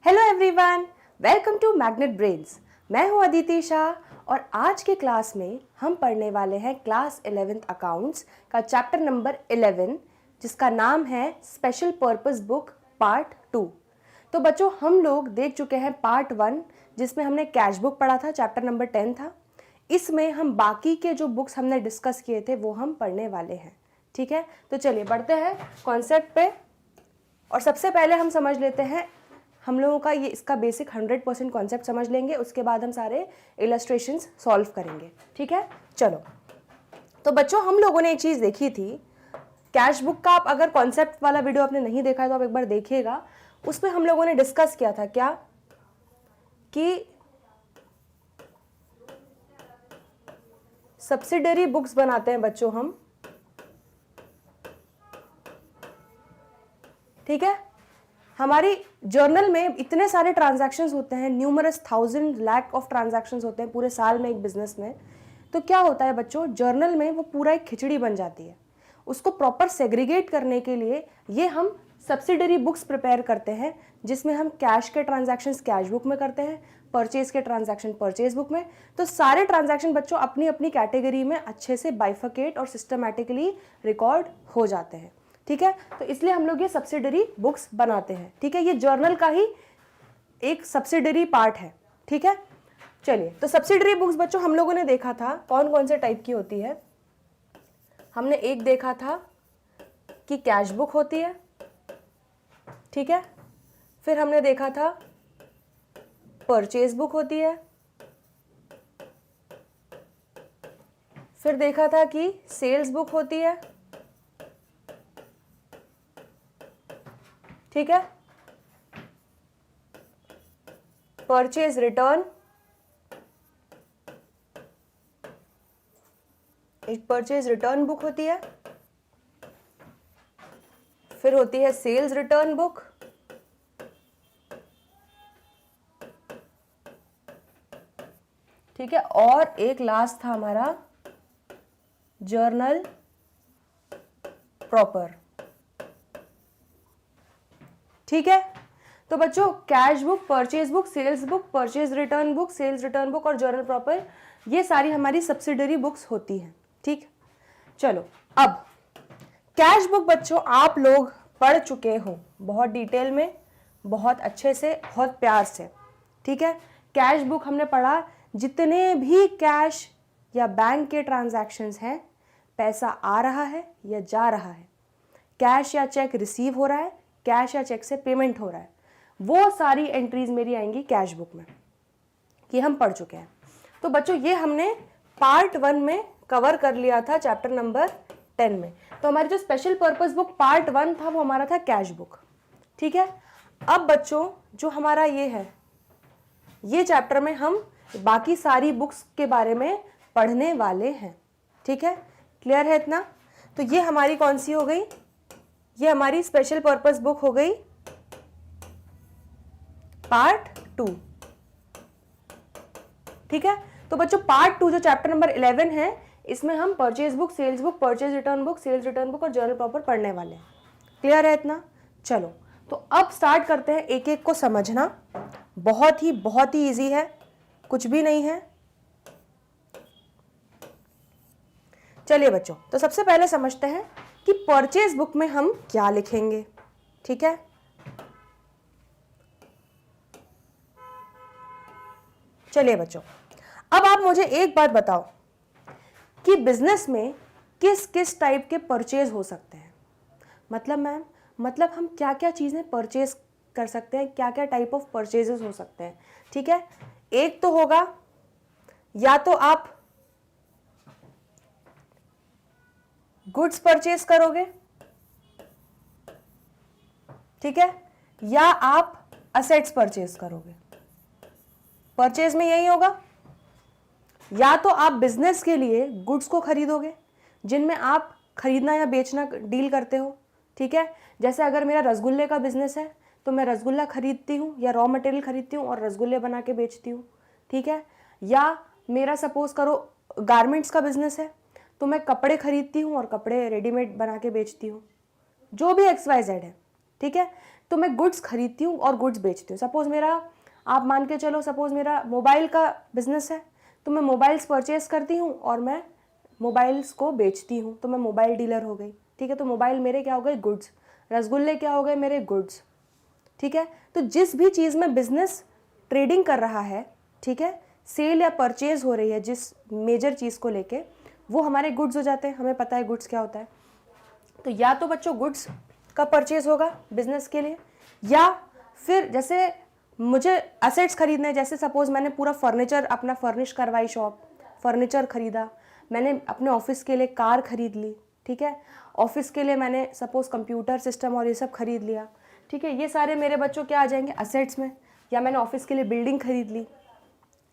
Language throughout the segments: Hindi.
Hello everyone, welcome to Magnet Brains. मैं हूं अदिति शाह और आज के क्लास में हम पढ़ने वाले हैं क्लास 11th अकाउंट्स का चैप्टर नंबर 11 जिसका नाम है स्पेशल पर्पस बुक पार्ट 2। तो बच्चों, हम लोग देख चुके हैं पार्ट 1 जिसमें हमने कैश बुक पढ़ा था, चैप्टर नंबर 10 था। इसमें हम बाकी के जो बुक्स हमने डिस्कस किए थे वो हम पढ़ने वाले हैं। ठीक है, तो चलिए बढ़ते हैं कॉन्सेप्ट पे। और सबसे पहले हम समझ लेते हैं, हम लोगों का ये इसका बेसिक 100% कॉन्सेप्ट समझ लेंगे, उसके बाद हम सारे इलस्ट्रेशंस सॉल्व करेंगे। ठीक है, चलो। तो बच्चों, हम लोगों ने एक चीज़ देखी थी कैश बुक का। आप अगर कॉन्सेप्ट वाला वीडियो आपने नहीं देखा है तो आप एक बार देखिएगा। उसमें हम लोगों ने डिस्कस किया था क्या कि सब्सिडरी बुक्स बनाते हैं बच्चों हम। ठीक है, हमारी जर्नल में इतने सारे ट्रांजैक्शंस होते हैं, न्यूमरस 1000 लाख ऑफ ट्रांजैक्शंस होते हैं पूरे साल में एक बिजनेस में। तो क्या होता है बच्चों, जर्नल में वो पूरा एक खिचड़ी बन जाती है। उसको प्रॉपर सेग्रीगेट करने के लिए ये हम सब्सिडरी बुक्स प्रिपेयर करते हैं, जिसमें हम कैश के ट्रांजैक्शंस कैश बुक में करते हैं, परचेज के ट्रांजैक्शन परचेज बुक में। तो सारे ट्रांजैक्शन बच्चों अपनी अपनी कैटेगरी में अच्छे से बाइफिकेट और सिस्टमैटिकली रिकॉर्ड हो जाते हैं। ठीक है, तो इसलिए हम लोग ये सब्सिडरी बुक्स बनाते हैं। ठीक है, ये जर्नल का ही एक सब्सिडरी पार्ट है। ठीक है, चलिए। तो सब्सिडरी बुक्स बच्चों हम लोगों ने देखा था कौन कौन से टाइप की होती है। हमने एक देखा था कि कैश बुक होती है। ठीक है, फिर हमने देखा था परचेज बुक होती है, फिर देखा था कि सेल्स बुक होती है। ठीक है, परचेज रिटर्न, एक परचेज रिटर्न बुक होती है, फिर होती है सेल्स रिटर्न बुक, ठीक है, और एक लास्ट था हमारा जर्नल प्रॉपर। ठीक है, तो बच्चों cash book, purchase book, sales book, purchase return book, sales return book और जर्नल प्रॉपर, ये सारी हमारी सब्सिडरी बुक्स होती हैं। ठीक, चलो। अब कैश बुक बच्चों आप लोग पढ़ चुके हो बहुत डिटेल में, बहुत अच्छे से, बहुत प्यार से। ठीक है, कैश बुक हमने पढ़ा, जितने भी कैश या बैंक के ट्रांजैक्शंस हैं, पैसा आ रहा है या जा रहा है, कैश या चेक रिसीव हो रहा है, कैश या चेक से पेमेंट हो रहा है, वो सारी एंट्रीज मेरी आएंगी कैश बुक में। ये हम पढ़ चुके हैं। तो बच्चों ये हमने पार्ट 1 में कवर कर लिया था चैप्टर नंबर 10 में। तो हमारी जो स्पेशल पर्पस बुक पार्ट 1 था वो हमारा था कैश बुक। ठीक है, अब बच्चों जो हमारा ये है, ये चैप्टर में हम बाकी सारी बुक्स के बारे में पढ़ने वाले हैं। ठीक है, क्लियर है इतना? तो ये हमारी कौन सी हो गई? ये हमारी स्पेशल पर्पस बुक हो गई पार्ट 2। ठीक है, तो बच्चों पार्ट 2 जो चैप्टर नंबर 11 है, इसमें हम purchase book, sales book, purchase return book, sales return book और जर्नल प्रॉपर पढ़ने वाले हैं। क्लियर है इतना? चलो, तो अब स्टार्ट करते हैं एक एक को समझना। बहुत ही इजी है, कुछ भी नहीं है। चलिए बच्चों, तो सबसे पहले समझते हैं कि परचेज बुक में हम क्या लिखेंगे। ठीक है, चलिए बच्चों, अब आप मुझे एक बात बताओ कि बिजनेस में किस किस टाइप के परचेज हो सकते हैं। मतलब मैम, मतलब हम क्या क्या चीजें परचेज कर सकते हैं, क्या क्या टाइप ऑफ परचेजेस हो सकते हैं। ठीक है, एक तो होगा या तो आप गुड्स परचेज करोगे, ठीक है, या आप असेट्स परचेज करोगे। परचेज में यही होगा, या तो आप बिजनेस के लिए गुड्स को खरीदोगे जिनमें आप खरीदना या बेचना डील करते हो। ठीक है, जैसे अगर मेरा रसगुल्ले का बिजनेस है तो मैं रसगुल्ला खरीदती हूँ या रॉ मटेरियल खरीदती हूँ और रसगुल्ले बना के बेचती हूँ। ठीक है, या मेरा सपोज करो गारमेंट्स का बिजनेस है तो मैं कपड़े खरीदती हूँ और कपड़े रेडीमेड बना के बेचती हूँ। जो भी XYZ है। ठीक है, तो मैं गुड्स खरीदती हूँ और गुड्स बेचती हूँ। सपोज मेरा, आप मान के चलो, सपोज मेरा मोबाइल का बिजनेस है, तो मैं मोबाइल्स परचेज करती हूँ और मैं मोबाइल्स को बेचती हूँ, तो मैं मोबाइल डीलर हो गई। ठीक है, तो मोबाइल मेरे क्या हो गए, गुड्स। रसगुल्ले क्या हो गए मेरे, गुड्स। ठीक है, तो जिस भी चीज़ में बिजनेस ट्रेडिंग कर रहा है, ठीक है, सेल या परचेज हो रही है जिस मेजर चीज़ को लेके, वो हमारे गुड्स हो जाते हैं। हमें पता है गुड्स क्या होता है। तो या तो बच्चों गुड्स का परचेज होगा बिजनेस के लिए, या फिर जैसे मुझे असेट्स खरीदने, जैसे सपोज मैंने पूरा फर्नीचर अपना फर्निश करवाई शॉप, फर्नीचर खरीदा, मैंने अपने ऑफिस के लिए कार खरीद ली। ठीक है, ऑफिस के लिए मैंने सपोज कंप्यूटर सिस्टम और ये सब खरीद लिया। ठीक है, ये सारे मेरे बच्चों क्या आ जाएंगे, असेट्स में। या मैंने ऑफिस के लिए बिल्डिंग खरीद ली।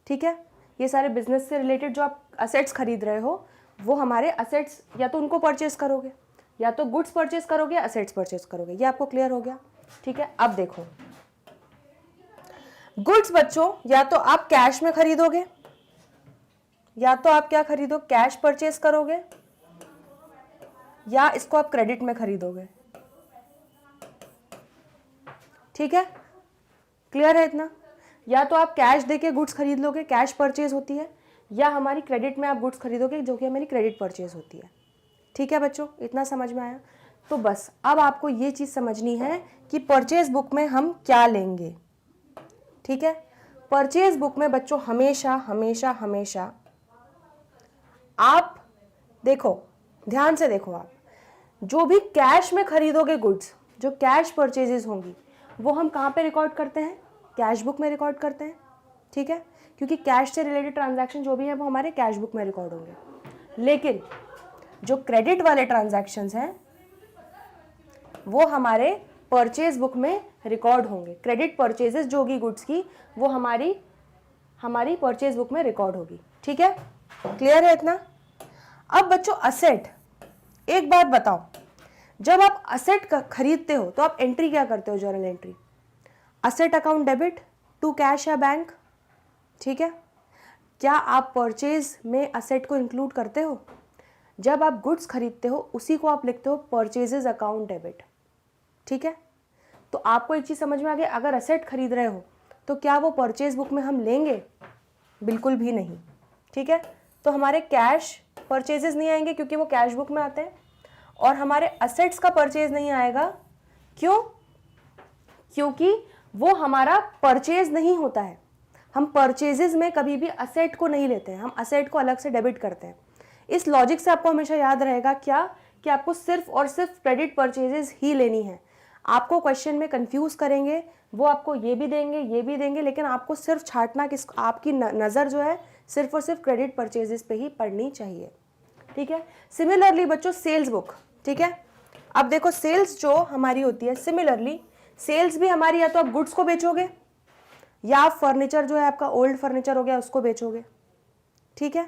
ठीक है, ये सारे बिजनेस से रिलेटेड जो आप असेट्स खरीद रहे हो, वो हमारे असेट्स, या तो उनको परचेज करोगे, या तो गुड्स परचेज करोगे, असेट्स परचेज करोगे। ये आपको क्लियर हो गया। ठीक है, अब देखो, गुड्स बच्चों या तो आप कैश में खरीदोगे, या तो आप क्या खरीदो, कैश परचेज करोगे, या इसको आप क्रेडिट में खरीदोगे। ठीक है, क्लियर है इतना? या तो आप कैश देके गुड्स खरीद लोगे, कैश परचेज होती है, या हमारी क्रेडिट में आप गुड्स खरीदोगे, जो कि हमारी क्रेडिट परचेज होती है। ठीक है बच्चों, इतना समझ में आया? तो बस अब आपको ये चीज़ समझनी है कि परचेज बुक में हम क्या लेंगे। ठीक है, परचेज बुक में बच्चों हमेशा हमेशा हमेशा आप देखो, ध्यान से देखो, आप जो भी कैश में खरीदोगे गुड्स, जो कैश परचेजेस होंगी, वो हम कहाँ पे रिकॉर्ड करते हैं, कैश बुक में रिकॉर्ड करते हैं। ठीक है, क्योंकि कैश से रिलेटेड ट्रांजैक्शन जो भी है वो हमारे कैश बुक में रिकॉर्ड होंगे। लेकिन जो क्रेडिट वाले ट्रांजैक्शंस हैं वो हमारे परचेज बुक में रिकॉर्ड होंगे। क्रेडिट परचेजेस जो होगी गुड्स की, वो हमारी परचेज बुक में रिकॉर्ड होगी। ठीक है, क्लियर है इतना? अब बच्चों असेट, एक बात बताओ, जब आप असेट खरीदते हो तो आप एंट्री क्या करते हो, journal entry, asset account debit to cash या बैंक। ठीक है, क्या आप परचेज में असेट को इंक्लूड करते हो? जब आप गुड्स खरीदते हो उसी को आप लिखते हो परचेजेस अकाउंट डेबिट। ठीक है, तो आपको एक चीज़ समझ में आ गई, अगर असेट खरीद रहे हो तो क्या वो परचेज बुक में हम लेंगे? बिल्कुल भी नहीं। ठीक है, तो हमारे कैश परचेजेस नहीं आएंगे क्योंकि वो कैश बुक में आते हैं, और हमारे असेट्स का परचेज नहीं आएगा। क्यों? क्योंकि वो हमारा परचेज नहीं होता है। हम परचेजेस में कभी भी असेट को नहीं लेते हैं, हम असेट को अलग से डेबिट करते हैं। इस लॉजिक से आपको हमेशा याद रहेगा क्या, कि आपको सिर्फ और सिर्फ क्रेडिट परचेजेस ही लेनी है। आपको क्वेश्चन में कंफ्यूज करेंगे, वो आपको ये भी देंगे, लेकिन आपको सिर्फ छांटना किस, आपकी नज़र जो है सिर्फ और सिर्फ क्रेडिट परचेजेस पे ही पड़नी चाहिए। ठीक है, सिमिलरली बच्चों सेल्स बुक। ठीक है, अब देखो सेल्स जो हमारी होती है, सिमिलरली सेल्स भी हमारी, या तो आप गुड्स को बेचोगे, या आप फर्नीचर जो है आपका ओल्ड फर्नीचर हो गया उसको बेचोगे। ठीक है,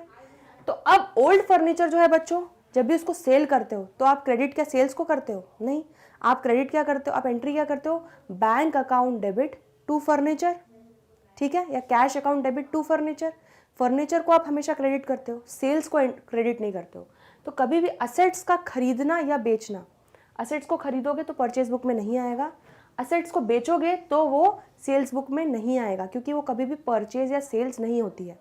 तो अब ओल्ड फर्नीचर जो है बच्चों, जब भी उसको सेल करते हो तो आप क्रेडिट क्या सेल्स को करते हो? नहीं, आप क्रेडिट क्या करते हो, आप एंट्री क्या करते हो, bank account debit to furniture. ठीक है, या cash account debit to furniture. Furniture को आप हमेशा क्रेडिट करते हो, सेल्स को क्रेडिट नहीं करते हो। तो कभी भी असेट्स का खरीदना या बेचना, असेट्स को खरीदोगे तो परचेज बुक में नहीं आएगा, असेट्स को बेचोगे तो वो सेल्स बुक में नहीं आएगा, क्योंकि वो कभी भी परचेज या सेल्स नहीं होती है।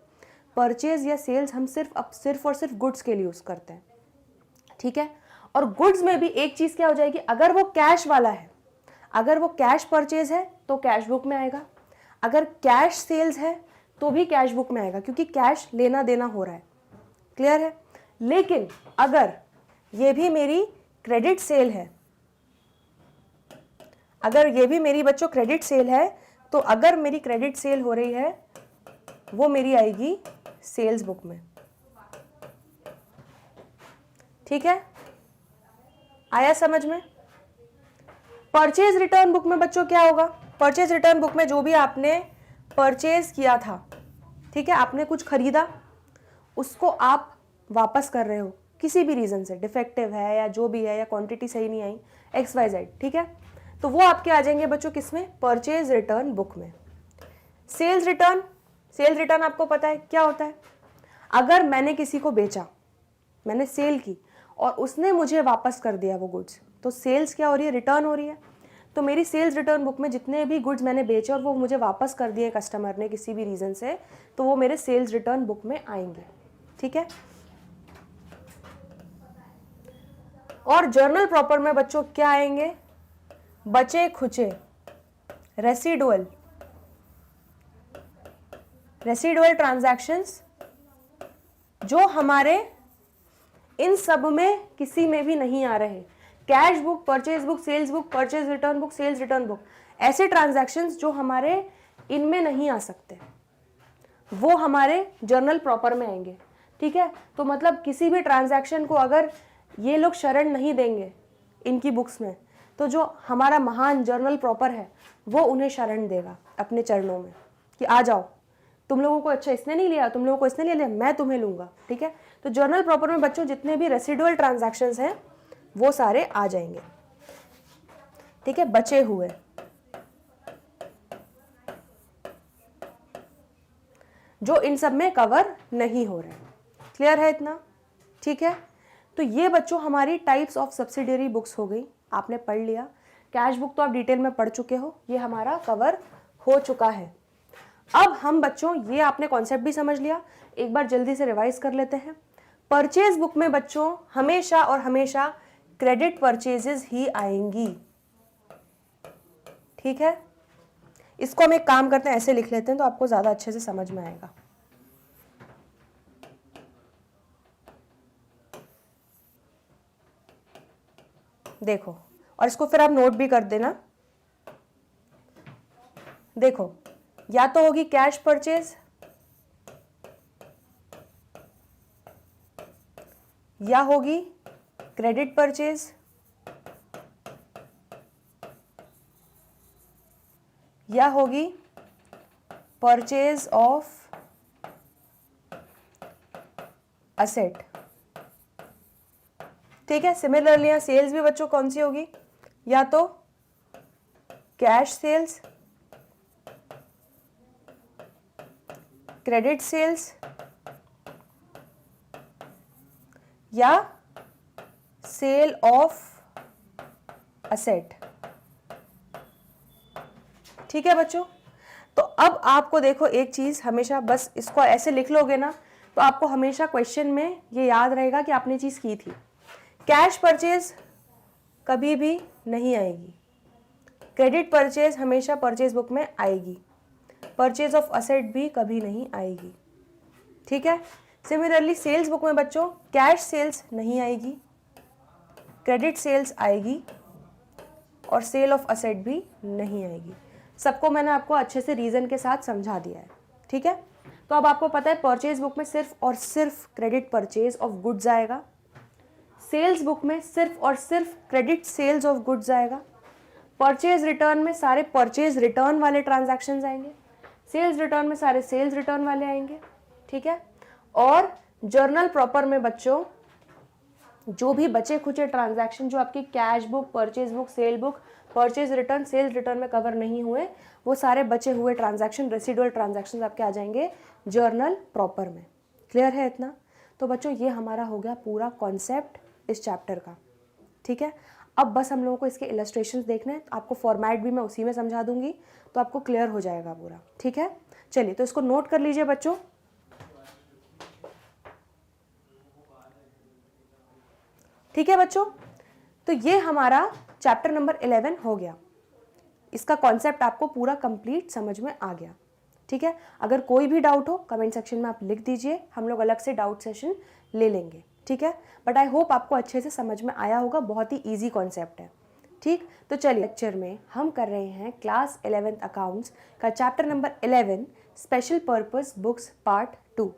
परचेज या सेल्स हम सिर्फ और सिर्फ गुड्स के लिए यूज़ करते हैं। ठीक है, और गुड्स में भी एक चीज़ क्या हो जाएगी, अगर वो कैश वाला है, अगर वो कैश परचेज है तो कैश बुक में आएगा, अगर कैश सेल्स है तो भी कैश बुक में आएगा, क्योंकि कैश लेना देना हो रहा है। क्लियर है? लेकिन अगर ये भी मेरी क्रेडिट सेल है, अगर ये भी मेरी बच्चों क्रेडिट सेल है, तो अगर मेरी क्रेडिट सेल हो रही है वो मेरी आएगी सेल्स बुक में। ठीक है, आया समझ में? परचेज रिटर्न बुक में बच्चों क्या होगा, परचेज रिटर्न बुक में जो भी आपने परचेज किया था, ठीक है, आपने कुछ खरीदा, उसको आप वापस कर रहे हो किसी भी रीज़न से, डिफेक्टिव है या जो भी है, या क्वांटिटी सही नहीं आई, XYZ। ठीक है, तो वो आपके आ जाएंगे बच्चों किसमें, परचेज रिटर्न बुक में। सेल्स रिटर्न आपको पता है क्या होता है, अगर मैंने किसी को बेचा, मैंने सेल की और उसने मुझे वापस कर दिया वो गुड्स, तो सेल्स क्या हो रही है, रिटर्न हो रही है। तो मेरी सेल्स रिटर्न बुक में जितने भी गुड्स मैंने बेचे और वो मुझे वापस कर दिए कस्टमर ने किसी भी रीज़न से, तो वो मेरे सेल्स रिटर्न बुक में आएंगे। ठीक है। और जर्नल प्रॉपर में बच्चों क्या आएंगे? बचे खुचे, रेसिडुअल ट्रांजैक्शंस जो हमारे इन सब में किसी में भी नहीं आ रहे। Cash book, purchase book, sales book, purchase return book, sales return book, ऐसे ट्रांजैक्शंस जो हमारे इनमें नहीं आ सकते, वो हमारे जर्नल प्रॉपर में आएंगे। ठीक है। तो मतलब किसी भी ट्रांजैक्शन को अगर ये लोग शरण नहीं देंगे इनकी बुक्स में, तो जो हमारा महान जर्नल प्रॉपर है वो उन्हें शरण देगा अपने चरणों में कि आ जाओ, तुम लोगों को अच्छा इसने नहीं लिया, तुम लोगों को इसने ले लिया, मैं तुम्हें लूंगा। ठीक है। तो जर्नल प्रॉपर में बच्चों जितने भी रेसिडुअल ट्रांजैक्शंस हैं वो सारे आ जाएंगे। ठीक है। बचे हुए, जो इन सब में कवर नहीं हो रहे। क्लियर है इतना? ठीक है। तो ये बच्चों हमारी टाइप्स ऑफ सब्सिडियरी बुक्स हो गई, आपने पढ़ लिया। कैश बुक तो आप डिटेल में पढ़ चुके हो, ये हमारा कवर हो चुका है। अब हम बच्चों, ये आपने कॉन्सेप्ट भी समझ लिया, एक बार जल्दी से रिवाइज कर लेते हैं। परचेज बुक में बच्चों हमेशा और हमेशा क्रेडिट परचेजेस ही आएंगी। ठीक है। इसको हम एक काम करते हैं, ऐसे लिख लेते हैं तो आपको ज्यादा अच्छे से समझ में आएगा। देखो, और इसको फिर आप नोट भी कर देना। देखो, या तो होगी कैश परचेज, या होगी क्रेडिट परचेज, या होगी परचेज ऑफ असेट। ठीक है। सिमिलरली यहां सेल्स भी बच्चों कौन सी होगी? या तो कैश सेल्स, क्रेडिट सेल्स, या सेल ऑफ असेट। ठीक है बच्चों। तो अब आपको देखो एक चीज, हमेशा बस इसको ऐसे लिख लोगे ना तो आपको हमेशा क्वेश्चन में ये याद रहेगा कि आपने चीज की थी। कैश परचेज कभी भी नहीं आएगी, क्रेडिट परचेज हमेशा परचेज बुक में आएगी, परचेज ऑफ असेट भी कभी नहीं आएगी। ठीक है। सिमिलरली सेल्स बुक में बच्चों कैश सेल्स नहीं आएगी, क्रेडिट सेल्स आएगी और सेल ऑफ असेट भी नहीं आएगी। सबको मैंने आपको अच्छे से रीजन के साथ समझा दिया है। ठीक है। तो अब आपको पता है परचेज बुक में सिर्फ और सिर्फ क्रेडिट परचेज ऑफ गुड्स आएगा, सेल्स बुक में सिर्फ और सिर्फ क्रेडिट सेल्स ऑफ गुड्स आएगा, परचेज रिटर्न में सारे परचेज रिटर्न वाले ट्रांजैक्शंस आएंगे, सेल्स रिटर्न में सारे सेल्स रिटर्न वाले आएंगे। ठीक है। और जर्नल प्रॉपर में बच्चों जो भी बचे खुचे ट्रांजैक्शन जो आपकी cash book, purchase book, sale book, purchase return, sales return में कवर नहीं हुए, वो सारे बचे हुए ट्रांजैक्शन, रेसिडुअल ट्रांजैक्शन आपके आ जाएंगे जर्नल प्रॉपर में। क्लियर है इतना? तो बच्चों ये हमारा हो गया पूरा कॉन्सेप्ट इस चैप्टर का। ठीक है। अब बस हम लोगों को इसके इलस्ट्रेशंस देखने हैं, आपको फॉर्मेट भी मैं उसी में समझा दूंगी तो आपको क्लियर हो जाएगा पूरा। ठीक है। चलिए तो इसको नोट कर लीजिए बच्चों। ठीक है बच्चों। तो ये हमारा चैप्टर नंबर 11 हो गया। इसका कॉन्सेप्ट आपको पूरा कंप्लीट समझ में आ गया। ठीक है। अगर कोई भी डाउट हो कमेंट सेक्शन में आप लिख दीजिए, हम लोग अलग से डाउट सेशन ले लेंगे। ठीक है। बट आई होप आपको अच्छे से समझ में आया होगा, बहुत ही ईजी कॉन्सेप्ट है। ठीक। तो चलिए लेक्चर में हम कर रहे हैं क्लास 11th अकाउंट्स का chapter number 11 special purpose books part 2।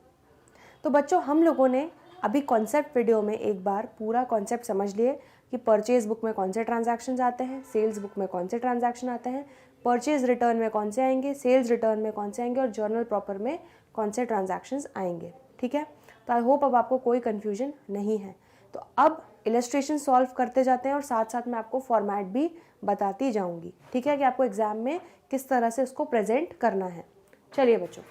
तो बच्चों हम लोगों ने अभी कॉन्सेप्ट वीडियो में एक बार पूरा कॉन्सेप्ट समझ लिए कि परचेज बुक में कौन से ट्रांजैक्शंस आते हैं, सेल्स बुक में कौन से ट्रांजैक्शन आते हैं, परचेज रिटर्न में कौन से आएंगे, सेल्स रिटर्न में कौन से आएंगे और जर्नल प्रॉपर में कौन से ट्रांजैक्शंस आएंगे। ठीक है। तो आई होप अब आपको कोई कन्फ्यूजन नहीं है। तो अब इलस्ट्रेशन सॉल्व करते जाते हैं और साथ साथ मैं आपको फॉर्मेट भी बताती जाऊंगी। ठीक है, कि आपको एग्जाम में किस तरह से उसको प्रेजेंट करना है। चलिए बच्चों,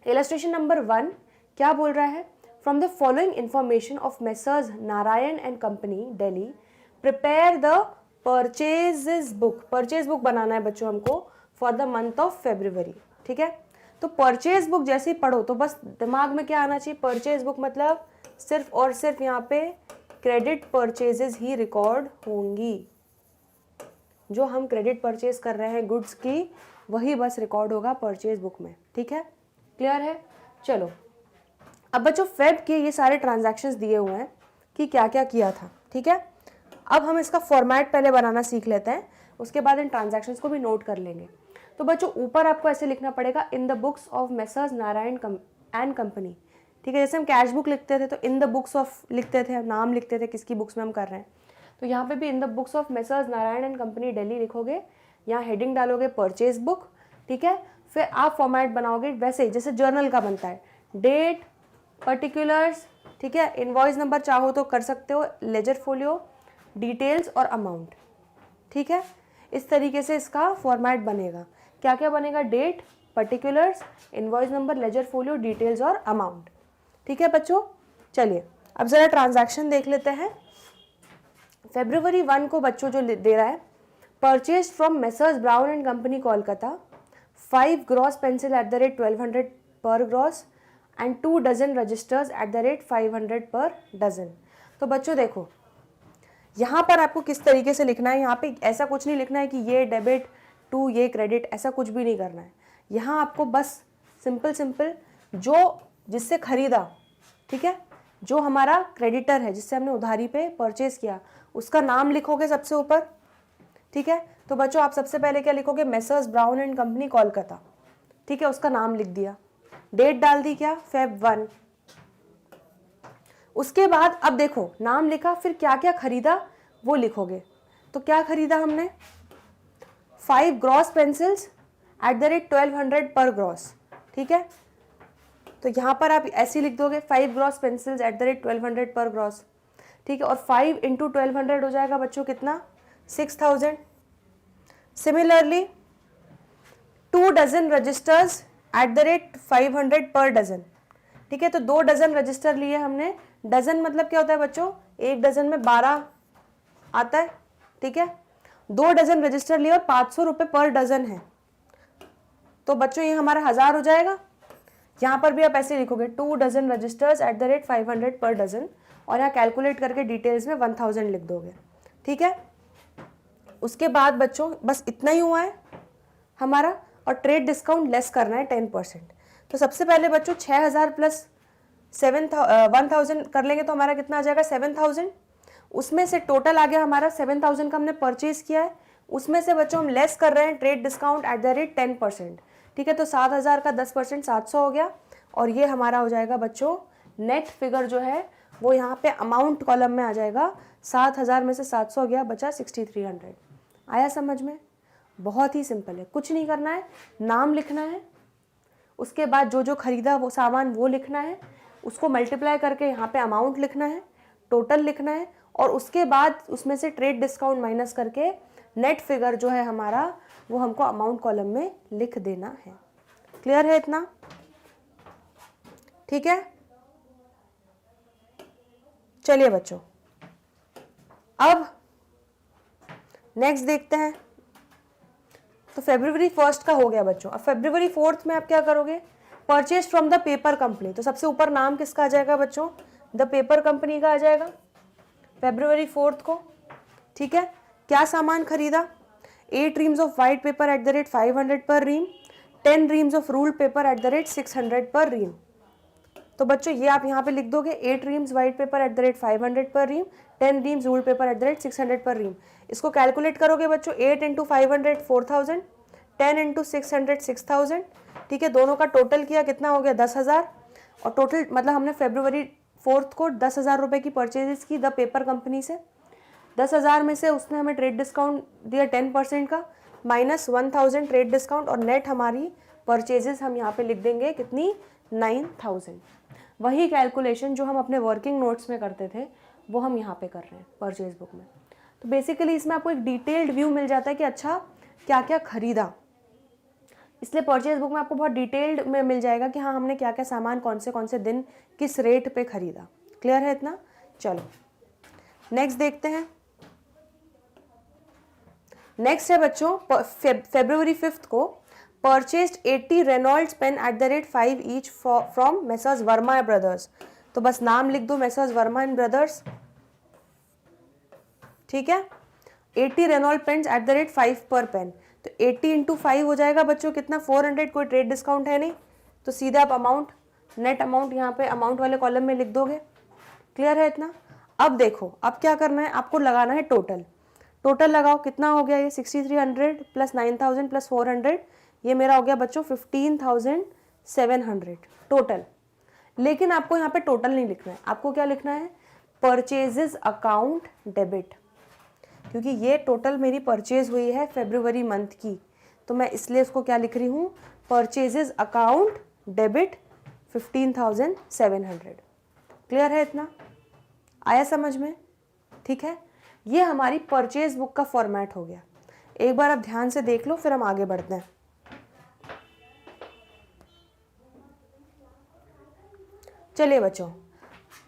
इलस्ट्रेशन नंबर 1 क्या बोल रहा है? From the following information of Messrs Narayan and company Delhi, prepare the purchase book बनाना है बच्चों हमको for the month of February, ठीक है। तो परचेज बुक जैसे ही पढ़ो तो बस दिमाग में क्या आना चाहिए, परचेज बुक मतलब सिर्फ और सिर्फ यहाँ पे क्रेडिट परचेजेस ही रिकॉर्ड होंगी। जो हम क्रेडिट परचेज कर रहे हैं गुड्स की, वही बस रिकॉर्ड होगा परचेज बुक में, ठीक है। क्लियर है। चलो अब बच्चों फेब के ये सारे ट्रांजैक्शंस दिए हुए हैं कि क्या क्या किया था, ठीक है। अब हम इसका फॉर्मेट पहले बनाना सीख लेते हैं, उसके बाद इन ट्रांजैक्शंस को भी नोट कर लेंगे। तो बच्चों ऊपर आपको ऐसे लिखना पड़ेगा, in the books of Messrs Narayan and company, ठीक है। जैसे हम कैश बुक लिखते थे तो इन द बुक्स ऑफ लिखते थे, नाम लिखते थे किसकी बुक्स में हम कर रहे हैं। तो यहाँ पे भी in the books of Messrs Narayan and company Delhi लिखोगे, यहाँ हेडिंग डालोगे परचेज बुक, ठीक है। फिर आप फॉर्मेट बनाओगे वैसे ही जैसे जर्नल का बनता है, डेट, पर्टिकुलर्स, ठीक है। इनवॉइस नंबर चाहो तो कर सकते हो, लेजर फोलियो, डिटेल्स और अमाउंट, ठीक है। इस तरीके से इसका फॉर्मेट बनेगा। क्या क्या बनेगा, date, particulars, invoice number, ledger folio, details और अमाउंट, ठीक है बच्चों। चलिए अब ज़रा ट्रांजैक्शन देख लेते हैं। February 1 को बच्चों जो दे रहा है, purchase from messrs Brown and company Kolkata 5 gross pencil at the rate 1200 per gross and 2 dozen registers at the rate 500 per dozen. तो बच्चों देखो यहाँ पर आपको किस तरीके से लिखना है, यहाँ पे ऐसा कुछ नहीं लिखना है कि ये डेबिट टू ये क्रेडिट, ऐसा कुछ भी नहीं करना है। यहाँ आपको बस सिंपल जो जिससे खरीदा, ठीक है, जो हमारा क्रेडिटर है जिससे हमने उधारी पे परचेज किया, उसका नाम लिखोगे सबसे ऊपर, ठीक है। तो बच्चों आप सबसे पहले क्या लिखोगे, messrs Brown and company Kolkata, ठीक है, उसका नाम लिख दिया, डेट डाल दी क्या, Feb 1। उसके बाद अब देखो नाम लिखा, फिर क्या क्या खरीदा वो लिखोगे। तो क्या खरीदा हमने, 5 gross pencils eight the rate 1200 per gross, ठीक है। तो यहाँ पर आप ऐसे लिख दोगे 5 gross pencils eight the rate 1200 per gross, ठीक है। और 5 इंटू 1200 हो जाएगा बच्चों कितना, 6000। Similarly 2 dozen registers at the rate 500 per dozen, ठीक है। तो 2 डजन रजिस्टर लिए हमने, डजन मतलब क्या होता है बच्चों, एक डजन में 12 आता है, ठीक है। 2 डजन रजिस्टर लिए और 500 रुपये पर डजन है, तो बच्चों ये हमारा 1000 हो जाएगा। यहाँ पर भी आप ऐसे लिखोगे 2 dozen registers at the rate 500 per dozen, और यहाँ कैलकुलेट करके डिटेल्स में 1000 लिख दोगे, ठीक है। उसके बाद बच्चों बस इतना ही हुआ है हमारा, और ट्रेड डिस्काउंट लेस करना है 10%। तो सबसे पहले बच्चों 6000 प्लस 1000 कर लेंगे तो हमारा कितना आ जाएगा, 7000। उसमें से टोटल आ गया हमारा 7000 का हमने परचेज किया है, उसमें से बच्चों हम लेस कर रहे हैं trade discount at the rate 10%, ठीक है। तो 7000 का 10% 700 हो गया, और ये हमारा हो जाएगा बच्चों नेट फिगर जो है वो यहाँ पे अमाउंट कॉलम में आ जाएगा। 7000 में से 700 गया, बचा 6300। आया समझ में, बहुत ही सिंपल है, कुछ नहीं करना है, नाम लिखना है, उसके बाद जो जो खरीदा वो सामान वो लिखना है, उसको मल्टीप्लाई करके यहाँ पे अमाउंट लिखना है, टोटल लिखना है, और उसके बाद उसमें से ट्रेड डिस्काउंट माइनस करके नेट फिगर जो है हमारा वो हमको अमाउंट कॉलम में लिख देना है। क्लियर है इतना, ठीक है। चलिए बच्चों अब नेक्स्ट देखते हैं। तो February 1 का हो गया बच्चों। अब February 4 में आप क्या करोगे, purchase from the paper company. तो सबसे ऊपर नाम किसका आ जाएगा बच्चों, द पेपर कंपनी का आ जाएगा February 4 को, ठीक है। क्या सामान खरीदा, 8 reams of white paper eight the rate 500 पर रीम, 10 reams of ruled paper eight the rate 600 पर रीम। तो बच्चों ये आप यहाँ पे लिख दोगे, 8 reams white paper eight the rate 500 पर रीम, 10 reams ruled paper eight the rate 600 पर रीम। इसको कैलकुलेट करोगे बच्चों, 8 इंटू 500 4000, 10 इंटू 600 6000, ठीक है। दोनों का टोटल किया कितना हो गया, 10,000। और टोटल मतलब हमने February 4 को 10,000 रुपये की परचेजेस की द पेपर कंपनी से। 10,000 में से उसने हमें ट्रेड डिस्काउंट दिया 10% का, माइनस 1000 ट्रेड डिस्काउंट, और नेट हमारी परचेजेस हम यहाँ पे लिख देंगे कितनी, 9000। वही कैलकुलेशन जो हम अपने वर्किंग नोट्स में करते थे वो हम यहाँ पे कर रहे हैं परचेज बुक में। तो बेसिकली इसमें आपको एक डिटेल्ड व्यू मिल जाता है कि अच्छा क्या क्या खरीदा, इसलिए परचेज बुक में आपको बहुत डिटेल्ड में मिल जाएगा कि हाँ हमने क्या क्या सामान कौन से दिन किस रेट पे खरीदा। क्लियर है इतना, चलो नेक्स्ट देखते हैं। नेक्स्ट है बच्चों February 5 को purchased 80 Reynolds pen eight the rate 5 each from messrs Verma brothers. तो बस नाम लिख दो, मेसर्स वर्मा एंड ब्रदर्स, ठीक है। 80 Reynold pens at the rate 5 per pen, तो 80 इंटू 5 हो जाएगा बच्चों कितना, 400। कोई ट्रेड डिस्काउंट है नहीं, तो सीधा आप अमाउंट, नेट अमाउंट यहाँ पे अमाउंट वाले कॉलम में लिख दोगे। क्लियर है इतना। अब देखो, अब क्या करना है, आपको लगाना है टोटल। टोटल लगाओ, कितना हो गया ये 6300 प्लस 9000 प्लस 400, ये मेरा हो गया बच्चों 15700 टोटल। लेकिन आपको यहाँ पे टोटल नहीं लिखना है, आपको क्या लिखना है, परचेजेस अकाउंट डेबिट, क्योंकि ये टोटल मेरी परचेज हुई है फरवरी मंथ की, तो मैं इसलिए उसको क्या लिख रही हूँ, परचेजेस अकाउंट डेबिट 15700। क्लियर है इतना, आया समझ में, ठीक है। ये हमारी परचेज बुक का फॉर्मेट हो गया। एक बार आप ध्यान से देख लो, फिर हम आगे बढ़ते हैं। चलिए बच्चों,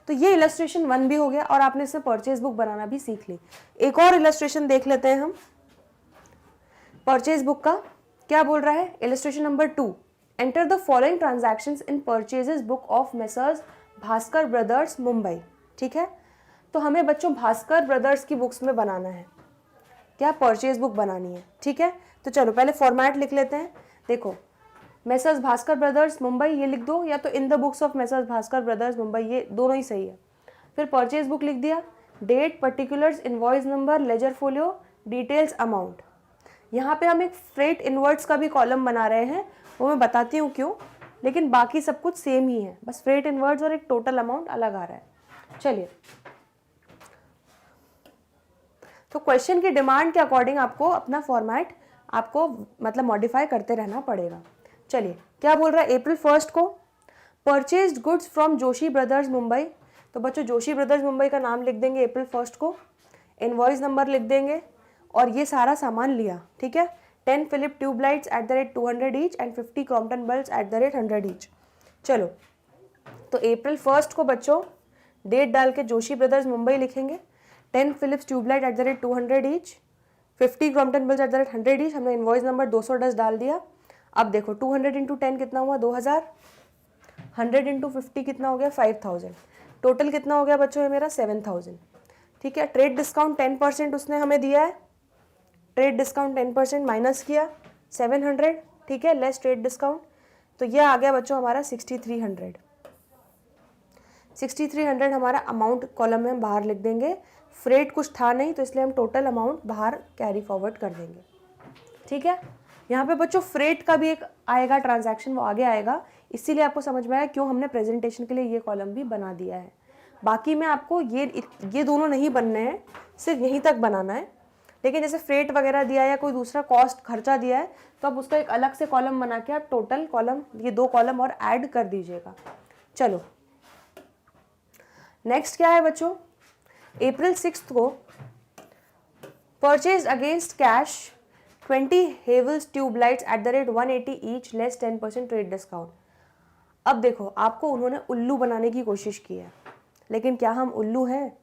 तो ये इलस्ट्रेशन 1 भी हो गया और आपने इसमें परचेज बुक बनाना भी सीख ली। एक और इलस्ट्रेशन देख लेते हैं हम परचेज बुक का। क्या बोल रहा है, illustration number 2, enter the following transactions in purchases book of messrs Bhaskar brothers Mumbai. ठीक है, तो हमें बच्चों भास्कर ब्रदर्स की बुक्स में बनाना है, क्या परचेज बुक बनानी है। ठीक है, तो चलो पहले फॉर्मेट लिख लेते हैं। देखो, मेसर्स भास्कर ब्रदर्स मुंबई ये लिख दो, या तो in the books of messrs Bhaskar brothers Mumbai, ये दोनों ही सही है। फिर परचेज बुक लिख दिया, date, particulars, invoice number, ledger folio, details, amount. यहाँ पे हम एक फ्रेट इनवर्ट्स का भी कॉलम बना रहे हैं, वो मैं बताती हूँ क्यों, लेकिन बाकी सब कुछ सेम ही है, बस फ्रेट इनवर्ट्स और एक टोटल अमाउंट अलग आ रहा है। चलिए, तो क्वेश्चन की डिमांड के अकॉर्डिंग आपको अपना फॉर्मेट आपको मतलब मॉडिफाई करते रहना पड़ेगा। चलिए, क्या बोल रहा है, अप्रैल 1 को purchased goods from Joshi brothers Mumbai. तो बच्चों जोशी ब्रदर्स मुंबई का नाम लिख देंगे अप्रैल 1 को, इनवॉइस नंबर लिख देंगे और ये सारा सामान लिया। ठीक है, 10 Philip tubelights at the rate 200 each and 50 Crompton bulbs at the rate 100 each. चलो, तो अप्रैल 1 को बच्चों डेट डाल के जोशी ब्रदर्स मुंबई लिखेंगे, 10 Philips tubelight at the rate 200 each, 50 Crompton bulbs at the rate 100 each. हमने इनवॉइस नंबर 210 डाल दिया। अब देखो 200 इंटू 10 कितना हुआ, 2000, 100 इंटू 50 कितना हो गया, 5000, टोटल कितना हो गया बच्चों ये मेरा 7000। ठीक है, ट्रेड डिस्काउंट 10% उसने हमें दिया है, ट्रेड डिस्काउंट 10% माइनस किया 700, ठीक है, लेस ट्रेड डिस्काउंट, तो ये आ गया बच्चों हमारा 6300। 6300 हमारा अमाउंट कॉलम में हम बाहर लिख देंगे। फ्रेट कुछ था नहीं तो इसलिए हम टोटल अमाउंट बाहर कैरी फॉरवर्ड कर देंगे। ठीक है, यहाँ पे बच्चों फ्रेट का भी एक आएगा ट्रांजैक्शन, वो आगे आएगा, इसीलिए आपको समझ में आया क्यों हमने प्रेजेंटेशन के लिए ये कॉलम भी बना दिया है। बाकी में आपको ये दोनों नहीं बनने हैं, सिर्फ यहीं तक बनाना है। लेकिन जैसे फ्रेट वगैरह दिया या कोई दूसरा कॉस्ट खर्चा दिया है तो अब उसका एक अलग से कॉलम बना के आप टोटल कॉलम, ये 2 कॉलम और ऐड कर दीजिएगा। चलो, नेक्स्ट क्या है बच्चों, अप्रैल 6 को purchase against cash 20 Havells tubelights at the rate 180 each less 10% trade discount. अब देखो, आपको उन्होंने उल्लू बनाने की कोशिश की है, लेकिन क्या हम उल्लू हैं?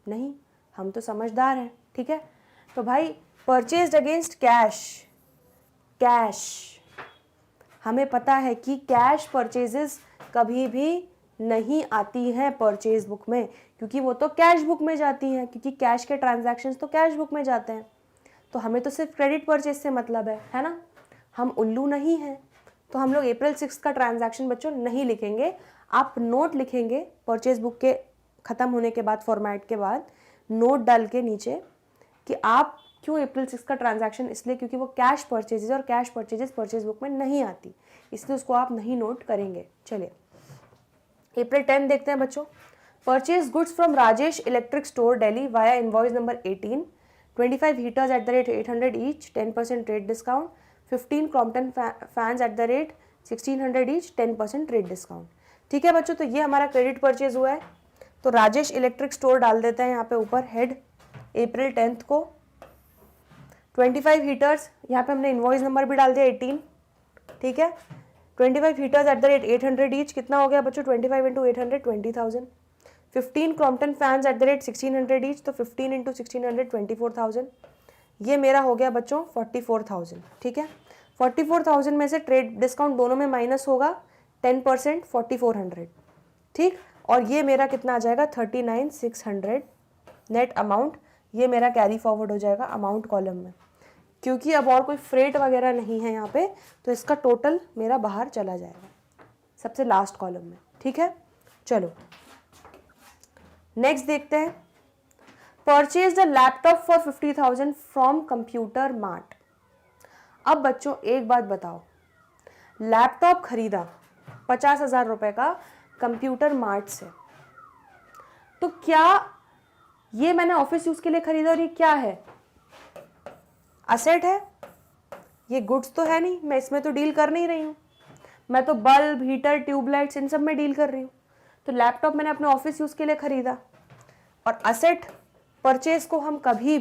नहीं, हम तो समझदार हैं। ठीक है, तो भाई परचेज अगेंस्ट कैश, कैश हमें पता है कि कैश परचेजेस कभी भी नहीं आती हैं परचेज बुक में, क्योंकि वो तो कैश बुक में जाती हैं, क्योंकि कैश के ट्रांजैक्शंस तो कैश बुक में जाते हैं। तो हमें तो सिर्फ क्रेडिट परचेज से मतलब है ना, हम उल्लू नहीं हैं। तो हम लोग अप्रैल 6 का ट्रांजैक्शन बच्चों नहीं लिखेंगे, आप नोट लिखेंगे परचेज बुक के ख़त्म होने के बाद, फॉर्मेट के बाद नोट डाल के नीचे कि आप क्यों अप्रैल 6 का ट्रांजैक्शन, इसलिए क्योंकि वो कैश परचेजेज और कैश परचेजेस परचेज बुक में नहीं आती, इसलिए उसको आप नहीं नोट करेंगे। चलिए, अप्रैल 10 देखते हैं बच्चों, purchase goods from Rajesh electric store Delhi via invoice number 18, 25 heaters eight the rate 800 each, 10% trade discount, 15 Crompton fans eight the rate 1600 each, 10% trade discount. ठीक है बच्चों, तो ये हमारा क्रेडिट परचेज हुआ है, तो राजेश इलेक्ट्रिक स्टोर डाल देते हैं यहाँ पे ऊपर हेड, अप्रैल 10 को। 25 हीटर्स, यहाँ पे हमने इनवॉइस नंबर भी डाल दिया 18, ठीक है, 25 heaters eight the rate 800 each, कितना हो गया बच्चों 25 into 800, 20,000। 15 Crompton fans eight the rate 1600 each, तो 15 इंटू 1600, 24,000। ये मेरा हो गया बच्चों 44,000, ठीक है। 44,000 में से ट्रेड डिस्काउंट दोनों में माइनस होगा 10%, 4400, ठीक। और ये मेरा कितना आ जाएगा 39,600 नेट अमाउंट। ये मेरा कैरी फॉरवर्ड हो जाएगा अमाउंट कॉलम में, क्योंकि अब और कोई फ्रेट वगैरह नहीं है यहाँ पे, तो इसका टोटल मेरा बाहर चला जाएगा सबसे लास्ट कॉलम में, ठीक है। चलो नेक्स्ट देखते हैं। Purchase the laptop for 50,000 from computer mart. अब बच्चों एक बात बताओ, लैपटॉप खरीदा 50,000 रुपए का कंप्यूटर मार्ट से, तो क्या ये मैंने ऑफिस यूज के लिए खरीदा और ये क्या है, असेट है, ये गुड्स तो है नहीं, मैं इसमें तो डील कर नहीं रही हूँ, मैं तो बल्ब, हीटर, ट्यूबलाइट्स इन सब में डील कर रही हूँ। तो लैपटॉप मैंने अपने ऑफिस यूज के लिए खरीदा, और असेट परचेज को हम कभी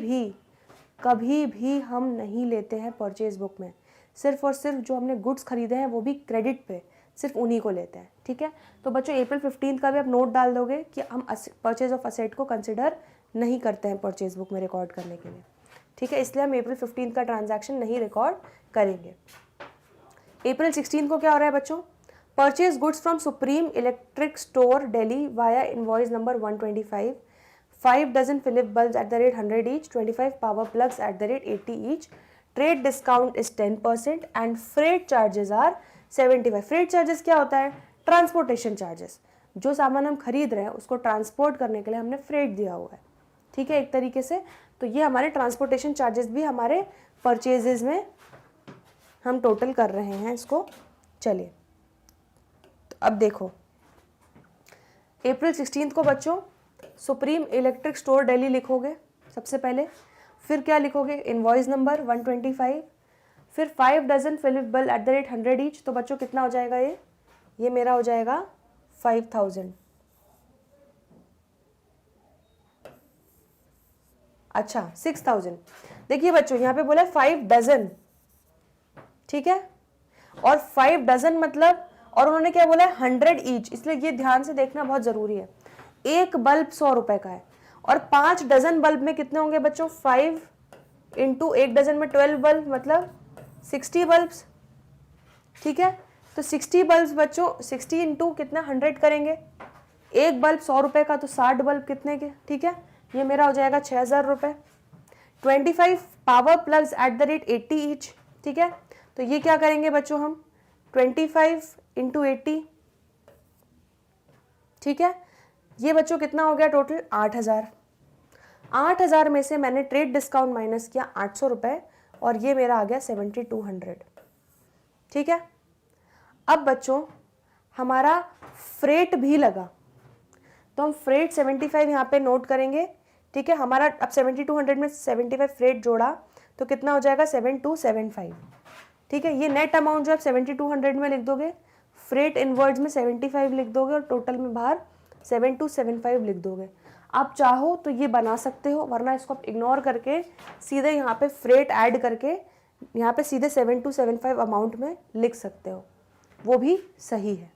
भी हम नहीं लेते हैं परचेज बुक में, सिर्फ और सिर्फ जो हमने गुड्स खरीदे हैं वो भी क्रेडिट पे, सिर्फ उन्हीं को लेते हैं, ठीक है। तो बच्चों अप्रैल 15 का भी आप नोट डाल दोगे कि हम परचेज ऑफ असेट को कंसिडर नहीं करते हैं परचेज बुक में रिकॉर्ड करने के लिए, ठीक है। इसलिए हम अप्रैल 15 का ट्रांजैक्शन नहीं रिकॉर्ड करेंगे। अप्रैल 16 को क्या हो रहा है बच्चों, purchase goods from supreme electric store Delhi via invoice number 125, 5 dozen Philip bulbs at the rate 100 each, 25 power plugs at the rate 80 each. Trade discount is 10% and freight charges are 75. Freight charges क्या होता है, ट्रांसपोर्टेशन चार्जेस। जो सामान हम खरीद रहे हैं उसको ट्रांसपोर्ट करने के लिए हमने फ्रेट दिया हुआ है, ठीक है, एक तरीके से। तो ये हमारे ट्रांसपोर्टेशन चार्जेस भी हमारे परचेजेस में हम टोटल कर रहे हैं इसको। चलिए तो अब देखो, अप्रैल 16 को बच्चों सुप्रीम इलेक्ट्रिक स्टोर दिल्ली लिखोगे सबसे पहले, फिर क्या लिखोगे, इनवॉइस नंबर 125, फिर 5 dozen Philip bulb at the rate 100 each. तो बच्चों कितना हो जाएगा, ये मेरा हो जाएगा 5,000। अच्छा 6,000। देखिए बच्चों यहाँ पे बोला 5 dozen, ठीक है, और 5 dozen मतलब, और उन्होंने क्या बोला है 100 ईच, इसलिए ये ध्यान से देखना बहुत जरूरी है। एक बल्ब 100 रुपए का है, और 5 डजन बल्ब में कितने होंगे बच्चों, 5 इंटू 1 डजन में 12 बल्ब मतलब 60 बल्ब्स, ठीक है। तो 60 बल्ब्स बच्चों 60 इंटू कितना 100 करेंगे, एक बल्ब 100 रुपए का, तो 60 बल्ब कितने के, ठीक है, ये मेरा हो जाएगा 6,000 रुपए। 25 power plugs eight the rate 80 each, ठीक है। तो ये क्या करेंगे बच्चों हम 25 इंटू 80, ठीक है। ये बच्चों कितना हो गया टोटल 8,000। 8,000 में से मैंने ट्रेड डिस्काउंट माइनस किया 800 रुपए, और ये मेरा आ गया 7,200, ठीक है। अब बच्चों हमारा फ्रेट भी लगा, तो हम फ्रेट 75 यहाँ पे नोट करेंगे, ठीक है। हमारा अब 7,200 में 75 फ्रेट जोड़ा तो कितना हो जाएगा 7,275, ठीक है। ये नेट अमाउंट जो आप 7,200 में लिख दोगे, फ्रेट इनवर्ड्स में 75 लिख दोगे, और टोटल में बाहर 7,275 लिख दोगे। आप चाहो तो ये बना सकते हो, वरना इसको आप इग्नोर करके सीधे यहाँ पे फ्रेट ऐड करके यहाँ पे सीधे 7,275 अमाउंट में लिख सकते हो, वो भी सही है,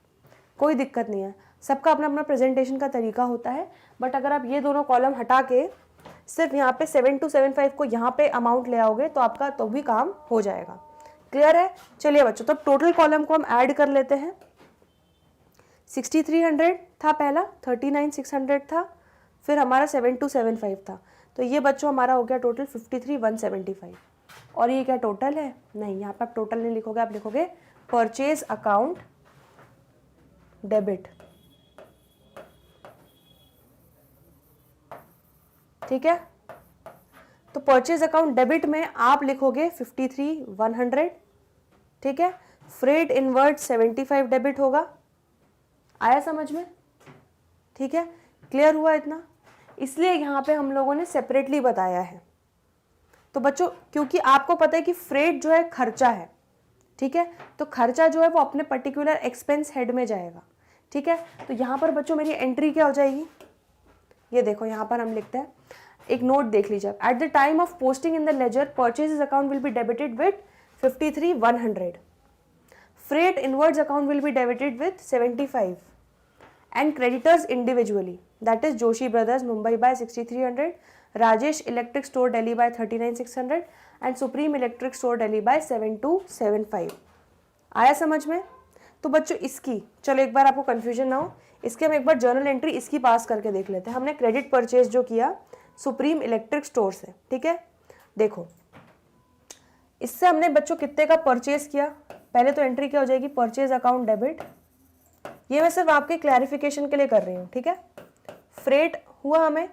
कोई दिक्कत नहीं है। सबका अपना अपना प्रेजेंटेशन का तरीका होता है, बट अगर आप ये दोनों कॉलम हटा के सिर्फ यहाँ पे 7,275 को यहाँ पे अमाउंट ले आओगे तो आपका तो भी काम हो जाएगा। क्लियर है। चलिए बच्चों, तो टोटल कॉलम को हम ऐड कर लेते हैं। 6,300 था पहला, 39,600 था, फिर हमारा 7,275 था, तो ये बच्चों हमारा हो गया टोटल 53,175। और ये क्या टोटल है, नहीं, यहाँ पे आप टोटल नहीं लिखोगे, आप लिखोगे परचेज अकाउंट डेबिट, ठीक है। तो परचेज अकाउंट डेबिट में आप लिखोगे 53,100, ठीक है। फ्रेट इनवर्ड 75 डेबिट होगा। आया समझ में, ठीक है, क्लियर हुआ इतना। इसलिए यहाँ पे हम लोगों ने सेपरेटली बताया है। तो बच्चों क्योंकि आपको पता है कि फ्रेट जो है खर्चा है, ठीक है, तो खर्चा जो है वो अपने पर्टिकुलर एक्सपेंस हेड में जाएगा, ठीक है। तो यहाँ पर बच्चों मेरी एंट्री क्या हो जाएगी, ये देखो यहाँ पर हम लिखते हैं, एक नोट देख लीजिए। At the time of posting in the ledger purchases account will be debited with 53,100, freight inwards account will be debited with 75, and creditors individually, that is Joshi Brothers Mumbai by 6300, Rajesh Electric Store Delhi by 39600 and Supreme Electric Store Delhi by 7275। आया समझ में? तो बच्चों इसकी चलो एक बार आपको कंफ्यूजन ना हो, इसके हम एक बार जर्नल एंट्री इसकी पास करके देख लेते हैं। हमने क्रेडिट परचेज जो किया सुप्रीम इलेक्ट्रिक स्टोर से, ठीक है। देखो इससे हमने बच्चों कितने का परचेज किया, पहले तो एंट्री क्या हो जाएगी, परचेज अकाउंट डेबिट। ये मैं सिर्फ आपके क्लैरिफिकेशन के लिए कर रही हूँ, ठीक है। फ्रेट हुआ हमें,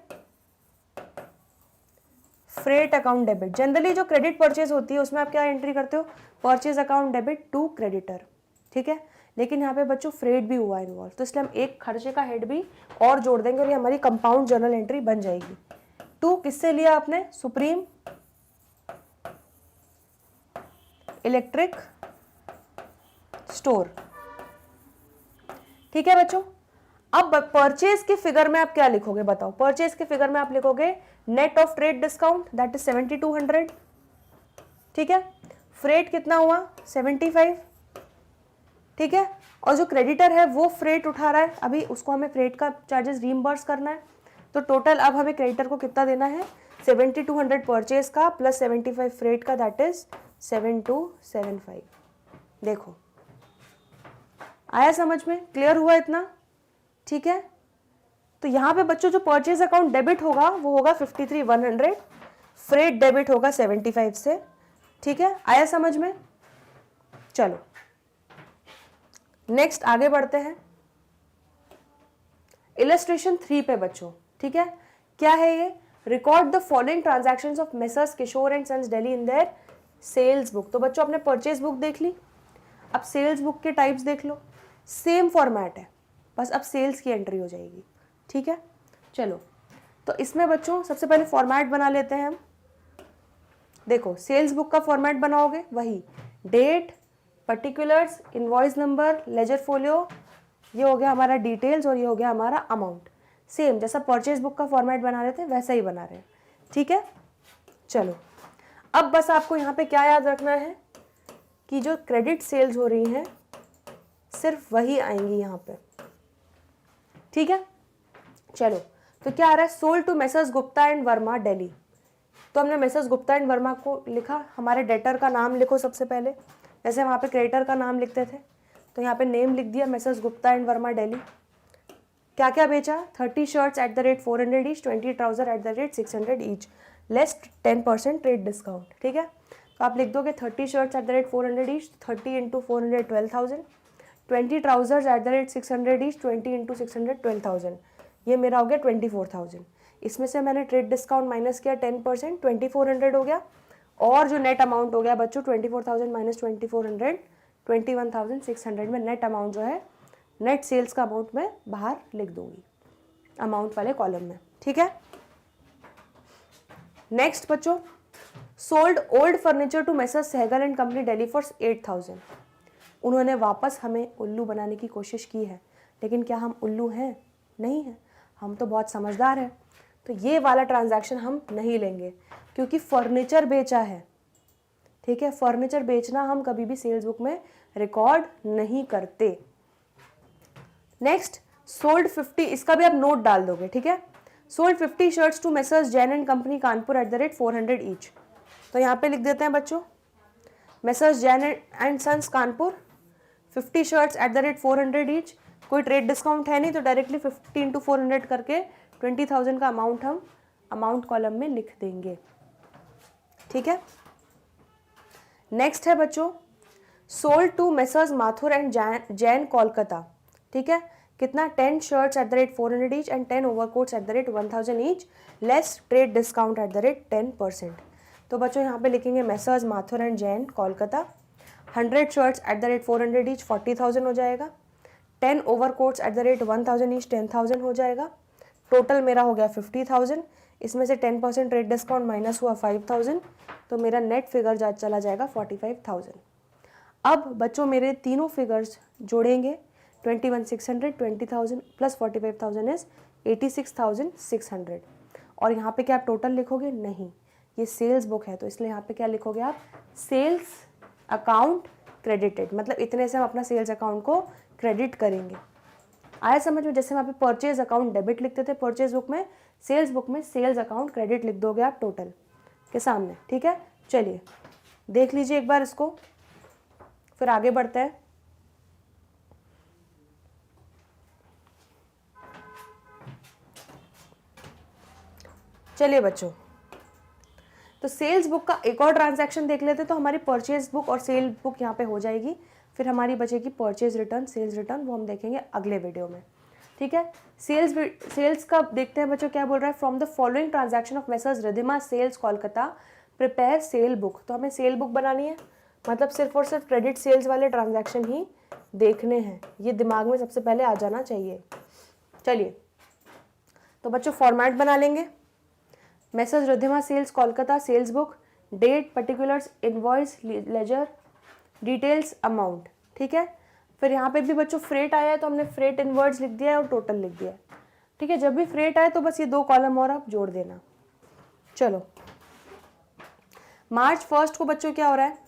फ्रेट अकाउंट डेबिट। जनरली जो क्रेडिट परचेज होती है उसमें आप क्या एंट्री करते हो, purchase account debit to creditor, ठीक है। लेकिन यहाँ पे बच्चों फ्रेट भी हुआ इन्वॉल्व, तो इसलिए हम एक खर्चे का हेड भी और जोड़ देंगे और ये हमारी कंपाउंड जर्नल एंट्री बन जाएगी। टू किससे लिया आपने, सुप्रीम इलेक्ट्रिक स्टोर, ठीक है बच्चों। अब परचेज के फिगर में आप क्या लिखोगे बताओ, परचेज के फिगर में आप लिखोगे net of trade discount that is 7200, ठीक है। फ्रेट कितना हुआ 75, ठीक है। और जो क्रेडिटर है वो फ्रेट उठा रहा है, अभी उसको हमें फ्रेट का चार्जेस रीइंबर्स करना है, तो टोटल अब हमें क्रेडिटर को कितना देना है, 7200 परचेज का प्लस 75 फ्रेट का, दैट इज 7275। देखो आया समझ में, क्लियर हुआ इतना, ठीक है। तो यहाँ पे बच्चों जो परचेज अकाउंट डेबिट होगा वो होगा 53,100, फ्रेट डेबिट होगा 75 से, ठीक है। आया समझ में, चलो नेक्स्ट आगे बढ़ते हैं इलस्ट्रेशन 3 पे बच्चों, ठीक है। क्या है ये, record the following transactions of messrs Kishore and sons Delhi in their sales book. तो बच्चों आपने परचेज बुक देख ली, अब सेल्स बुक के टाइप्स देख लो, सेम फॉर्मेट है, बस अब सेल्स की एंट्री हो जाएगी, ठीक है। चलो तो इसमें बच्चों सबसे पहले फॉर्मेट बना लेते हैं हम। देखो सेल्स बुक का फॉर्मेट बनाओगे वही date, particulars, invoice number, ledger folio, ये हो गया हमारा डिटेल्स और ये हो गया हमारा अमाउंट। सेम जैसा परचेज बुक का फॉर्मेट बना रहे थे वैसा ही बना रहे हैं, ठीक है। चलो अब बस आपको यहाँ पे क्या याद रखना है कि जो क्रेडिट सेल्स हो रही हैं सिर्फ वही आएंगी यहाँ पे, ठीक है। चलो तो क्या आ रहा है, sold to messrs Gupta and Verma Delhi. तो हमने मेसर्स गुप्ता एंड वर्मा को लिखा, हमारे डेटर का नाम लिखो सबसे पहले, जैसे वहाँ पे क्रेडिटर का नाम लिखते थे तो यहाँ पे नेम लिख दिया मेसर्स गुप्ता एंड वर्मा दिल्ली। क्या क्या बेचा, 30 shirts at the rate 400 each, 20 trouser eight the rate 600 each, less 10% trade discount, ठीक है। तो आप लिख दोगे 30 shirts at the rate 400 each, 30 into 400 12,000, 20 trousers eight the rate 600 each, 20 into 600 12,000, ये मेरा हो गया 24,000। इसमें से मैंने ट्रेड डिस्काउंट माइनस किया 10%, 2400 हो गया, और जो नेट अमाउंट हो गया बच्चों 24,000 माइनस 2400, 21,600 में नेट अमाउंट जो है, नेट सेल्स का अमाउंट मैं बाहर लिख दूंगी अमाउंट वाले कॉलम में, ठीक है। नेक्स्ट बच्चों, sold old furniture to messrs Sehgal and company Delhi for 8,000। उन्होंने वापस हमें उल्लू बनाने की कोशिश की है, लेकिन क्या हम उल्लू हैं, नहीं है, हम तो बहुत समझदार हैं। तो ये वाला ट्रांजैक्शन हम नहीं लेंगे क्योंकि फर्नीचर बेचा है, ठीक है। फर्नीचर बेचना हम कभी भी सेल्स बुक में रिकॉर्ड नहीं करते। नेक्स्ट, सोल्ड 50, इसका भी आप नोट डाल दोगे, ठीक है। Sold 50 shirts to messrs Jain and company Kanpur at the rate 400 each. तो यहाँ पे लिख देते हैं बच्चों messrs Jain and sons Kanpur 50 shirts at the rate 400 each, कोई ट्रेड डिस्काउंट है नहीं तो डायरेक्टली 50 इंटू 400 करके 20,000 का अमाउंट हम अमाउंट कॉलम में लिख देंगे, ठीक है। नेक्स्ट है बच्चों, sold to messrs Mathur and Jain Kolkata, ठीक है। कितना, 10 shirts at the rate 400 each and 10 overcoats at the rate 1,000 each, less trade discount at the rate 10%। तो बच्चों यहाँ पे लिखेंगे messrs Mathur and Jain Kolkata, 100 shirts at the rate 400 each 40,000 हो जाएगा, 10 overcoats at the rate 1,000 each 10,000 हो जाएगा, टोटल मेरा हो गया 50,000। इसमें से 10% रेट डिस्काउंट माइनस हुआ 5,000, तो मेरा नेट फिगर चला जाएगा 45,000। अब बच्चों मेरे तीनों फिगर्स जोड़ेंगे, 21,600, 20,000 प्लस 45,000 इज 86,600। और यहाँ पे क्या आप टोटल लिखोगे, नहीं, ये सेल्स बुक है तो इसलिए यहाँ पे क्या लिखोगे आप, सेल्स अकाउंट क्रेडिटेड, मतलब इतने से हम अपना सेल्स अकाउंट को क्रेडिट करेंगे। आया समझ में? जैसे वहाँ पे परचेज अकाउंट डेबिट लिखते थे परचेज बुक में, सेल्स बुक में सेल्स अकाउंट क्रेडिट लिख दोगे आप टोटल के सामने, ठीक है। चलिए देख लीजिए एक बार इसको, फिर आगे बढ़ते हैं। चलिए बच्चों, तो सेल्स बुक का एक और ट्रांजैक्शन देख लेते, तो हमारी परचेज बुक और सेल बुक यहाँ पे हो जाएगी, फिर हमारी बचेगी परचेज रिटर्न, सेल्स रिटर्न, वो हम देखेंगे अगले वीडियो में, ठीक है। सेल्स का देखते हैं बच्चों क्या बोल रहा है। From the following transaction of messrs Ridhima sales Kolkata prepare sale book. तो हमें सेल बुक बनानी है, मतलब सिर्फ और सिर्फ क्रेडिट सेल्स वाले ट्रांजैक्शन ही देखने हैं, ये दिमाग में सबसे पहले आ जाना चाहिए। चलिए तो बच्चों फॉर्मेट बना लेंगे, messrs Ridhima sales Kolkata sales book, date, particulars, invoice, ledger, details, amount, ठीक है। फिर यहाँ पे भी बच्चों फ्रेट आया है तो हमने फ्रेट इनवर्ड्स लिख दिया है और टोटल लिख दिया है, ठीक है। जब भी फ्रेट आए तो बस ये 2 कॉलम और आप जोड़ देना। चलो मार्च 1 को बच्चों क्या हो रहा है,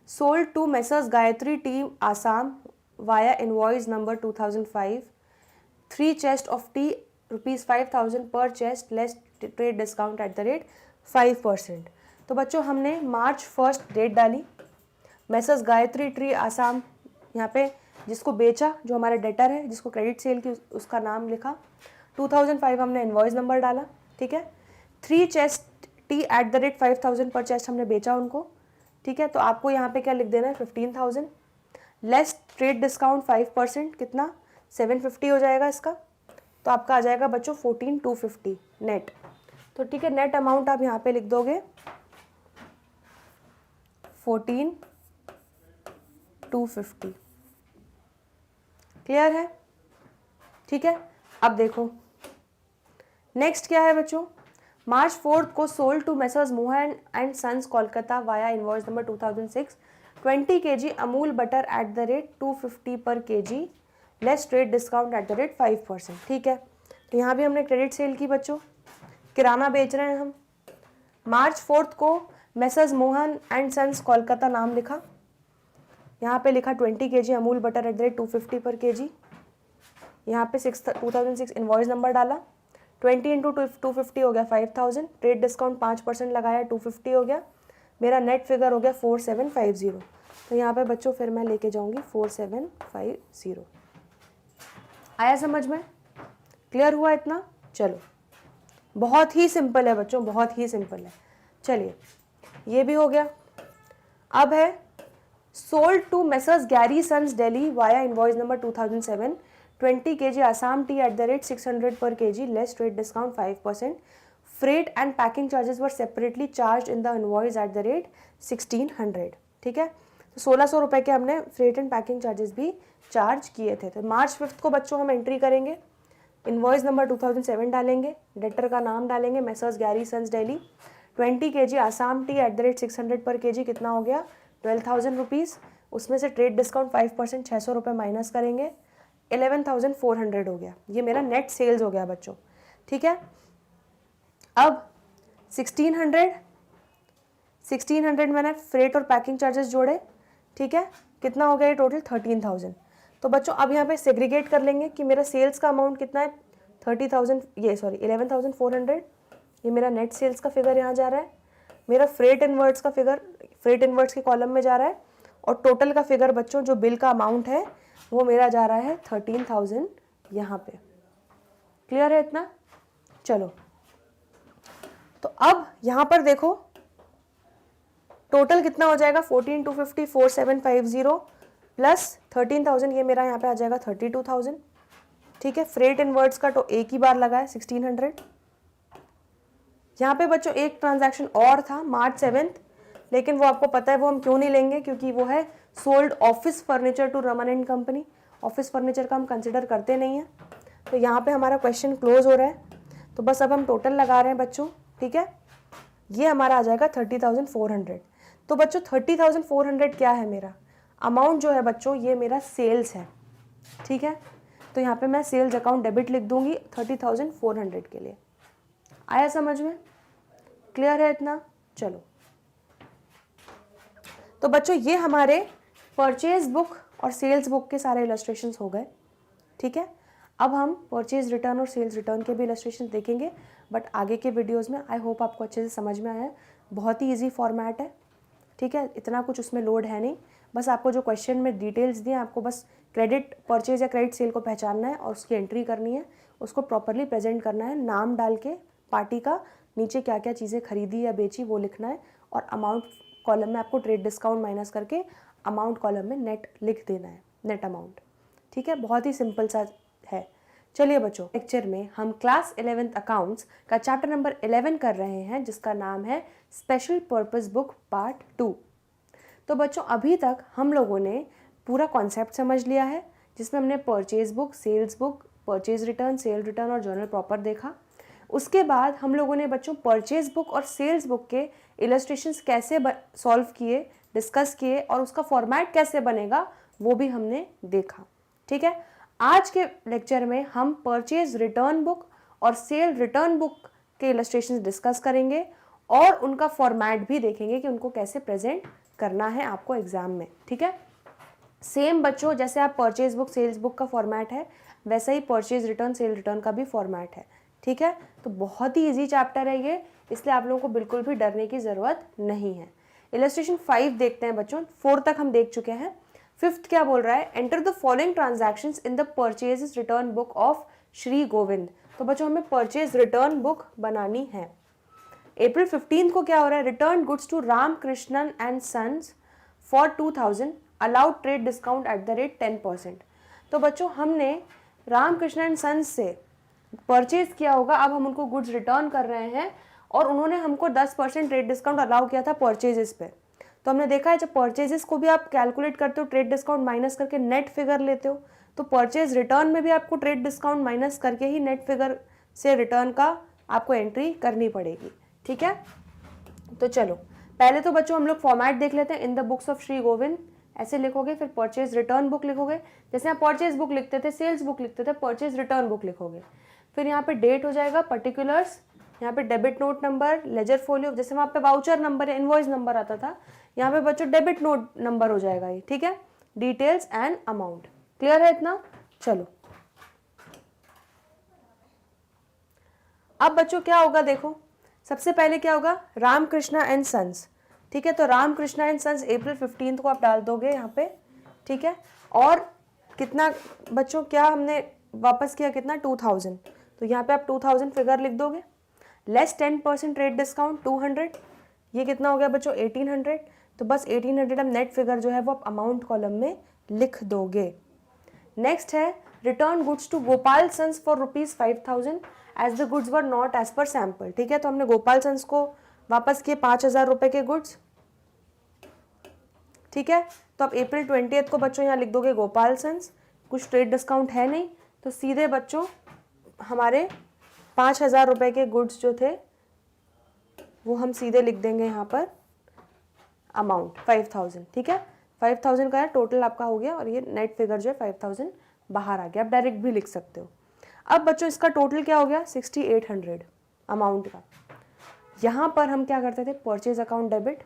sold to messrs Gayatri team Assam via invoice number 2005 3 chest of tea ₹5,000 per chest less trade discount at the rate 5%। तो बच्चों हमने March 1 डेट डाली, मेसर्स गायत्री ट्री आसाम यहाँ पे जिसको बेचा, जो हमारा डेटर है जिसको क्रेडिट सेल की उसका नाम लिखा, 2005 हमने इनवॉइस नंबर डाला, ठीक है। 3 chest T at the rate 5,000 per chest हमने बेचा उनको, ठीक है। तो आपको यहाँ पे क्या लिख देना है 15,000 लेस ट्रेड डिस्काउंट 5%, कितना 750 हो जाएगा इसका, तो आपका आ जाएगा बच्चों 14,250 नेट। तो ठीक है, नेट अमाउंट आप यहाँ पे लिख दोगे 14,250, क्लियर है, ठीक है। अब देखो नेक्स्ट क्या है बच्चों, March 4 को sold to messrs Mohan and sons Kolkata via invoice number 2006 20 kg Amul butter at the rate 250 per kg less trade discount at the rate 5%, ठीक है। तो यहाँ भी हमने क्रेडिट सेल की बच्चों, किराना बेच रहे हैं हम। March 4 को messrs Mohan and sons Kolkata नाम लिखा, यहाँ पे लिखा 20 kg Amul butter at the rate 250 per kg, यहाँ पे 2006 इनवॉइस नंबर डाला, 20 इंटू 250 हो गया 5,000, ट्रेड डिस्काउंट 5% लगाया 250 हो गया, मेरा नेट फिगर हो गया 4750। तो यहाँ पे बच्चों फिर मैं लेके जाऊँगी 4750। आया समझ में, क्लियर हुआ इतना? चलो बहुत ही सिंपल है बच्चों, बहुत ही सिंपल है। चलिए ये भी हो गया। अब है sold to messrs Gary sons Delhi via invoice number 2007 20 kg Assam tea at the rate 600 per kg less trade discount 5%, freight and packing charges were separately charge in the invoice at the rate 1600, ठीक है। तो 1600 रुपये के हमने फ्रेट एंड पैकिंग चार्जेस भी चार्ज किए थे। तो March 5 को बच्चों हम एंट्री करेंगे, इनवॉइस नंबर 2007 डालेंगे, डेटर का नाम डालेंगे messrs Gary sons Delhi, 20 kg Assam tea at the rate 600 per kg कितना हो गया 12,000 रुपीज़, उसमें से ट्रेड डिस्काउंट 5% 600 रुपये माइनस करेंगे 11,400 हो गया, ये मेरा नेट सेल्स हो गया बच्चों, ठीक है। अब 1600 मैंने फ्रेट और पैकिंग चार्जेस जोड़े, ठीक है, कितना हो गया ये टोटल 13,000। तो बच्चों अब यहाँ पे सेग्रीगेट कर लेंगे कि मेरा सेल्स का अमाउंट कितना है 11,400, ये मेरा नेट सेल्स का फिगर यहाँ जा रहा है, मेरा फ्रेट इनवर्ड्स का फिगर फ्रेट इनवर्ड्स के कॉलम में जा रहा है, और टोटल का फिगर बच्चों जो बिल का अमाउंट है वो मेरा जा रहा है 13,000 यहाँ पे, क्लियर है इतना? चलो तो अब यहाँ पर देखो टोटल कितना हो जाएगा 14,250 4750 प्लस 13,000, ये मेरा यहाँ पे आ जाएगा 32,000, ठीक है। फ्रेट इनवर्ड्स का तो एक ही बार लगा है 1600। यहाँ पे बच्चों एक ट्रांजैक्शन और था March 7, लेकिन वो आपको पता है वो हम क्यों नहीं लेंगे, क्योंकि वो है sold office furniture to Raman and company, office furniture का हम कंसिडर करते नहीं हैं। तो यहाँ पे हमारा क्वेश्चन क्लोज हो रहा है, तो बस अब हम टोटल लगा रहे हैं बच्चों, ठीक है। ये हमारा आ जाएगा 30,400। तो बच्चों 30,400 क्या है मेरा अमाउंट जो है बच्चों, ये मेरा सेल्स है, ठीक है। तो यहाँ पे मैं सेल्स अकाउंट डेबिट लिख दूंगी 30,400 के लिए। आया समझ में, क्लियर है इतना? चलो तो बच्चों ये हमारे परचेज बुक और सेल्स बुक के सारे इलस्ट्रेशंस हो गए, ठीक है। अब हम परचेज रिटर्न और सेल्स रिटर्न के भी इलस्ट्रेशन देखेंगे, बट आगे के वीडियोस में। आई होप आपको अच्छे से समझ में आया है। बहुत ही इजी फॉर्मेट है, ठीक है, इतना कुछ उसमें लोड है नहीं। बस आपको जो क्वेश्चन में डिटेल्स दिए, आपको बस क्रेडिट परचेज या क्रेडिट सेल को पहचानना है और उसकी एंट्री करनी है, उसको प्रॉपरली प्रेजेंट करना है, नाम डाल के पार्टी का, नीचे क्या क्या चीज़ें खरीदी या बेची वो लिखना है, और अमाउंट कॉलम में आपको ट्रेड डिस्काउंट माइनस करके अमाउंट कॉलम में नेट लिख देना है, नेट अमाउंट। ठीक है, बहुत ही सिंपल सा है। चलिए बच्चों, लेक्चर में हम क्लास 11th अकाउंट्स का चैप्टर नंबर 11 कर रहे हैं, जिसका नाम है स्पेशल पर्पस बुक पार्ट 2। तो बच्चों अभी तक हम लोगों ने पूरा कॉन्सेप्ट समझ लिया है, जिसमें हमने purchase book, sales book, purchase return, sale return और जर्नल प्रॉपर देखा। उसके बाद हम लोगों ने बच्चों परचेज बुक और सेल्स बुक के इलस्ट्रेशंस कैसे सॉल्व किए, डिस्कस किए, और उसका फॉर्मेट कैसे बनेगा वो भी हमने देखा। ठीक है, आज के लेक्चर में हम परचेज रिटर्न बुक और सेल रिटर्न बुक के इलस्ट्रेशंस डिस्कस करेंगे और उनका फॉर्मेट भी देखेंगे कि उनको कैसे प्रेजेंट करना है आपको एग्जाम में। ठीक है, सेम बच्चों जैसे आप परचेज बुक सेल्स बुक का फॉर्मेट है, वैसा ही परचेज रिटर्न सेल रिटर्न का भी फॉर्मेट है। ठीक है, तो बहुत ही इजी चैप्टर है ये, इसलिए आप लोगों को बिल्कुल भी डरने की ज़रूरत नहीं है। इलस्ट्रेशन 5 देखते हैं बच्चों, 4 तक हम देख चुके हैं। 5th क्या बोल रहा है, enter the following transactions in the purchase return book of Shri Govind. तो बच्चों हमें परचेज रिटर्न बुक बनानी है। अप्रैल 15 को क्या हो रहा है, return goods to Ram Krishnan and sons for 2000, allowed trade discount at the rate 10%। तो बच्चों हमने राम कृष्णन एंड सन्स से परचेज किया होगा, अब हम उनको गुड्स रिटर्न कर रहे हैं और उन्होंने हमको 10% ट्रेड डिस्काउंट अलाउ किया था परचेजेस पे। तो हमने देखा है जब परचेजेस को भी आप कैलकुलेट करते हो ट्रेड डिस्काउंट माइनस करके नेट फिगर लेते हो, तो परचेज रिटर्न में भी आपको ट्रेड डिस्काउंट माइनस करके ही नेट फिगर से रिटर्न का आपको एंट्री करनी पड़ेगी। ठीक है, तो चलो पहले तो बच्चों हम लोग फॉर्मेट देख लेते हैं। In the books of Shri Govind ऐसे लिखोगे, फिर परचेज रिटर्न बुक लिखोगे, जैसे आप परचेज बुक लिखते थे, सेल्स बुक लिखते थे, परचेज रिटर्न बुक लिखोगे। फिर यहाँ पे डेट हो जाएगा, पर्टिकुलर्स, यहाँ पे debit note number, ledger folio, जैसे वहाँ पे वाउचर नंबर या इनवॉइस नंबर आता था, यहाँ पे बच्चों डेबिट नोट नंबर हो जाएगा ये। ठीक है, डिटेल्स एंड अमाउंट। क्लियर है इतना? चलो अब बच्चों क्या होगा, देखो सबसे पहले क्या होगा, रामकृष्णा एंड सन्स। ठीक है, तो रामकृष्णा एंड सन्स अप्रैल 15 को आप डाल दोगे यहाँ पे। ठीक है, और कितना बच्चों क्या हमने वापस किया, कितना 2000, तो यहाँ पे आप 2000 फिगर लिख दोगे, लेस 10% रेट डिस्काउंट 200, ये कितना हो गया बच्चों 1800। तो बस 1800 हम नेट फिगर जो है वो आप अमाउंट कॉलम में लिख दोगे। नेक्स्ट है return goods to Gopal sons for ₹5000 as the goods were not as per sample. ठीक है, तो हमने गोपाल सन्स को वापस किए 5000 रुपए के गुड्स। ठीक है, तो अब अप्रैल 20 को बच्चों यहाँ लिख दोगे गोपाल सन्स, कुछ ट्रेड डिस्काउंट है नहीं, तो सीधे बच्चों हमारे 5000 रुपए के गुड्स जो थे वो हम सीधे लिख देंगे यहाँ पर अमाउंट 5000। ठीक है, 5000 का टोटल आपका हो गया और ये नेट फिगर जो है 5000 बाहर आ गया। आप डायरेक्ट भी लिख सकते हो। अब बच्चों इसका टोटल क्या हो गया 6800 अमाउंट का। यहाँ पर हम क्या करते थे, purchase account debit,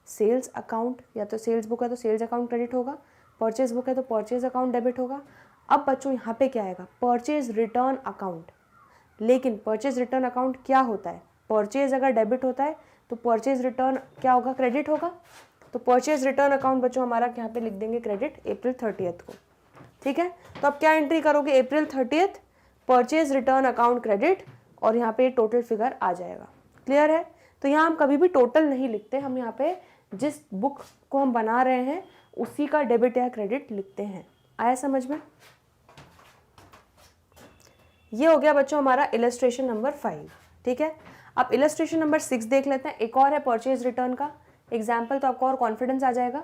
sales account, या तो सेल्स बुक है तो सेल्स अकाउंट क्रेडिट होगा, परचेज बुक है तो परचेज अकाउंट डेबिट होगा। अब बच्चों यहाँ पे क्या आएगा, परचेज रिटर्न अकाउंट। लेकिन परचेज रिटर्न अकाउंट क्या होता है, परचेज अगर डेबिट होता है तो परचेज रिटर्न क्या होगा, क्रेडिट होगा। तो परचेज रिटर्न अकाउंट बच्चों हमारा यहाँ पे लिख देंगे क्रेडिट अप्रैल 30 को। ठीक है, तो अब क्या एंट्री करोगे, अप्रैल 30 परचेज रिटर्न अकाउंट क्रेडिट, और यहाँ पे टोटल फिगर आ जाएगा। क्लियर है? तो यहाँ हम कभी भी टोटल नहीं लिखते, हम यहाँ पे जिस बुक को हम बना रहे हैं उसी का डेबिट या क्रेडिट लिखते हैं। आया समझ में? ये हो गया बच्चों हमारा इलस्ट्रेशन नंबर 5। ठीक है, अब इलस्ट्रेशन नंबर 6 देख लेते हैं। एक और है परचेज रिटर्न का एग्जाम्पल, तो आपको और कॉन्फिडेंस आ जाएगा।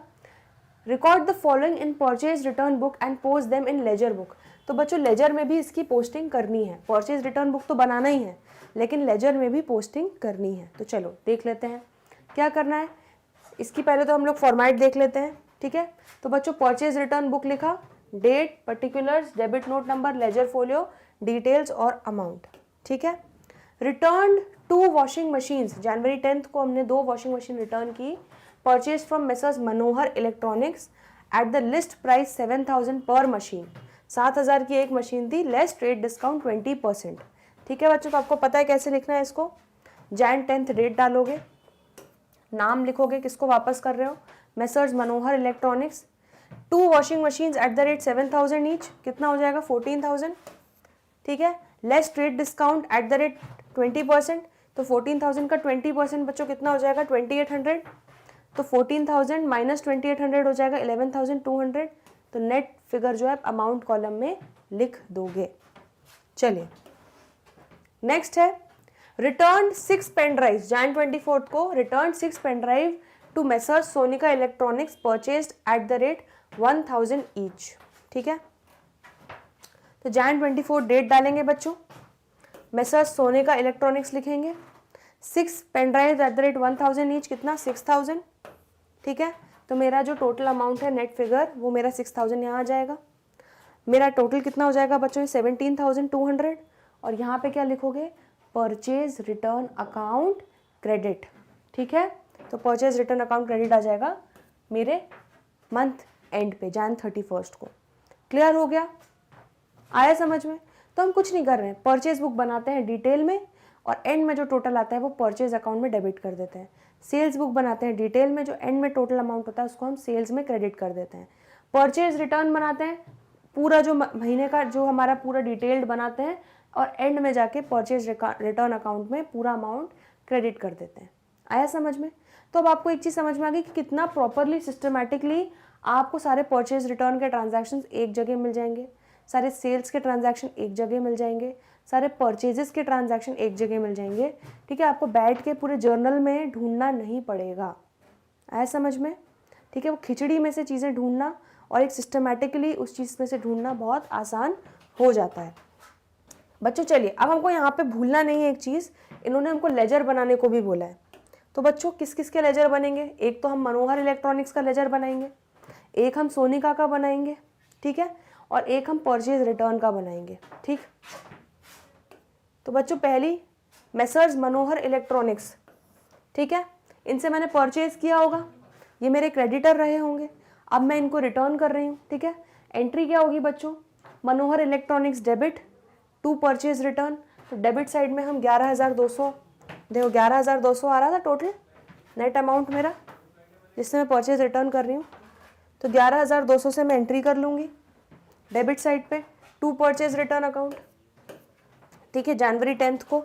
Record the following in purchase return book and post them in laser book. तो बच्चों लेजर में भी इसकी पोस्टिंग करनी है, परचेज रिटर्न बुक तो बनाना ही है लेकिन लेजर में भी पोस्टिंग करनी है। तो चलो देख लेते हैं क्या करना है। इसकी पहले तो हम लोग फॉर्मेट देख लेते हैं। ठीक है, तो बच्चों परचेज रिटर्न बुक लिखा, date, particulars, debit note number, ledger folio, details और अमाउंट। ठीक है, रिटर्न 2 वॉशिंग मशीन्स, जनवरी 10 को हमने 2 वॉशिंग मशीन रिटर्न की, purchase from messrs Manohar electronics at the list price 7000 पर मशीन। 7,000 की एक मशीन थी, लेस ट्रेड डिस्काउंट 20%। ठीक है बच्चों, तो आपको पता है कैसे लिखना है इसको। Jan 10th डेट डालोगे, नाम लिखोगे, किसको वापस कर रहे हो, messrs Manohar electronics. 2 washing machines eight the rate 7,000 each, कितना हो जाएगा 14,000। ठीक है, less trade discount at the rate 20%, तो 14,000 का 20% बच्चों कितना हो जाएगा 2,800। तो 14,000 माइनस 2,800 हो जाएगा 11,200। तो नेट फिगर जो है अमाउंट कॉलम में लिख दोगे। चलिए नेक्स्ट है रिटर्न 6 पेन ड्राइव। Jan 24 को return 6 pen drive to messrs Sonika electronics purchased at the rate 1,000 each. ठीक है, तो Jan 24 डेट डालेंगे बच्चों, मेसर्स सोनिका इलेक्ट्रॉनिक्स लिखेंगे, 6 pen drive at the rate 1,000 each, कितना 6,000। ठीक है, तो मेरा जो टोटल अमाउंट है नेट फिगर वो मेरा 6,000 यहाँ आ जाएगा। मेरा टोटल कितना हो जाएगा बच्चों 17,200। और यहाँ पे क्या लिखोगे, परचेज रिटर्न अकाउंट क्रेडिट। ठीक है, तो परचेज रिटर्न अकाउंट क्रेडिट आ जाएगा मेरे मंथ एंड पे Jan 31 को। क्लियर हो गया, आया समझ में। तो हम कुछ नहीं कर रहे हैं, परचेज बुक बनाते हैं डिटेल में और एंड में जो टोटल आता है वो परचेज अकाउंट में डेबिट कर देते हैं। सेल्स बुक बनाते हैं डिटेल में, जो एंड में टोटल अमाउंट होता है उसको हम सेल्स में क्रेडिट कर देते हैं। परचेज रिटर्न बनाते हैं, पूरा जो महीने का जो हमारा पूरा डिटेल्ड बनाते हैं और एंड में जाके परचेज रिटर्न अकाउंट में पूरा अमाउंट क्रेडिट कर देते हैं। आया समझ में। तो अब आपको एक चीज़ समझ में आ गई कि कितना प्रॉपरली सिस्टमैटिकली आपको सारे परचेज रिटर्न के ट्रांजैक्शन एक जगह मिल जाएंगे, सारे सेल्स के ट्रांजैक्शन एक जगह मिल जाएंगे, सारे परचेजेस के ट्रांजैक्शन एक जगह मिल जाएंगे। ठीक है, आपको बैठ के पूरे जर्नल में ढूंढना नहीं पड़ेगा। आया समझ में। ठीक है, वो खिचड़ी में से चीज़ें ढूंढना और एक सिस्टमैटिकली उस चीज़ में से ढूंढना बहुत आसान हो जाता है बच्चों। चलिए अब हमको यहाँ पे भूलना नहीं है एक चीज़, इन्होंने हमको लेजर बनाने को भी बोला है। तो बच्चों किस किस के लेजर बनेंगे, एक तो हम मनोहर इलेक्ट्रॉनिक्स का लेजर बनाएंगे, एक हम सोनिका का बनाएंगे, ठीक है, और एक हम परचेज रिटर्न का बनाएंगे। ठीक, तो बच्चों पहली मेसर्स मनोहर इलेक्ट्रॉनिक्स, ठीक है, इनसे मैंने परचेज किया होगा, ये मेरे क्रेडिटर रहे होंगे, अब मैं इनको रिटर्न कर रही हूँ। ठीक है, एंट्री क्या होगी बच्चों, Manohar electronics debit to purchase return. तो डेबिट साइड में हम 11,200, देखो 11,200 आ रहा था टोटल नेट अमाउंट मेरा जिससे मैं परचेज रिटर्न कर रही हूँ। तो 11,200 से मैं एंट्री कर लूँगी डेबिट साइड पे टू परचेज रिटर्न अकाउंट। ठीक है, January 10th को।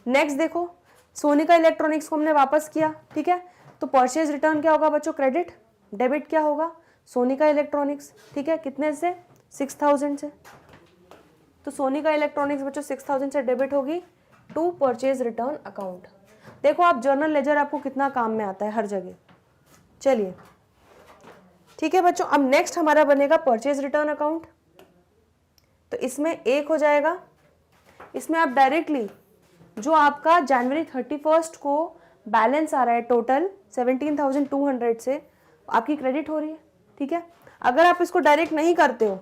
नेक्स्ट देखो सोनिका इलेक्ट्रॉनिक्स को हमने वापस किया। ठीक है, तो परचेज रिटर्न क्या होगा बच्चों, क्रेडिट, डेबिट क्या होगा सोनिका इलेक्ट्रॉनिक्स। ठीक है, कितने से 6,000 से। तो सोनिका इलेक्ट्रॉनिक्स बच्चों 6,000 से डेबिट होगी टू परचेज रिटर्न अकाउंट। देखो आप जर्नल लेजर आपको कितना काम में आता है हर जगह। चलिए ठीक है बच्चों, अब नेक्स्ट हमारा बनेगा परचेज रिटर्न अकाउंट। तो इसमें एक हो जाएगा, इसमें आप डायरेक्टली जो आपका January 31 को बैलेंस आ रहा है टोटल 17,200 से आपकी क्रेडिट हो रही है। ठीक है, अगर आप इसको डायरेक्ट नहीं करते हो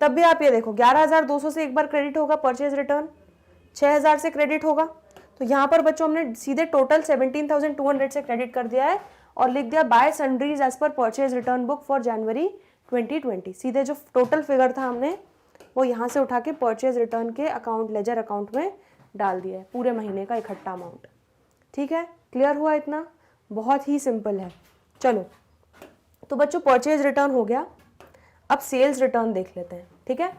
तब भी आप ये देखो 11,200 से एक बार क्रेडिट होगा परचेज रिटर्न, 6,000 से क्रेडिट होगा। तो यहाँ पर बच्चों हमने सीधे टोटल 17,200 से क्रेडिट कर दिया है और लिख दिया by sundries as per purchase return book for January 2020। सीधे जो टोटल फिगर था हमने वो यहाँ से उठा के परचेज रिटर्न के अकाउंट लेजर अकाउंट में डाल दिया है, पूरे महीने का इकट्ठा अमाउंट। ठीक है, क्लियर हुआ इतना, बहुत ही सिंपल है। चलो तो बच्चों परचेज रिटर्न हो गया, अब सेल्स रिटर्न देख लेते हैं। ठीक है,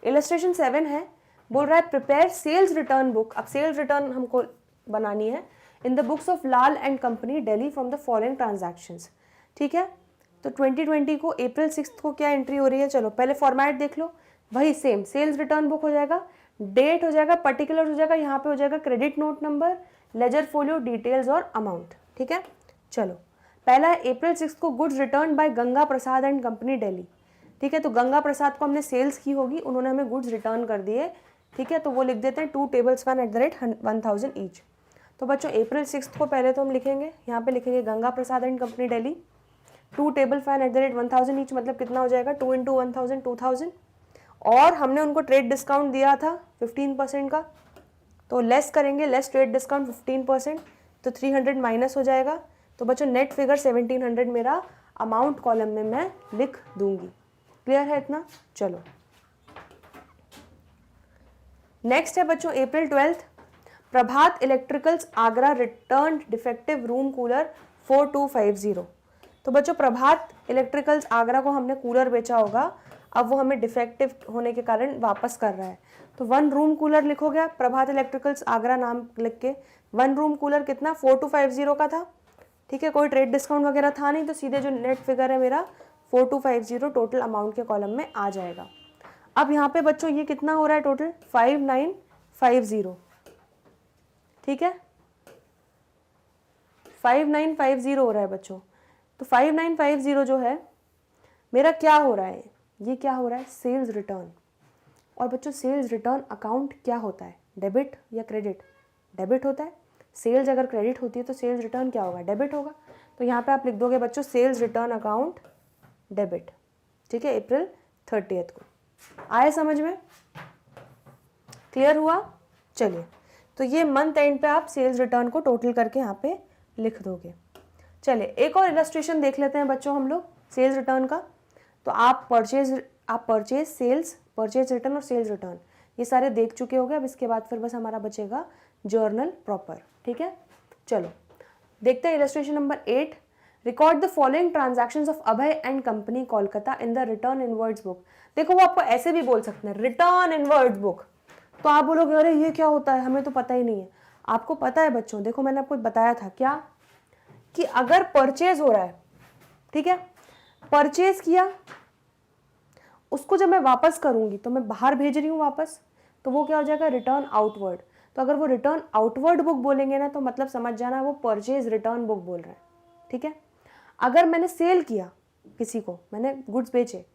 इलस्ट्रेशन 7 है, बोल रहा है प्रिपेयर सेल्स रिटर्न बुक। अब सेल्स रिटर्न हमको बनानी है in the books of Lal and company Delhi from the following transactions. ठीक है, तो 2020 को April 6 को क्या एंट्री हो रही है, चलो पहले फॉर्मेट देख लो, वही सेम सेल्स रिटर्न बुक हो जाएगा, डेट हो जाएगा, पर्टिकुलर हो जाएगा, यहाँ पे हो जाएगा credit note number, ledger folio, details और अमाउंट। ठीक है, चलो पहला है April 6 को goods return by Ganga Prasad and company Delhi. ठीक है, तो गंगा प्रसाद को हमने सेल्स की होगी, उन्होंने हमें गुड्स रिटर्न कर दिए। ठीक है, तो वो लिख देते हैं 2 tables fan at the rate 1,000 each. तो बच्चों April 6 को पहले तो हम लिखेंगे, यहाँ पे लिखेंगे Ganga Prasad and company Delhi 2 table fan at the rate 1,000 each, मतलब कितना हो जाएगा 2 × 1,000 2,000। और हमने उनको ट्रेड डिस्काउंट दिया था 15% का, तो लेस करेंगे, लेस ट्रेड डिस्काउंट 15%, तो 300 माइनस हो जाएगा। तो बच्चों नेट फिगर 1,700 मेरा अमाउंट कॉलम में मैं लिख दूंगी। क्लियर है इतना। चलो नेक्स्ट है बच्चों April 12, Prabhat electricals Agra return defective room cooler 4250। तो बच्चों प्रभात इलेक्ट्रिकल्स आगरा को हमने कूलर बेचा होगा, अब वो हमें डिफेक्टिव होने के कारण वापस कर रहा है। तो 1 रूम कूलर लिखोगे आप, प्रभात इलेक्ट्रिकल्स आगरा नाम लिख के। 1 रूम कूलर कितना 4250 का था, ठीक है, कोई ट्रेड डिस्काउंट वगैरह था नहीं, तो सीधे जो नेट फिगर है मेरा 4250 टोटल अमाउंट के कॉलम में आ जाएगा। अब यहाँ पे बच्चों ये कितना हो रहा है टोटल 5950, ठीक है, 5950 हो रहा है बच्चों। तो 5950 जो है मेरा क्या हो रहा है, ये क्या हो रहा है सेल्स रिटर्न। और बच्चों सेल्स रिटर्न अकाउंट क्या होता है, डेबिट या क्रेडिट? डेबिट होता है। सेल्स अगर क्रेडिट होती है तो सेल्स रिटर्न क्या होगा, डेबिट होगा। तो यहाँ पे आप लिख दोगे बच्चों सेल्स रिटर्न अकाउंट डेबिट, ठीक है, अप्रैल 30 को। आए समझ में, क्लियर हुआ? चलिए, तो ये मंथ एंड पे आप सेल्स रिटर्न को टोटल करके यहाँ पे लिख दोगे। चलिए एक और इलस्ट्रेशन देख लेते हैं बच्चों हम लोग सेल्स रिटर्न का। तो आप परचेज सेल्स, परचेज रिटर्न और सेल्स रिटर्न ये सारे देख चुके होंगे। अब इसके बाद फिर बस हमारा बचेगा जर्नल प्रॉपर, ठीक है। चलो देखते हैं illustration number 8। Record the following transactions of Abhay and company Kolkata in the return inwards book. देखो वो आपको ऐसे भी बोल सकते हैं रिटर्न इनवर्ड्स बुक, तो आप बोलोगे अरे ये क्या होता है, हमें तो पता ही नहीं है। आपको पता है बच्चों, देखो मैंने आपको बताया था क्या, कि अगर परचेज हो रहा है, ठीक है, परचेज किया, उसको जब मैं वापस करूंगी तो मैं बाहर भेज रही हूँ वापस, तो वो क्या हो जाएगा रिटर्न आउटवर्ड। तो अगर वो रिटर्न आउटवर्ड बुक बोलेंगे ना तो मतलब समझ जाना वो परचेज रिटर्न बुक बोल रहा है, ठीक है। अगर मैंने सेल किया किसी को, मैंने गुड्स बेचे,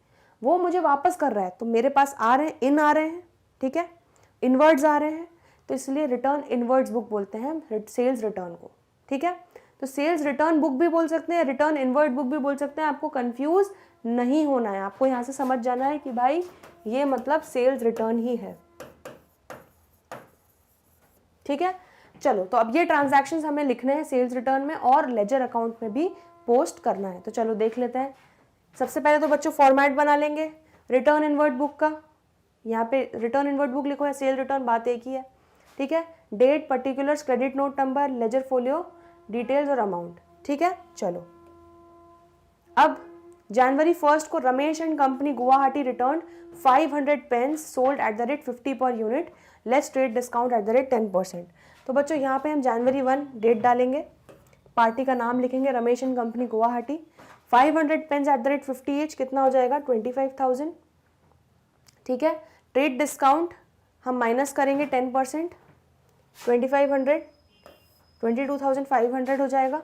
वो मुझे वापस कर रहा है, तो मेरे पास आ रहे हैं, इन आ रहे हैं, ठीक है, इनवर्ड्स आ रहे हैं, तो इसलिए रिटर्न इनवर्ड्स बुक बोलते हैं सेल्स रिटर्न को, ठीक है। तो सेल्स रिटर्न बुक भी बोल सकते हैं, रिटर्न इनवर्ड बुक भी बोल सकते हैं। आपको कंफ्यूज नहीं होना है, आपको यहाँ से समझ जाना है कि भाई ये मतलब सेल्स रिटर्न ही है, ठीक है। चलो तो अब ये ट्रांजैक्शंस हमें लिखने हैं सेल्स रिटर्न में और लेजर अकाउंट में भी पोस्ट करना है। तो चलो देख लेते हैं। सबसे पहले तो बच्चों फॉर्मेट बना लेंगे रिटर्न इनवर्ड बुक का। यहाँ पे रिटर्न इनवर्ड बुक लिखो है, सेल रिटर्न बात एक ही है, ठीक है। Date, particulars, credit note number, ledger folio, details और अमाउंट, ठीक है। चलो अब जनवरी 1 को Ramesh and company Guwahati return 500 pens sold at the rate 50 per unit, less trade discount at the rate 10%। तो बच्चों यहाँ पे हम जनवरी 1 डेट डालेंगे, पार्टी का नाम लिखेंगे Ramesh and company Guwahati, 500 pens at the rate 50 each, कितना हो जाएगा 25,000, ठीक है। ट्रेड डिस्काउंट हम माइनस करेंगे 10%, 2500, 22,500 हो जाएगा।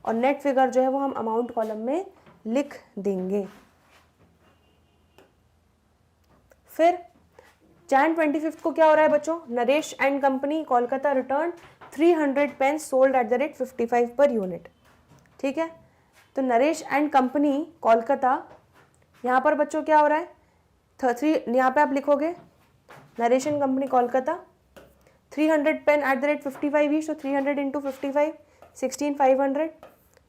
और नेट फिगर जो है वो हम अमाउंट कॉलम में लिख देंगे। फिर Jan 25 को क्या हो रहा है बच्चों, Naresh and company Kolkata return 300 pens sold at the rate 55 per unit, ठीक है। तो नरेश एंड कंपनी कोलकाता, यहाँ पर बच्चों क्या हो रहा है, यहाँ पे आप लिखोगे Naresh and company Kolkata 300 pen eight the rate 55 ही, तो 300 इंटू 55 16,500,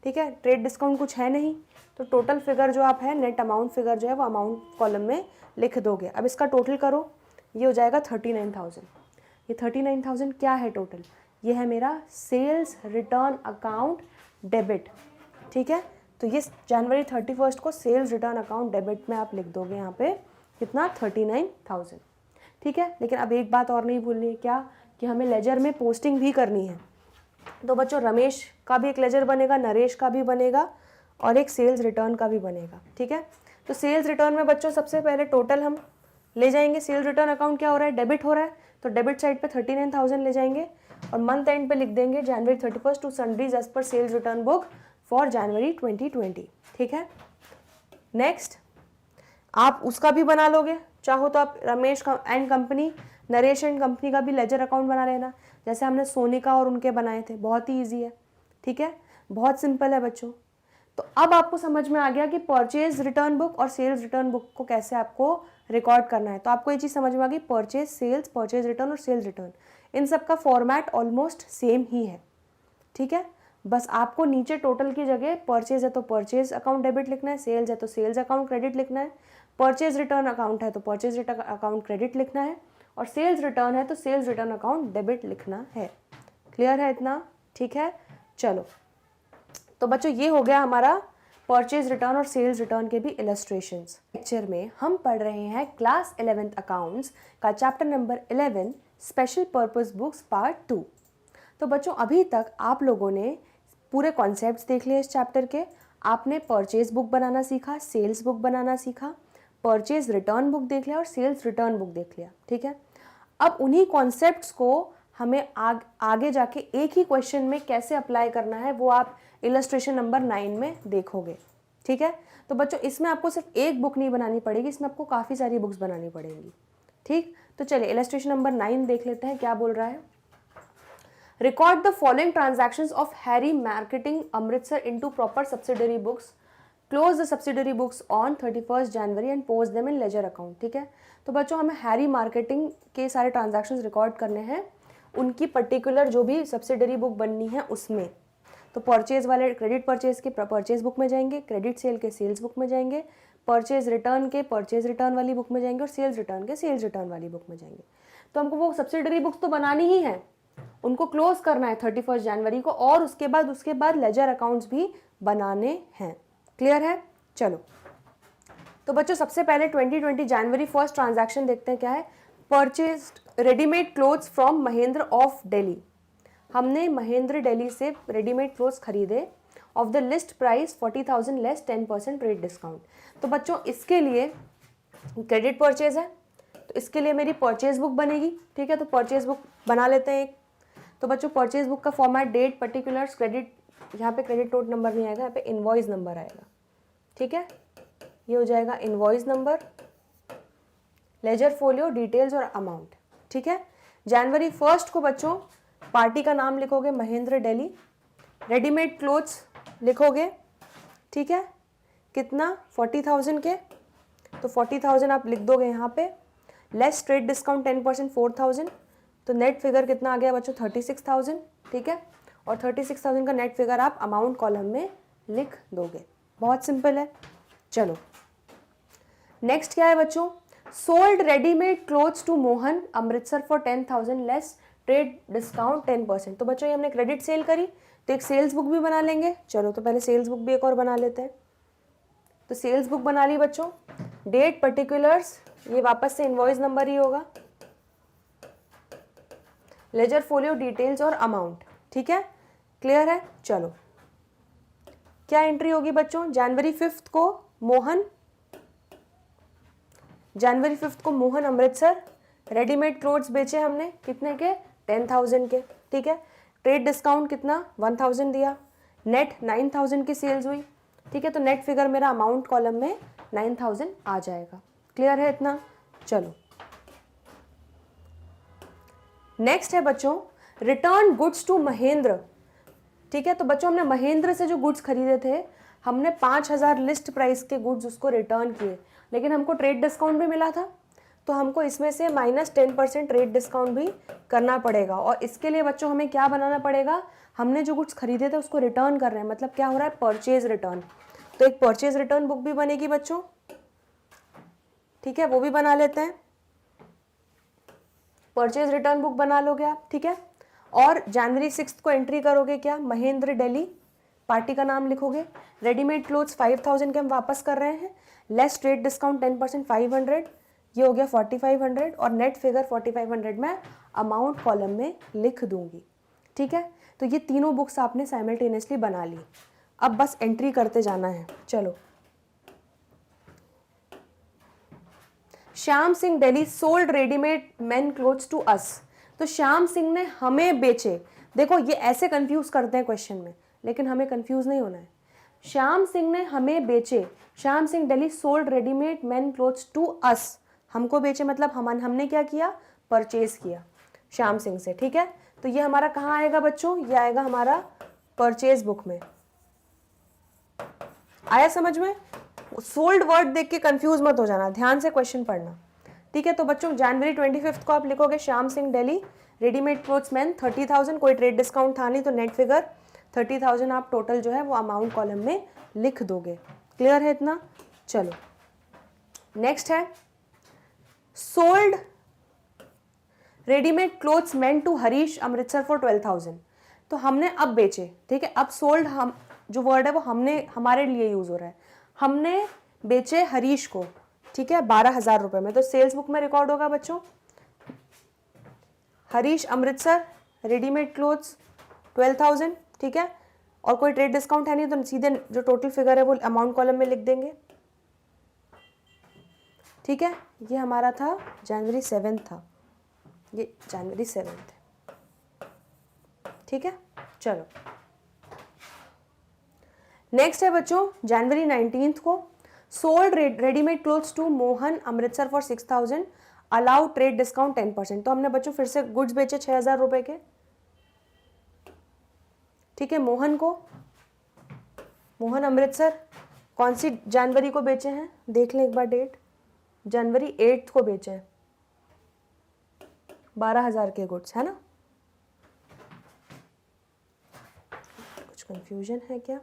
ठीक है। ट्रेड डिस्काउंट कुछ है नहीं, तो टोटल फिगर जो आप है नेट अमाउंट फिगर जो है वो अमाउंट कॉलम में लिख दोगे। अब इसका टोटल करो, ये हो जाएगा 39,000। ये 39,000 क्या है टोटल, ये है मेरा सेल्स रिटर्न अकाउंट डेबिट, ठीक है। तो ये जनवरी 31 को सेल्स रिटर्न अकाउंट डेबिट में आप लिख दोगे यहाँ पे कितना 39,000, ठीक है। लेकिन अब एक बात और नहीं भूलनी है, क्या, कि हमें लेजर में पोस्टिंग भी करनी है। तो बच्चों रमेश का भी एक लेजर बनेगा, नरेश का भी बनेगा और एक सेल्स रिटर्न का भी बनेगा, ठीक है। तो सेल्स रिटर्न में बच्चों सबसे पहले टोटल हम ले जाएंगे, सेल्स रिटर्न अकाउंट क्या हो रहा है, डेबिट हो रहा है, तो डेबिट साइड पे 39,000 ले जाएंगे और मंथ एंड पे लिख देंगे January 31 to sundries as per sales return book for January 2020, ठीक है। नेक्स्ट आप उसका भी बना लोगे, चाहो तो आप Ramesh and company, Naresh and company का भी लेजर अकाउंट बना लेना, जैसे हमने सोनिका और उनके बनाए थे, बहुत ही ईजी है, ठीक है, बहुत सिंपल है बच्चों। तो अब आपको समझ में आ गया कि परचेज रिटर्न बुक और सेल्स रिटर्न बुक को कैसे आपको रिकॉर्ड करना है। तो आपको ये चीज़ समझ में आ गई, परचेज सेल्स, परचेज रिटर्न और सेल्स रिटर्न, इन सब का फॉर्मेट ऑलमोस्ट सेम ही है, ठीक है। बस आपको नीचे टोटल की जगह परचेज है तो परचेज अकाउंट डेबिट लिखना है, सेल्स है तो सेल्स अकाउंट क्रेडिट लिखना है, परचेज रिटर्न अकाउंट है तो परचेज रिटर्न अकाउंट क्रेडिट लिखना है, और सेल्स रिटर्न है तो सेल्स रिटर्न अकाउंट डेबिट लिखना है। क्लियर है इतना? ठीक है, चलो। तो बच्चों ये हो गया हमारा परचेज रिटर्न और सेल्स रिटर्न के भी इलस्ट्रेशंस। लेक्चर में हम पढ़ रहे हैं क्लास 11th अकाउंट्स का chapter number 11 special purpose books part 2। तो बच्चों अभी तक आप लोगों ने पूरे कॉन्सेप्ट्स देख लिए इस चैप्टर के। आपने परचेज बुक बनाना सीखा, सेल्स बुक बनाना सीखा, परचेज रिटर्न बुक देख लिया और सेल्स रिटर्न बुक देख लिया। ठीक है, अब उन्हीं कॉन्सेप्ट्स को हमें आगे जाके एक ही क्वेश्चन में कैसे अप्लाई करना है वो आप इलस्ट्रेशन नंबर 9 में देखोगे। ठीक है, तो बच्चों इसमें आपको सिर्फ एक बुक नहीं बनानी पड़ेगी, इसमें आपको काफ़ी सारी बुक्स बनानी पड़ेंगी। ठीक, तो चलिए इलस्ट्रेशन नंबर 9 देख लेते हैं क्या बोल रहा है। Record the following transactions of Harry marketing Amritsar into proper subsidiary books, close the subsidiary books on 31 January and post them in ledger account. ठीक है, तो बच्चों हमें हैरी मार्केटिंग के सारे ट्रांजैक्शंस रिकॉर्ड करने हैं, उनकी पर्टिकुलर जो भी सब्सिडरी बुक बननी है उसमें। तो परचेज वाले क्रेडिट परचेज के परचेज बुक में जाएंगे, क्रेडिट सेल के सेल्स बुक में जाएंगे, परचेज रिटर्न के परचेज रिटर्न वाली बुक में जाएंगे और सेल्स रिटर्न के सेल्स रिटर्न वाली बुक में जाएंगे। तो हमको वो सब्सिडरी बुक्स तो बनानी ही है, उनको क्लोज करना है 31 जनवरी को और उसके बाद लेजर अकाउंट्स भी बनाने हैं। क्लियर है? चलो, तो बच्चों सबसे पहले 2020 जनवरी फर्स्ट ट्रांजैक्शन देखते हैं क्या है। Purchase readymade clothes from Mahendra of Delhi. हमने महेंद्र दिल्ली से रेडीमेड क्लोथ्स खरीदे of the list price 40,000 less 10% rate discount. तो बच्चों इसके लिए क्रेडिट परचेज है तो इसके लिए मेरी परचेज बुक बनेगी। ठीक है, तो परचेज बुक बना लेते हैं एक। तो बच्चों परचेज बुक का फॉर्मेट डेट पर्टिकुलर्स क्रेडिट, यहाँ पे क्रेडिट नोट नंबर नहीं आएगा, यहाँ पे इनवॉइस नंबर आएगा। ठीक है, ये हो जाएगा invoice number, ledger folio, details और अमाउंट। ठीक है, जनवरी 1 को बच्चों पार्टी का नाम लिखोगे महेंद्र दिल्ली, रेडीमेड क्लोथ्स लिखोगे। ठीक है, कितना 40,000 के, तो 40,000 आप लिख दोगे यहाँ पे, लेस ट्रेड डिस्काउंट 10% 4,000, तो नेट फिगर कितना आ गया बच्चों 36,000। ठीक है, और 36,000 का नेट फिगर आप अमाउंट कॉलम में लिख दोगे। बहुत सिंपल है। चलो नेक्स्ट क्या है बच्चों, sold readymade clothes to Mohan Amritsar for 10,000 less trade discount 10%। तो बच्चों ये हमने क्रेडिट सेल करी तो एक सेल्स बुक भी बना लेंगे। चलो तो पहले सेल्स बुक भी एक और बना लेते हैं। तो सेल्स बुक बना ली बच्चों, डेट पर्टिकुलर्स ये वापस से इनवॉइस नंबर ही होगा, लेजर फोलियो, डिटेल्स और अमाउंट। ठीक है, क्लियर है? चलो क्या एंट्री होगी बच्चों, जनवरी 5 को मोहन अमृतसर रेडीमेड क्लोथ्स बेचे हमने, कितने के 10,000 के। ठीक है, ट्रेड डिस्काउंट कितना 1,000 दिया, नेट 9,000 की सेल्स हुई। ठीक है, तो नेट फिगर मेरा अमाउंट कॉलम में 9,000 आ जाएगा। क्लियर है इतना? चलो नेक्स्ट है बच्चों रिटर्न गुड्स टू महेंद्र। ठीक है, तो बच्चों हमने महेंद्र से जो गुड्स खरीदे थे हमने 5,000 लिस्ट प्राइस के गुड्स उसको रिटर्न किए, लेकिन हमको ट्रेड डिस्काउंट भी मिला था तो हमको इसमें से -10% ट्रेड डिस्काउंट भी करना पड़ेगा। और इसके लिए बच्चों हमें क्या बनाना पड़ेगा, हमने जो गुड्स खरीदे थे उसको रिटर्न कर रहे हैं, मतलब क्या हो रहा है परचेज रिटर्न। तो एक परचेज रिटर्न बुक भी बनेगी बच्चों। ठीक है, वो भी बना लेते हैं, परचेज रिटर्न बुक बना लोगे आप। ठीक है, और जनवरी 6 को एंट्री करोगे क्या, महेंद्र दिल्ली, पार्टी का नाम लिखोगे, रेडीमेड क्लोथ्स 5,000 के हम वापस कर रहे हैं, लेस ट्रेड डिस्काउंट 10% 500, ये हो गया 4,500 और नेट फिगर 4,500 मैं अमाउंट कॉलम में लिख दूंगी। ठीक है, तो ये तीनों बुक्स आपने साइमल्टेनियसली बना ली, अब बस एंट्री करते जाना है। चलो, Shyam Singh Delhi sold readymade men clothes to us. तो श्याम सिंह ने हमें बेचे। देखो ये ऐसे कंफ्यूज करते हैं क्वेश्चन में, लेकिन हमें कंफ्यूज नहीं होना है। श्याम सिंह ने हमें बेचे, Shyam Singh Delhi sold readymade men clothes to us, हमको बेचे मतलब हमने क्या किया, परचेज किया श्याम सिंह से। ठीक है, तो ये हमारा कहाँ आएगा बच्चों, ये आएगा हमारा परचेज बुक में। आया समझ में? सोल्ड वर्ड देख के कंफ्यूज मत हो जाना, ध्यान से क्वेश्चन पढ़ना। ठीक है, तो बच्चों जनवरी 25 को आप लिखोगे Shyam Singh Delhi readymade clothes man 30,000, कोई ट्रेड डिस्काउंट था नहीं तो नेट फिगर 30,000 आप टोटल जो है वो अमाउंट कॉलम में लिख दोगे। क्लियर है इतना? चलो नेक्स्ट है sold readymade clothes meant to Harish Amritsar for 12,000। तो हमने अब बेचे, ठीक है, अब सोल्ड, हम जो वर्ड है वो हमने, हमारे लिए यूज हो रहा है, हमने बेचे हरीश को, ठीक है, 12,000 रुपए में। तो सेल्स बुक में रिकॉर्ड होगा बच्चों, हरीश अमृतसर रेडीमेड क्लोथ्स 12,000, ठीक है, और कोई ट्रेड डिस्काउंट है नहीं तो सीधे जो टोटल फिगर है वो अमाउंट कॉलम में लिख देंगे, ठीक है। ये हमारा था जनवरी 7 था, ये जनवरी 7 है, ठीक है। चलो नेक्स्ट है बच्चों जनवरी 19 को, sold readymade clothes to Mohan Amritsar for 6,000, allow trade discount 10%। तो हमने बच्चों फिर से गुड्स बेचे 6,000 रुपए के, ठीक है, मोहन को, मोहन अमृतसर, कौन सी जनवरी को बेचे हैं, देख लें एक बार डेट, जनवरी 8 को बेचे हैं, 12,000 के गुड्स, है ना। कुछ कंफ्यूजन है क्या।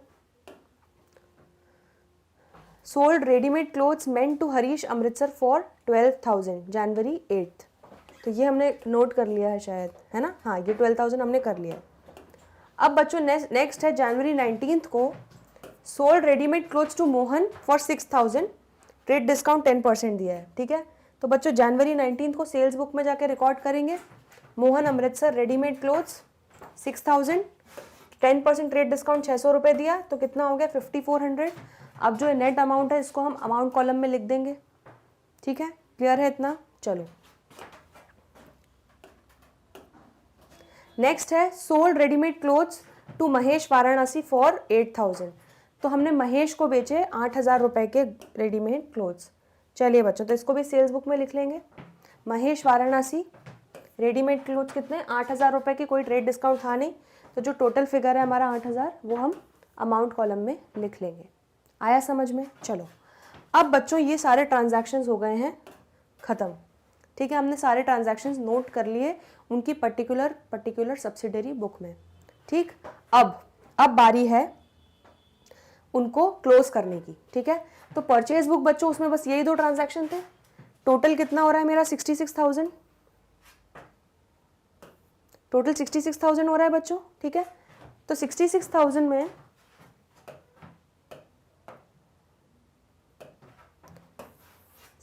Sold readymade clothes meant to Harish Amritsar for 12,000 January 8। तो ये हमने नोट कर लिया है शायद, है ना, हाँ ये 12,000 हमने कर लिया। अब बच्चों नेक्स्ट है जनवरी 19 को, sold readymade clothes to Mohan for 6,000, trade discount 10% दिया है, ठीक है। तो बच्चों जनवरी 19 को सेल्स बुक में जाके रिकॉर्ड करेंगे, Mohan Amritsar readymade clothes 6,000, 10% trade discount 600 रुपये दिया, तो कितना हो गया 5,400। अब जो नेट अमाउंट है इसको हम अमाउंट कॉलम में लिख देंगे, ठीक है, क्लियर है इतना। चलो नेक्स्ट है sold readymade clothes to Mahesh Varanasi for 8,000। तो हमने महेश को बेचे 8,000 रुपए के रेडीमेड क्लोथ्स। चलिए बच्चों, तो इसको भी सेल्स बुक में लिख लेंगे, महेश वाराणसी रेडीमेड क्लोथ्स कितने, 8,000 रुपए की, कोई ट्रेड डिस्काउंट था नहीं, तो जो टोटल फिगर है हमारा 8,000 वो हम अमाउंट कॉलम में लिख लेंगे। आया समझ में। चलो अब बच्चों ये सारे ट्रांजैक्शंस हो गए हैं ख़त्म, ठीक है, हमने सारे ट्रांजैक्शंस नोट कर लिए उनकी पर्टिकुलर सब्सिडरी बुक में, ठीक। अब बारी है उनको क्लोज करने की, ठीक है। तो परचेज बुक बच्चों उसमें बस यही 2 ट्रांजैक्शन थे, टोटल कितना हो रहा है मेरा 66,000, टोटल 66,000 हो रहा है बच्चों, ठीक है। तो 66,000 में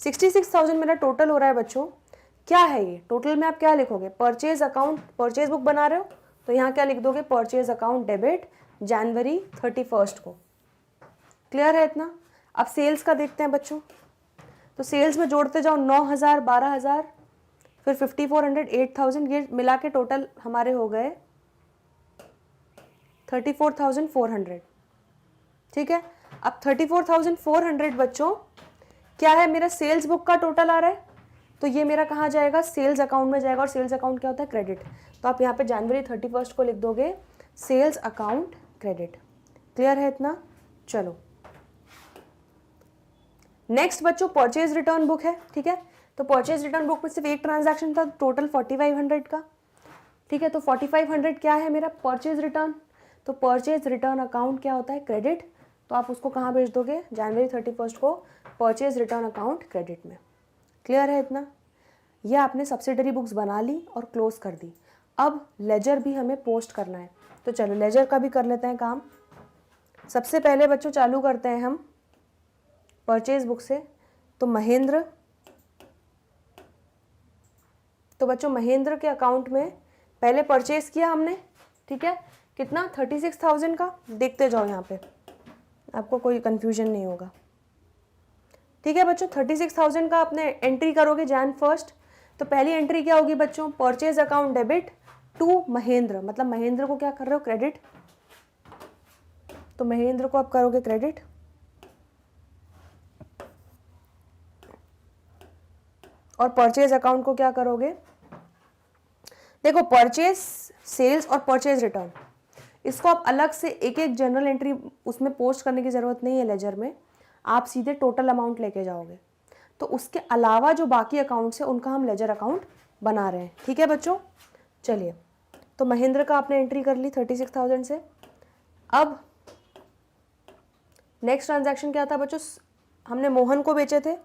66,000 मेरा टोटल हो रहा है बच्चों। क्या है ये टोटल में, आप क्या लिखोगे, परचेज अकाउंट, परचेज बुक बना रहे हो तो यहाँ क्या लिख दोगे, परचेज अकाउंट डेबिट जनवरी 31 को। क्लियर है इतना। अब सेल्स का देखते हैं बच्चों, तो सेल्स में जोड़ते जाओ 9,000, 12,000, फिर 5,400, 8,000, ये मिला के टोटल हमारे हो गए 34,400, ठीक है। अब 34,400 बच्चों क्या है, मेरा सेल्स बुक का टोटल आ रहा है, तो ये मेरा कहाँ जाएगा, सेल्स अकाउंट में जाएगा, और सेल्स अकाउंट क्या होता है, क्रेडिट। तो आप यहाँ पे जनवरी 31 को लिख दोगे सेल्स अकाउंट क्रेडिट। क्लियर है इतना। चलो नेक्स्ट बच्चों परचेज रिटर्न बुक है, ठीक है। तो परचेज रिटर्न बुक में सिर्फ एक ट्रांजैक्शन था, टोटल 4,500 का, ठीक है। तो 4,500 क्या है मेरा, परचेज रिटर्न। तो परचेज रिटर्न अकाउंट क्या होता है, क्रेडिट। तो आप उसको कहाँ भेज दोगे, जनवरी 31 को परचेज रिटर्न अकाउंट क्रेडिट में। क्लियर है इतना। यह आपने सब्सिडरी बुक्स बना ली और क्लोज कर दी। अब लेजर भी हमें पोस्ट करना है, तो चलो लेजर का भी कर लेते हैं काम। सबसे पहले बच्चों चालू करते हैं हम परचेज बुक से। तो महेंद्र, तो बच्चों महेंद्र के अकाउंट में पहले परचेज किया हमने, ठीक है, कितना 36,000 का। देखते जाओ यहाँ पे, आपको कोई कंफ्यूजन नहीं होगा, ठीक है बच्चों। 36,000 का आपने एंट्री करोगे Jan 1। तो पहली एंट्री क्या होगी बच्चों, purchase account debit to Mahendra, मतलब महेंद्र को क्या कर रहे हो, क्रेडिट। तो महेंद्र को आप करोगे क्रेडिट, और परचेज अकाउंट को क्या करोगे, देखो परचेज, सेल्स और परचेज रिटर्न, इसको आप अलग से एक एक जनरल एंट्री उसमें पोस्ट करने की ज़रूरत नहीं है लेजर में, आप सीधे टोटल अमाउंट लेके जाओगे। तो उसके अलावा जो बाकी अकाउंट्स है उनका हम लेजर अकाउंट बना रहे हैं, ठीक है बच्चों। चलिए, तो महेंद्र का आपने एंट्री कर ली 36,000 से। अब नेक्स्ट ट्रांजैक्शन क्या था बच्चों, हमने मोहन को बेचे थे,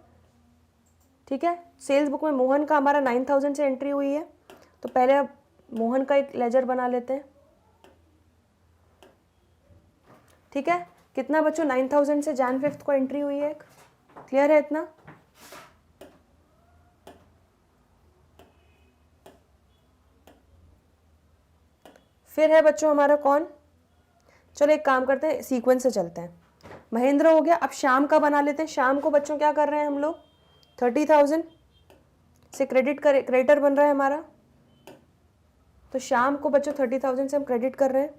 ठीक है। सेल्स बुक में मोहन का हमारा 9,000 से एंट्री हुई है, तो पहले अब मोहन का एक लेजर बना लेते हैं, ठीक है। कितना बच्चों, 9000 से Jan 5th को एंट्री हुई है, क्लियर है इतना। फिर है बच्चों हमारा कौन, चलो एक काम करते हैं, सीक्वेंस से चलते हैं। महेंद्र हो गया, अब शाम का बना लेते हैं। शाम को बच्चों क्या कर रहे हैं हम लोग, 30,000 से क्रेडिटर बन रहा है हमारा, तो शाम को बच्चों 30,000 से हम क्रेडिट कर रहे हैं,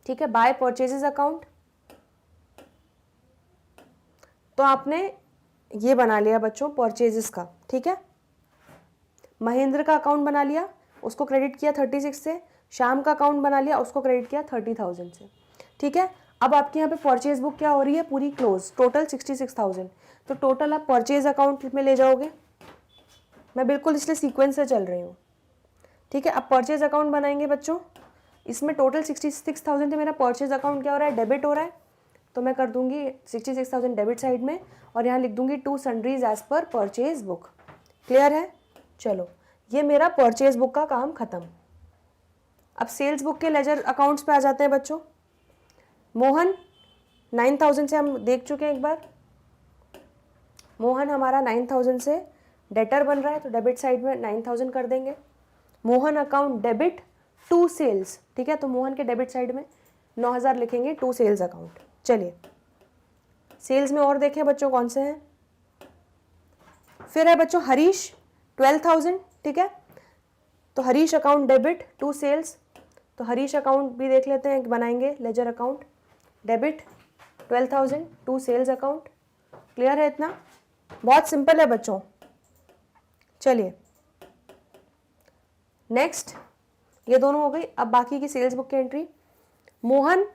ठीक है, बाय परचेजेस अकाउंट। तो आपने ये बना लिया बच्चों परचेजेस का, ठीक है। महेंद्र का अकाउंट बना लिया, उसको क्रेडिट किया 36 से, शाम का अकाउंट बना लिया, उसको क्रेडिट किया 30,000 से, ठीक है। अब आपके यहाँ पे परचेज बुक क्या हो रही है, पूरी क्लोज, टोटल 66,000। तो टोटल आप परचेज अकाउंट में ले जाओगे, मैं बिल्कुल इसलिए सीक्वेंस से चल रही हूँ, ठीक है। अब परचेज अकाउंट बनाएंगे बच्चों, इसमें टोटल 66,000 थे, मेरा परचेज अकाउंट क्या हो रहा है, डेबिट हो रहा है, तो मैं कर दूंगी 66,000 डेबिट साइड में, और यहाँ लिख दूंगी to sundries as per purchase book, clear है। चलो ये मेरा परचेज बुक का काम खत्म। अब सेल्स बुक के लेजर अकाउंट्स पे आ जाते हैं बच्चों। मोहन 9,000 से हम देख चुके हैं एक बार, मोहन हमारा 9,000 से डेटर बन रहा है, तो डेबिट साइड में 9,000 कर देंगे। Mohan account debit to sales, ठीक है, तो मोहन के डेबिट साइड में 9,000 लिखेंगे टू सेल्स अकाउंट। चलिए सेल्स में और देखें बच्चों कौन से हैं। फिर है बच्चों हरीश 12,000, ठीक है, तो Harish account debit to sales, तो हरीश अकाउंट भी देख लेते हैं, बनाएंगे ledger account, debit 12,000 to sales account, clear है इतना, बहुत सिंपल है बच्चों। चलिए नेक्स्ट, ये दोनों हो गई। अब बाकी की सेल्स बुक की एंट्री, मोहन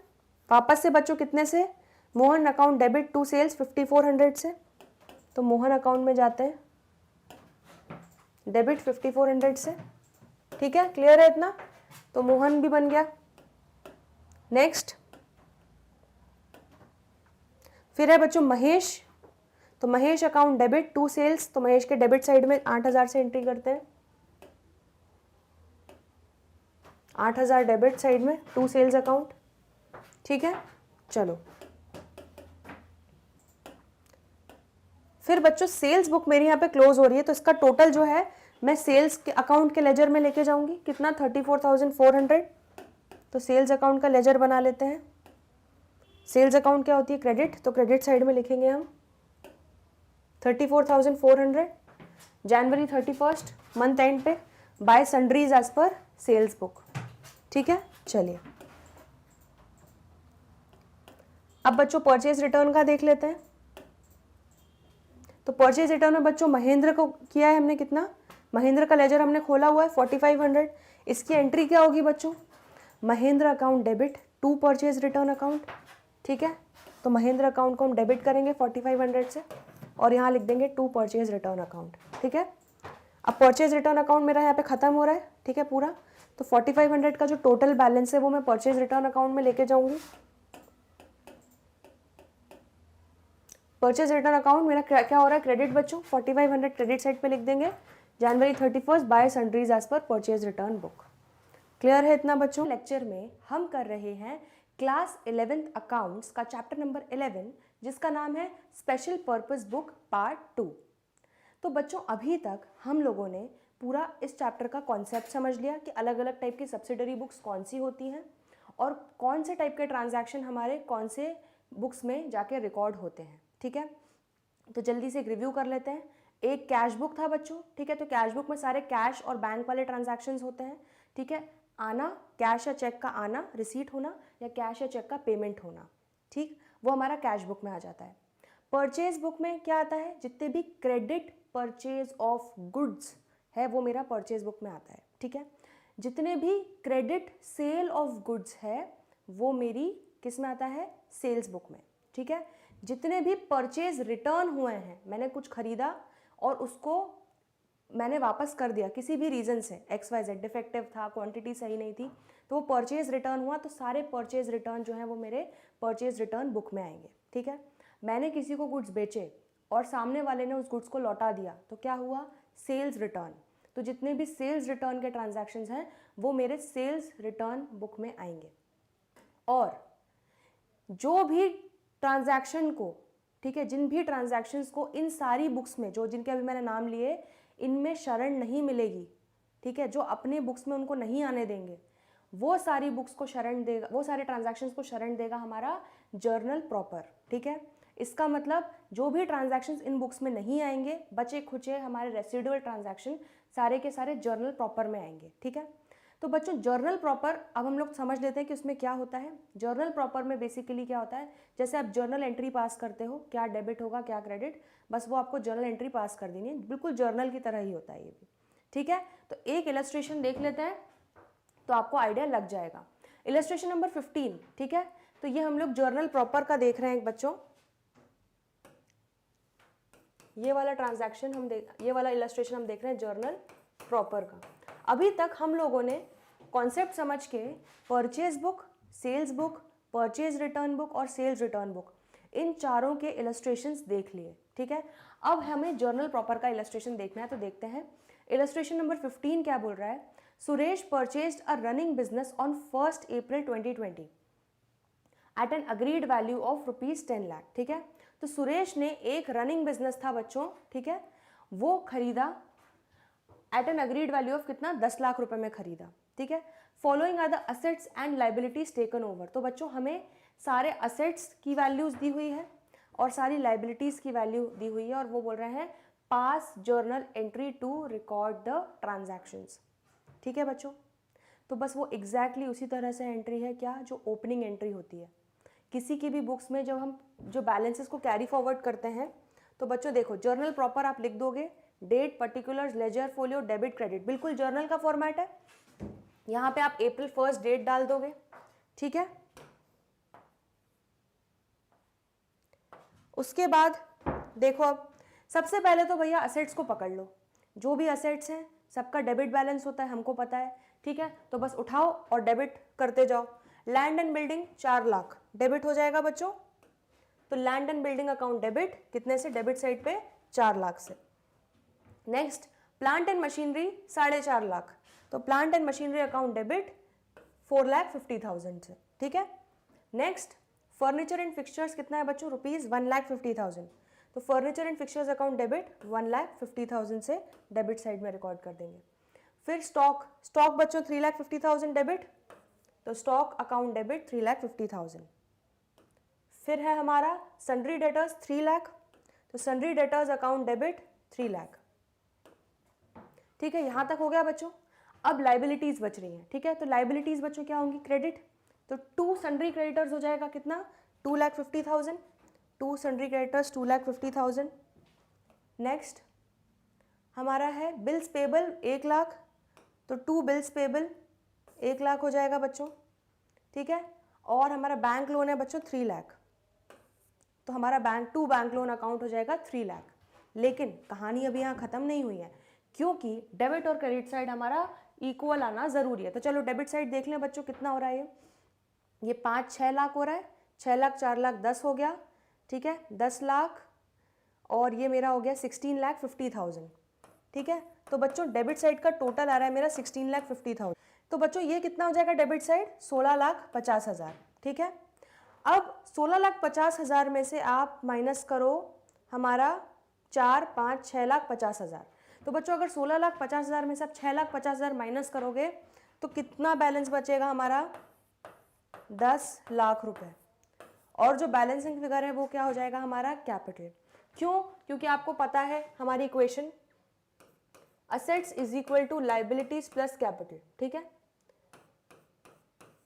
वापस से बच्चों कितने से, Mohan account debit to sales 5400 से, तो मोहन अकाउंट में जाते हैं डेबिट 5400 से, ठीक है, क्लियर है इतना, तो मोहन भी बन गया। नेक्स्ट फिर है बच्चों महेश, तो Mahesh account debit to sales, तो महेश के डेबिट साइड में 8,000 से एंट्री करते हैं, 8,000 डेबिट साइड में टू सेल्स अकाउंट, ठीक है। चलो फिर बच्चों सेल्स बुक मेरी यहाँ पे क्लोज हो रही है, तो इसका टोटल जो है मैं सेल्स के अकाउंट के लेजर में लेके जाऊंगी, कितना 34,400, तो सेल्स अकाउंट का लेजर बना लेते हैं। सेल्स अकाउंट क्या होती है, क्रेडिट, तो क्रेडिट साइड में लिखेंगे हम 34,400, जनवरी 31 मंथ एंड पे by sundries as per sales book, ठीक है। चलिए अब बच्चों परचेज रिटर्न का देख लेते हैं। तो परचेज रिटर्न में बच्चों महेंद्र को किया है हमने, कितना, महेंद्र का लेजर हमने खोला हुआ है 4500, इसकी एंट्री क्या होगी बच्चों, Mahendra account debit to purchase return account, ठीक है, तो महेंद्र अकाउंट को हम डेबिट करेंगे 4500 से, और यहाँ लिख देंगे टू परचेज रिटर्न अकाउंट, ठीक है। अब परचेज रिटर्न अकाउंट मेरा यहाँ पे खत्म हो रहा है, ठीक है पूरा, तो 4500 का जो टोटल बैलेंस है वो मैं परचेज रिटर्न अकाउंट में लेके जाऊंगी। परचेज रिटर्न अकाउंट मेरा क्या हो रहा है, क्रेडिट बच्चों, 4500 क्रेडिट साइड पे लिख देंगे, January 31 by sundries as per purchase return book, clear है इतना बच्चों। लेक्चर में हम कर रहे हैं क्लास 11th अकाउंट्स का चैप्टर नंबर 11, जिसका नाम है स्पेशल पर्पस बुक पार्ट 2। तो बच्चों अभी तक हम लोगों ने पूरा इस चैप्टर का कॉन्सेप्ट समझ लिया कि अलग अलग टाइप की सब्सिडरी बुक्स कौन सी होती हैं और कौन से टाइप के ट्रांजैक्शन हमारे कौन से बुक्स में जाके रिकॉर्ड होते हैं, ठीक है। तो जल्दी से एक रिव्यू कर लेते हैं। एक कैश बुक था बच्चों, ठीक है, तो कैश बुक में सारे कैश और बैंक वाले ट्रांजैक्शंस होते हैं, ठीक है, आना कैश या चेक का आना, रिसीट होना, या कैश या चेक का पेमेंट होना, ठीक, वो हमारा कैश बुक में आ जाता है। परचेज बुक में क्या आता है, जितने भी क्रेडिट परचेज ऑफ गुड्स है वो मेरा परचेज बुक में आता है, ठीक है। जितने भी क्रेडिट सेल ऑफ गुड्स है वो मेरी किस में आता है, सेल्स बुक में, ठीक है। जितने भी परचेज रिटर्न हुए हैं, मैंने कुछ खरीदा और उसको मैंने वापस कर दिया किसी भी रीज़न से, XYZ डिफेक्टिव था, क्वांटिटी सही नहीं थी, तो वो परचेज रिटर्न हुआ, तो सारे परचेज रिटर्न जो है वो मेरे परचेज रिटर्न बुक में आएंगे, ठीक है। मैंने किसी को गुड्स बेचे और सामने वाले ने उस गुड्स को लौटा दिया तो क्या हुआ, सेल्स रिटर्न। तो जितने भी सेल्स रिटर्न के ट्रांजैक्शंस हैं वो मेरे सेल्स रिटर्न बुक में आएंगे। और जो भी ट्रांजैक्शन को, ठीक है, जिन भी ट्रांजैक्शंस को इन सारी बुक्स में, जो जिनके अभी मैंने नाम लिए, इनमें शरण नहीं मिलेगी, ठीक है, जो अपने बुक्स में उनको नहीं आने देंगे, वो सारी बुक्स को शरण देगा, वो सारे ट्रांजैक्शंस को शरण देगा हमारा जर्नल प्रॉपर। ठीक है, इसका मतलब जो भी ट्रांजैक्शंस इन बुक्स में नहीं आएंगे, बचे खुचे हमारे रेसिडुअल ट्रांजैक्शन सारे के सारे जर्नल प्रॉपर में आएंगे। ठीक है, तो बच्चों जर्नल प्रॉपर अब हम लोग समझ लेते हैं कि उसमें क्या होता है। जर्नल प्रॉपर में बेसिकली क्या होता है, जैसे आप जर्नल एंट्री पास करते हो, क्या डेबिट होगा क्या क्रेडिट, बस वो आपको जर्नल एंट्री पास कर देनी है, बिल्कुल जर्नल की तरह ही होता है ये भी। ठीक है, तो एक इलस्ट्रेशन देख लेते हैं तो आपको आइडिया लग जाएगा। इलस्ट्रेशन नंबर 15, ठीक है, तो ये हम लोग जर्नल प्रॉपर का देख रहे हैं बच्चों। ये वाला ट्रांजैक्शन ये वाला इलस्ट्रेशन हम देख रहे हैं जर्नल प्रॉपर का। अभी तक हम लोगों ने कॉन्सेप्ट समझ के purchase book, sales book, purchase return book और सेल्स रिटर्न बुक, इन चारों के इलस्ट्रेशंस देख लिए। ठीक है, अब हमें जर्नल प्रॉपर का इलस्ट्रेशन देखना है, तो देखते हैं। इलस्ट्रेशन नंबर 15 क्या बोल रहा है, Suresh purchased a running business on 1 April 2020 at an agreed value of ₹10 lakh. ठीक है, तो सुरेश ने एक रनिंग बिजनेस था बच्चों, ठीक है, वो खरीदा at an agreed value of कितना, 10 लाख रुपए में खरीदा। ठीक है, following are the assets and liabilities taken over. तो बच्चों हमें सारे असेट्स की वैल्यूज दी हुई है और सारी लाइबिलिटीज की वैल्यू दी हुई है, और वो बोल रहे हैं pass journal entry to record the transactions. ठीक है बच्चों, तो बस वो एग्जैक्टली उसी तरह से एंट्री है क्या, जो ओपनिंग एंट्री होती है किसी की भी बुक्स में। जब हम जो बैलेंसेस को कैरी फॉरवर्ड करते हैं तो बच्चों देखो, जर्नल प्रॉपर आप लिख दोगे, date, particulars, ledger, folio, debit, credit, बिल्कुल जर्नल का फॉर्मेट है। यहाँ पे आप April 1 डेट डाल दोगे। ठीक है, उसके बाद देखो, अब सबसे पहले तो भैया असेट्स को पकड़ लो। जो भी असेट्स हैं सबका डेबिट बैलेंस होता है, हमको पता है। ठीक है, तो बस उठाओ और डेबिट करते जाओ। Land and building 4 lakh debit हो जाएगा बच्चों, तो land and building account debit कितने से, डेबिट साइड पे 4 लाख से। Next, plant and machinery 4.5 lakh, तो plant and machinery account debit 4,50,000 से। ठीक है, नेक्स्ट फर्नीचर एंड फिक्सचर्स कितना है बच्चों, ₹1,50,000, तो furniture and fixtures account debit 1,50,000 से डेबिट साइड में रिकॉर्ड कर देंगे। फिर स्टॉक बच्चों 3,50,000 डेबिट, तो स्टॉक अकाउंट डेबिट 3,50,000। फिर है हमारा सन्ड्री डेटर्स 3 लाख, तो sundry debtors account debit 3 lakh. ठीक है, यहां तक हो गया बच्चों। अब लाइबिलिटीज बच रही हैं। ठीक है, तो लाइबिलिटीज बच्चों क्या होंगी, क्रेडिट, तो 2 सन्ड्री क्रेडिटर्स हो जाएगा कितना, 2,50,000, 2 सन्ड्री क्रेडिटर्स 2,50,000। नेक्स्ट हमारा है बिल्स पेबल 1 लाख, तो 2 बिल्स पेबल 1 लाख हो जाएगा बच्चों। ठीक है, और हमारा बैंक लोन है बच्चों 3 लाख, तो हमारा बैंक लोन अकाउंट हो जाएगा 3 लाख। लेकिन कहानी अभी यहाँ खत्म नहीं हुई है, क्योंकि डेबिट और क्रेडिट साइड हमारा इक्वल आना जरूरी है। तो चलो डेबिट साइड देख लें बच्चों, कितना हो रहा है ये 5-6 लाख हो रहा है, 6 लाख 4 लाख 10 हो गया। ठीक है, 10 लाख और ये मेरा हो गया 16,50,000। ठीक है, तो बच्चों डेबिट साइड का टोटल आ रहा है मेरा 16,50,000। तो बच्चों ये कितना हो जाएगा डेबिट साइड, 16,50,000। ठीक है, अब 16,50,000 में से आप माइनस करो हमारा 4, 5, 6,50,000। तो बच्चों अगर 16,50,000 में से आप 6,50,000 माइनस करोगे तो कितना बैलेंस बचेगा हमारा, 10 लाख रुपए। और जो बैलेंसिंग फिगर है वो क्या हो जाएगा हमारा, कैपिटल। क्यों, क्योंकि आपको पता है हमारी equation assets is equal to liabilities plus capital. ठीक है,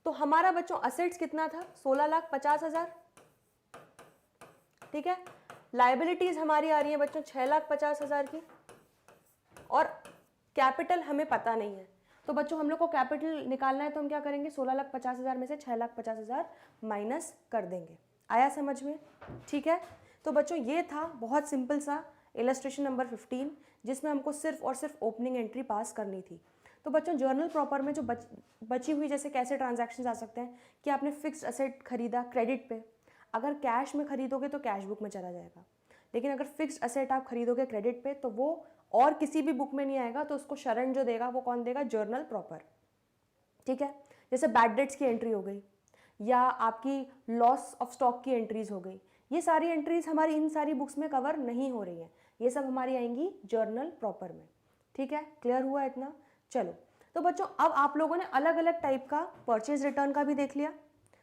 तो हमारा बच्चों असेट्स कितना था, 16,50,000। ठीक है, लाइबिलिटीज हमारी आ रही है बच्चों 6,50,000 की, और कैपिटल हमें पता नहीं है। तो बच्चों हम लोग को कैपिटल निकालना है, तो हम क्या करेंगे, 16,50,000 में से 6,50,000 माइनस कर देंगे। आया समझ में? ठीक है, तो बच्चों ये था बहुत सिंपल सा इलस्ट्रेशन नंबर 15, जिसमें हमको सिर्फ और सिर्फ ओपनिंग एंट्री पास करनी थी। तो बच्चों जर्नल प्रॉपर में जो बची हुई जैसे कैसे ट्रांजैक्शंस आ सकते हैं कि आपने फिक्स्ड असेट खरीदा क्रेडिट पे, अगर कैश में खरीदोगे तो कैश बुक में चला जाएगा। लेकिन अगर फिक्स्ड असेट आप खरीदोगे क्रेडिट पे तो वो और किसी भी बुक में नहीं आएगा, तो उसको शरण जो देगा वो कौन देगा, जर्नल प्रॉपर। ठीक है, जैसे बैड डेट्स की एंट्री हो गई या आपकी लॉस ऑफ स्टॉक की एंट्रीज हो गई, ये सारी एंट्रीज हमारी इन सारी बुक्स में कवर नहीं हो रही हैं, ये सब हमारी आएंगी जर्नल प्रॉपर में। ठीक है, क्लियर हुआ इतना? चलो, तो बच्चों अब आप लोगों ने अलग अलग टाइप का परचेज रिटर्न का भी देख लिया,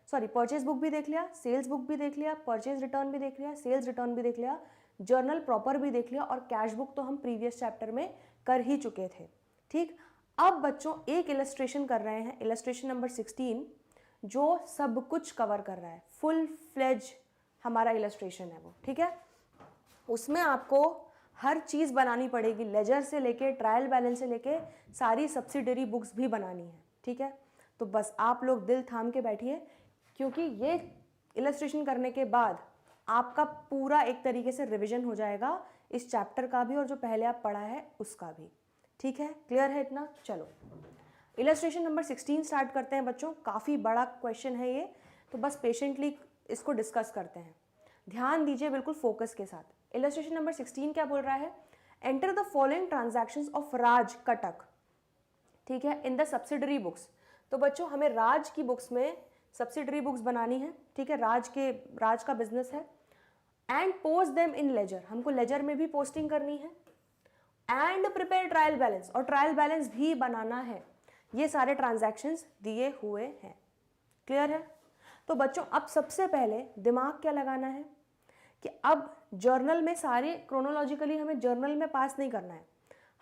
सॉरी परचेज बुक भी देख लिया, सेल्स बुक भी देख लिया, परचेज रिटर्न भी देख लिया, सेल्स रिटर्न भी देख लिया, जर्नल प्रॉपर भी देख लिया, और कैश बुक तो हम प्रीवियस चैप्टर में कर ही चुके थे। ठीक, अब बच्चों एक इलस्ट्रेशन कर रहे हैं, इलस्ट्रेशन नंबर 16, जो सब कुछ कवर कर रहा है, फुल फ्लेज हमारा इलस्ट्रेशन है वो। ठीक है, उसमें आपको हर चीज़ बनानी पड़ेगी, लेजर से लेके ट्रायल बैलेंस से लेके सारी सब्सिडरी बुक्स भी बनानी है। ठीक है, तो बस आप लोग दिल थाम के बैठिए, क्योंकि ये इलस्ट्रेशन करने के बाद आपका पूरा एक तरीके से रिवीजन हो जाएगा इस चैप्टर का भी और जो पहले आप पढ़ा है उसका भी। ठीक है, क्लियर है इतना? चलो, इलस्ट्रेशन नंबर 16 स्टार्ट करते हैं बच्चों। काफ़ी बड़ा क्वेश्चन है ये, तो बस पेशेंटली इसको डिस्कस करते हैं। ध्यान दीजिए बिल्कुल फोकस के साथ। इलस्ट्रेशन नंबर 16 क्या बोल रहा है, enter the following transactions of Raj Cuttack, ठीक है, इन द सब्सिडरी बुक्स। तो बच्चों हमें राज की बुक्स में सब्सिडरी बुक्स बनानी है। ठीक है, राज का बिजनेस है। And post them in ledger, हमको लेजर में भी पोस्टिंग करनी है। एंड प्रिपेयर ट्रायल बैलेंस, और ट्रायल बैलेंस भी बनाना है। ये सारे ट्रांजैक्शंस दिए हुए हैं। क्लियर है? तो बच्चों अब सबसे पहले दिमाग क्या लगाना है कि अब जर्नल में सारे क्रोनोलॉजिकली हमें जर्नल में पास नहीं करना है,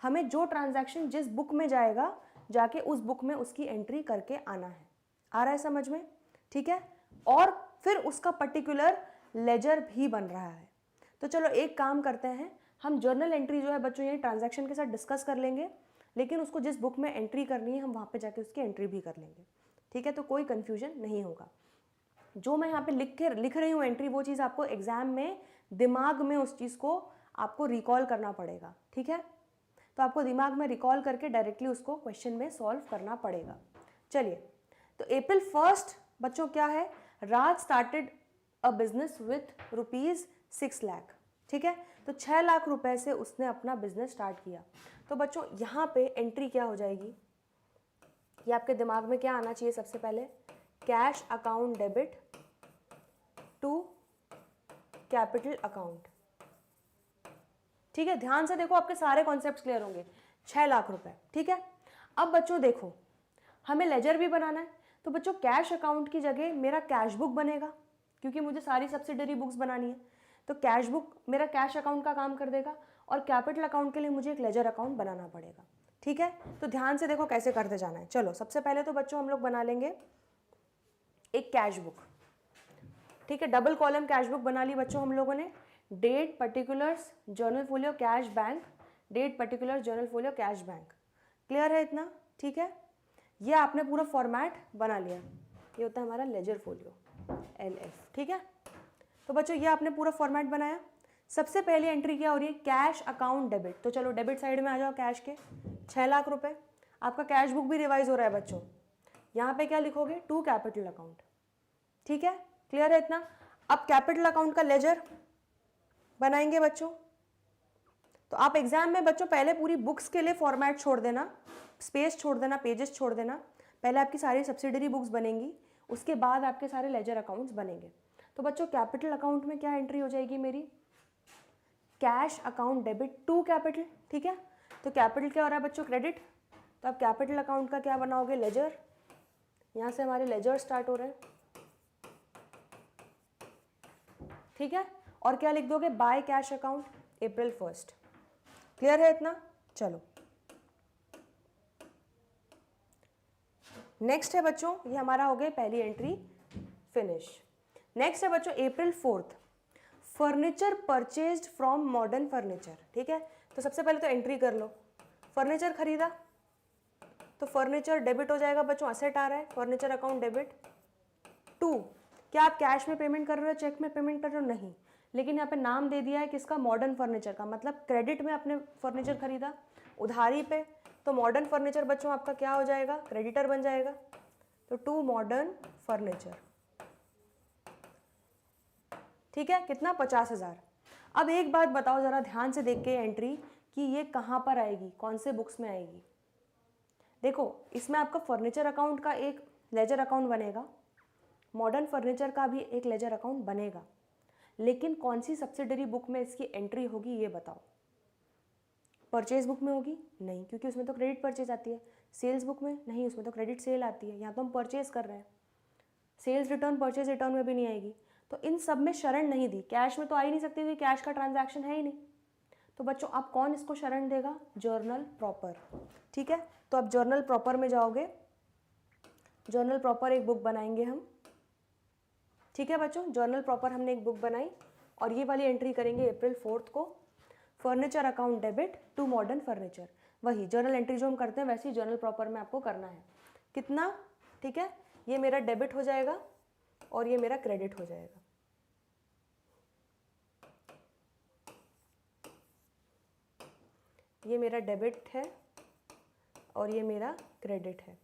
हमें जो ट्रांजैक्शन जिस बुक में जाएगा जाके उस बुक में उसकी एंट्री करके आना है। आ रहा है समझ में? ठीक है, और फिर उसका पर्टिकुलर लेजर भी बन रहा है। तो चलो एक काम करते हैं, हम जर्नल एंट्री जो है बच्चों ये ट्रांजैक्शन के साथ डिस्कस कर लेंगे, लेकिन उसको जिस बुक में एंट्री करनी है हम वहाँ पे जाके उसकी एंट्री भी कर लेंगे। ठीक है, तो कोई कन्फ्यूजन नहीं होगा। जो मैं यहाँ पे लिख रही हूँ एंट्री, वो चीज़ आपको एग्जाम में दिमाग में उस चीज़ को आपको रिकॉल करना पड़ेगा। ठीक है, तो आपको दिमाग में रिकॉल करके डायरेक्टली उसको क्वेश्चन में सॉल्व करना पड़ेगा। चलिए, तो April 1 बच्चों क्या है, Raj started a business with ₹6 lakh. ठीक है, तो 6 लाख रुपए से उसने अपना बिजनेस स्टार्ट किया। तो बच्चों यहाँ पे एंट्री क्या हो जाएगी, ये आपके दिमाग में क्या आना चाहिए सबसे पहले, cash account debit to capital account. ठीक है, ध्यान से देखो, आपके सारे कॉन्सेप्ट्स क्लियर होंगे। 6 लाख रुपए। ठीक है, अब बच्चों देखो हमें लेजर भी बनाना है, तो बच्चों कैश अकाउंट की जगह मेरा कैश बुक बनेगा, क्योंकि मुझे सारी सब्सिडरी बुक्स बनानी है। तो कैश बुक मेरा कैश अकाउंट का काम कर देगा, और कैपिटल अकाउंट के लिए मुझे एक लेजर अकाउंट बनाना पड़ेगा। ठीक है, तो ध्यान से देखो कैसे करते जाना है। चलो, सबसे पहले तो बच्चों हम लोग बना लेंगे एक कैश बुक। ठीक है, डबल कॉलम कैश बुक बना ली बच्चों हम लोगों ने। Date particulars journal folio cash bank, date particular journal folio cash bank. Clear है इतना? ठीक है, ये आपने पूरा फॉर्मेट बना लिया। ये होता है हमारा लेजर फोलियो, LF। ठीक है, तो बच्चों ये आपने पूरा फॉर्मेट बनाया। सबसे पहली एंट्री क्या हो रही है, कैश अकाउंट डेबिट। तो चलो डेबिट साइड में आ जाओ, कैश के 6 लाख रुपए। आपका कैश बुक भी रिवाइज हो रहा है बच्चों। यहाँ पे क्या लिखोगे, टू कैपिटल अकाउंट। ठीक है, क्लियर है इतना? अब कैपिटल अकाउंट का लेजर बनाएंगे बच्चों। तो आप एग्जाम में बच्चों पहले पूरी बुक्स के लिए फॉर्मेट छोड़ देना, स्पेस छोड़ देना, पेजेस छोड़ देना। पहले आपकी सारी सब्सिडरी बुक्स बनेंगी, उसके बाद आपके सारे लेजर अकाउंट्स बनेंगे। तो बच्चों कैपिटल अकाउंट में क्या एंट्री हो जाएगी मेरी, cash account debit to capital. ठीक है, तो कैपिटल क्या हो रहा है बच्चों, क्रेडिट। तो आप कैपिटल अकाउंट का क्या बनाओगे, लेजर। यहाँ से हमारे लेजर स्टार्ट हो रहे हैं। ठीक है, और क्या लिख दोगे, bye cash account April 1। Clear है इतना? चलो नेक्स्ट है बच्चों, ये हमारा हो गया पहली एंट्री फिनिश। नेक्स्ट है बच्चों April 4, furniture purchased from modern furniture. ठीक है, तो सबसे पहले तो एंट्री कर लो, फर्नीचर खरीदा, तो फर्नीचर डेबिट हो जाएगा बच्चों, असेट आ रहा है, फर्नीचर अकाउंट डेबिट टू। क्या आप कैश में पेमेंट कर रहे हो, चेक में पेमेंट कर रहे हो, नहीं, लेकिन यहाँ पे नाम दे दिया है किसका, मॉडर्न फर्नीचर का, मतलब क्रेडिट में आपने फर्नीचर खरीदा, उधारी पे, तो मॉडर्न फर्नीचर बच्चों आपका क्या हो जाएगा, क्रेडिटर बन जाएगा। तो टू मॉडर्न फर्नीचर। ठीक है, कितना, 50,000। अब एक बात बताओ जरा ध्यान से देख के एंट्री कि ये कहाँ पर आएगी, कौन से बुक्स में आएगी। देखो इसमें आपका फर्नीचर अकाउंट का एक लेजर अकाउंट बनेगा, मॉडर्न फर्नीचर का भी एक लेजर अकाउंट बनेगा, लेकिन कौन सी सब्सिडरी बुक में इसकी एंट्री होगी ये बताओ। परचेज बुक में होगी? नहीं, क्योंकि उसमें तो क्रेडिट परचेज आती है। सेल्स बुक में? नहीं, उसमें तो क्रेडिट सेल आती है, यहाँ तो हम परचेज कर रहे हैं। सेल्स रिटर्न परचेज रिटर्न में भी नहीं आएगी, तो इन सब में शरण नहीं दी। कैश में तो आ ही नहीं सकती क्योंकि कैश का ट्रांजैक्शन है ही नहीं। तो बच्चों आप कौन इसको शरण देगा? Journal proper. ठीक है, तो अब जर्नल प्रॉपर में जाओगे, जर्नल प्रॉपर एक बुक बनाएंगे हम। ठीक है बच्चों, जर्नल प्रॉपर हमने एक बुक बनाई और ये वाली एंट्री करेंगे अप्रैल 4 को। Furniture account debit to modern furniture, वही जर्नल एंट्री जो हम करते हैं वैसे ही जर्नल प्रॉपर में आपको करना है। कितना? ठीक है, ये मेरा डेबिट हो जाएगा और ये मेरा क्रेडिट हो जाएगा। ये मेरा डेबिट है और ये मेरा क्रेडिट है।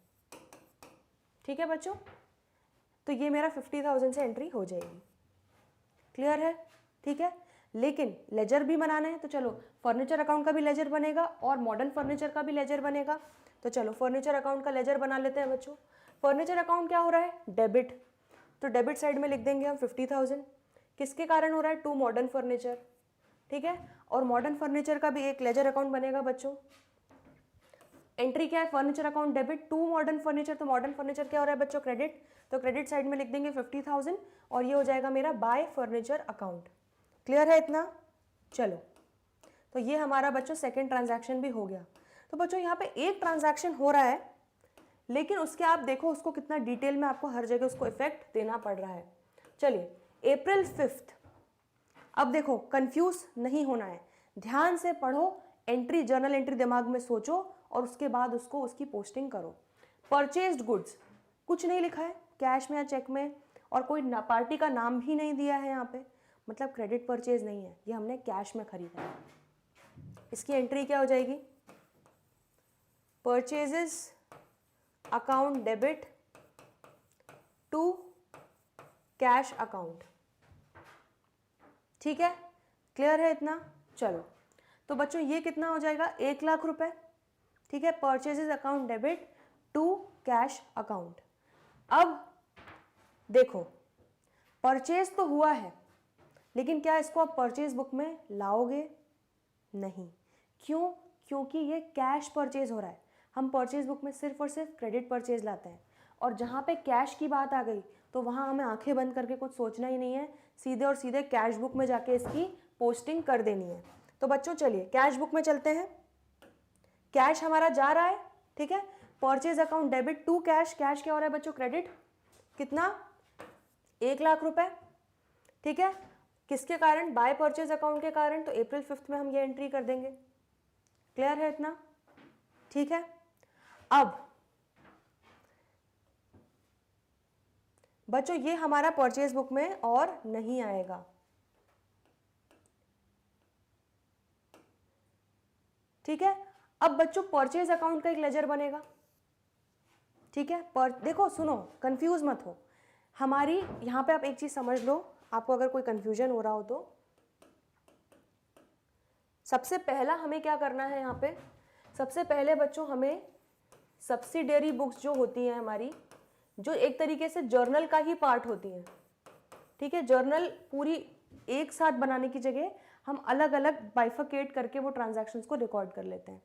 ठीक है बच्चों, तो ये मेरा 50,000 से एंट्री हो जाएगी। क्लियर है? ठीक है, लेकिन लेजर भी बनाना है तो चलो फर्नीचर अकाउंट का भी लेजर बनेगा और मॉडर्न फर्नीचर का भी लेजर बनेगा। तो चलो फर्नीचर अकाउंट का लेजर बना लेते हैं बच्चों। फर्नीचर अकाउंट क्या हो रहा है? डेबिट, तो डेबिट साइड में लिख देंगे हम 50,000। किसके कारण हो रहा है? To modern furniture. ठीक है, और मॉडर्न फर्नीचर का भी एक लेजर अकाउंट बनेगा बच्चों। एंट्री क्या है? Furniture account debit to modern furniture, तो मॉडर्न फर्नीचर क्या हो रहा है बच्चों? क्रेडिट, तो क्रेडिट साइड में लिख देंगे 50,000 और ये हो जाएगा मेरा बाय फर्नीचर अकाउंट। क्लियर है इतना? चलो, तो ये हमारा बच्चों सेकंड ट्रांजैक्शन भी हो गया। तो बच्चों यहाँ पे एक ट्रांजैक्शन हो रहा है, लेकिन उसके आप देखो उसको कितना डिटेल में आपको हर जगह उसको इफेक्ट देना पड़ रहा है। चलिए अप्रैल 5। अब देखो कंफ्यूज नहीं होना है, ध्यान से पढ़ो, एंट्री जर्नल एंट्री दिमाग में सोचो और उसके बाद उसको उसकी पोस्टिंग करो। परचेज्ड गुड्स कुछ नहीं लिखा है कैश में या चेक में, और कोई पार्टी का नाम भी नहीं दिया है यहाँ पे, मतलब क्रेडिट परचेज नहीं है, ये हमने कैश में खरीदा है। इसकी एंट्री क्या हो जाएगी? Purchases account debit to cash account. ठीक है, क्लियर है इतना? चलो, तो बच्चों ये कितना हो जाएगा? 1,00,000 रुपए। ठीक है, purchases account debit to cash account. अब देखो परचेज तो हुआ है, लेकिन क्या इसको आप परचेज बुक में लाओगे? नहीं। क्यों? क्योंकि ये कैश परचेज हो रहा है। हम परचेज बुक में सिर्फ और सिर्फ क्रेडिट परचेज लाते हैं, और जहाँ पे कैश की बात आ गई तो वहाँ हमें आंखें बंद करके कुछ सोचना ही नहीं है, सीधे और सीधे कैश बुक में जाके इसकी पोस्टिंग कर देनी है। तो बच्चों चलिए कैश बुक में चलते हैं। कैश हमारा जा रहा है, ठीक है, purchase account debit to cash. Cash क्या हो रहा है बच्चों? क्रेडिट। कितना? 1,00,000 रुपए। ठीक है, किसके कारण? बाय परचेज अकाउंट के कारण, तो अप्रैल 5 में हम ये एंट्री कर देंगे। क्लियर है इतना? ठीक है, अब बच्चों ये हमारा परचेज बुक में और नहीं आएगा। ठीक है, अब बच्चों परचेज अकाउंट का एक लेजर बनेगा। ठीक है, पर देखो सुनो, कंफ्यूज मत हो। हमारी यहां पे आप एक चीज समझ लो, आपको अगर कोई कंफ्यूजन हो रहा हो तो सबसे पहला हमें क्या करना है यहाँ पे? सबसे पहले बच्चों हमें सब्सिडियरी बुक्स जो होती हैं हमारी, जो एक तरीके से जर्नल का ही पार्ट होती हैं, ठीक है, जर्नल पूरी एक साथ बनाने की जगह हम अलग अलग बाइफिकेट करके वो ट्रांजैक्शंस को रिकॉर्ड कर लेते हैं।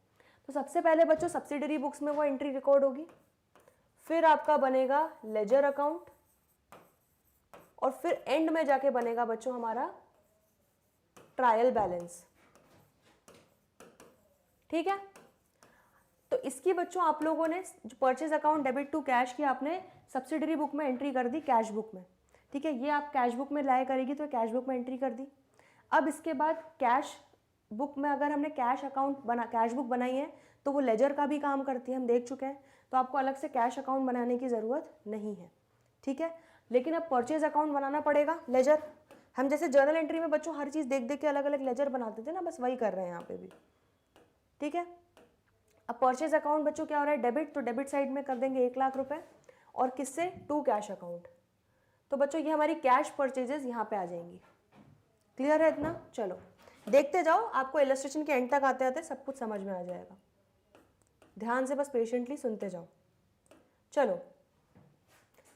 तो सबसे पहले बच्चों सब्सिडियरी बुक्स में वो एंट्री रिकॉर्ड होगी, फिर आपका बनेगा लेजर अकाउंट, और फिर एंड में जाके बनेगा बच्चों हमारा ट्रायल बैलेंस। ठीक है, तो इसकी बच्चों आप लोगों ने जो purchase account debit to cash की आपने सब्सिडियरी बुक में एंट्री कर दी, कैश बुक में। ठीक है, ये आप कैश बुक में लाया करेगी तो कैश बुक में एंट्री कर दी। अब इसके बाद कैश बुक में अगर हमने कैश अकाउंट कैश बुक बनाई है तो वो लेजर का भी काम करती है, हम देख चुके हैं, तो आपको अलग से कैश अकाउंट बनाने की ज़रूरत नहीं है। ठीक है, लेकिन अब परचेज अकाउंट बनाना पड़ेगा, लेजर। हम जैसे जर्नल एंट्री में बच्चों हर चीज़ देख देख के अलग अलग लेजर बनाते थे ना, बस वही कर रहे हैं यहाँ पे भी। ठीक है, अब परचेज अकाउंट बच्चों क्या हो रहा है? डेबिट, तो डेबिट साइड में कर देंगे 1,00,000 रुपए, और किससे? To cash account. तो बच्चों ये हमारी कैश परचेजेस यहाँ पे आ जाएंगी। क्लियर है इतना? चलो, देखते जाओ, आपको इलस्ट्रेशन के एंड तक आते आते सब कुछ समझ में आ जाएगा। ध्यान से बस पेशेंटली सुनते जाओ। चलो,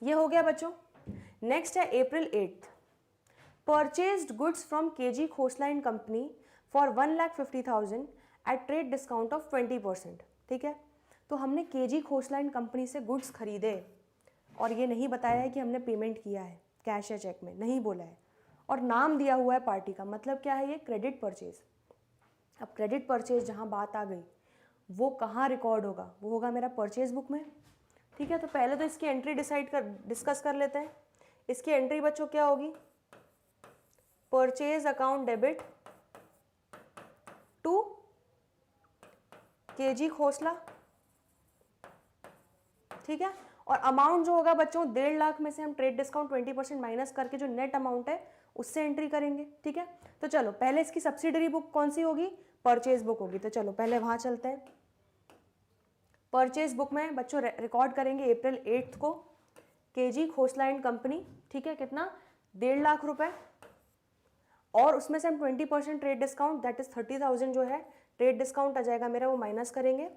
ये हो गया बच्चों। नेक्स्ट है April 8th, purchased goods from KG Khosla and company for 1,50,000 at trade discount of 20%। ठीक है, तो हमने KG खोसला एंड कंपनी से गुड्स खरीदे और ये नहीं बताया है कि हमने पेमेंट किया है कैश या चेक में, नहीं बोला है, और नाम दिया हुआ है पार्टी का। मतलब क्या है, ये क्रेडिट परचेज। अब क्रेडिट परचेज जहाँ बात आ गई, वो कहाँ रिकॉर्ड होगा? वो होगा मेरा परचेज बुक में। ठीक है, तो पहले तो इसकी एंट्री डिस्कस कर लेते हैं। इसकी एंट्री बच्चों क्या होगी? Purchase account debit to KG Khosla. ठीक है, और अमाउंट जो होगा बच्चों 1.5 लाख में से हम ट्रेड डिस्काउंट 20% माइनस करके जो नेट अमाउंट है उससे एंट्री करेंगे। ठीक है, तो चलो पहले इसकी सब्सिडरी बुक कौन सी होगी? परचेज बुक होगी। तो चलो पहले वहां चलते हैं। परचेज बुक में बच्चों रिकॉर्ड करेंगे April 8th को KG खोसला एंड कंपनी। ठीक है, कितना? 1.5 लाख रुपए, और उसमें से हम 20% ट्रेड डिस्काउंट दैट इज 30,000 जो है ट्रेड डिस्काउंट आ जाएगा मेरा, वो माइनस करेंगे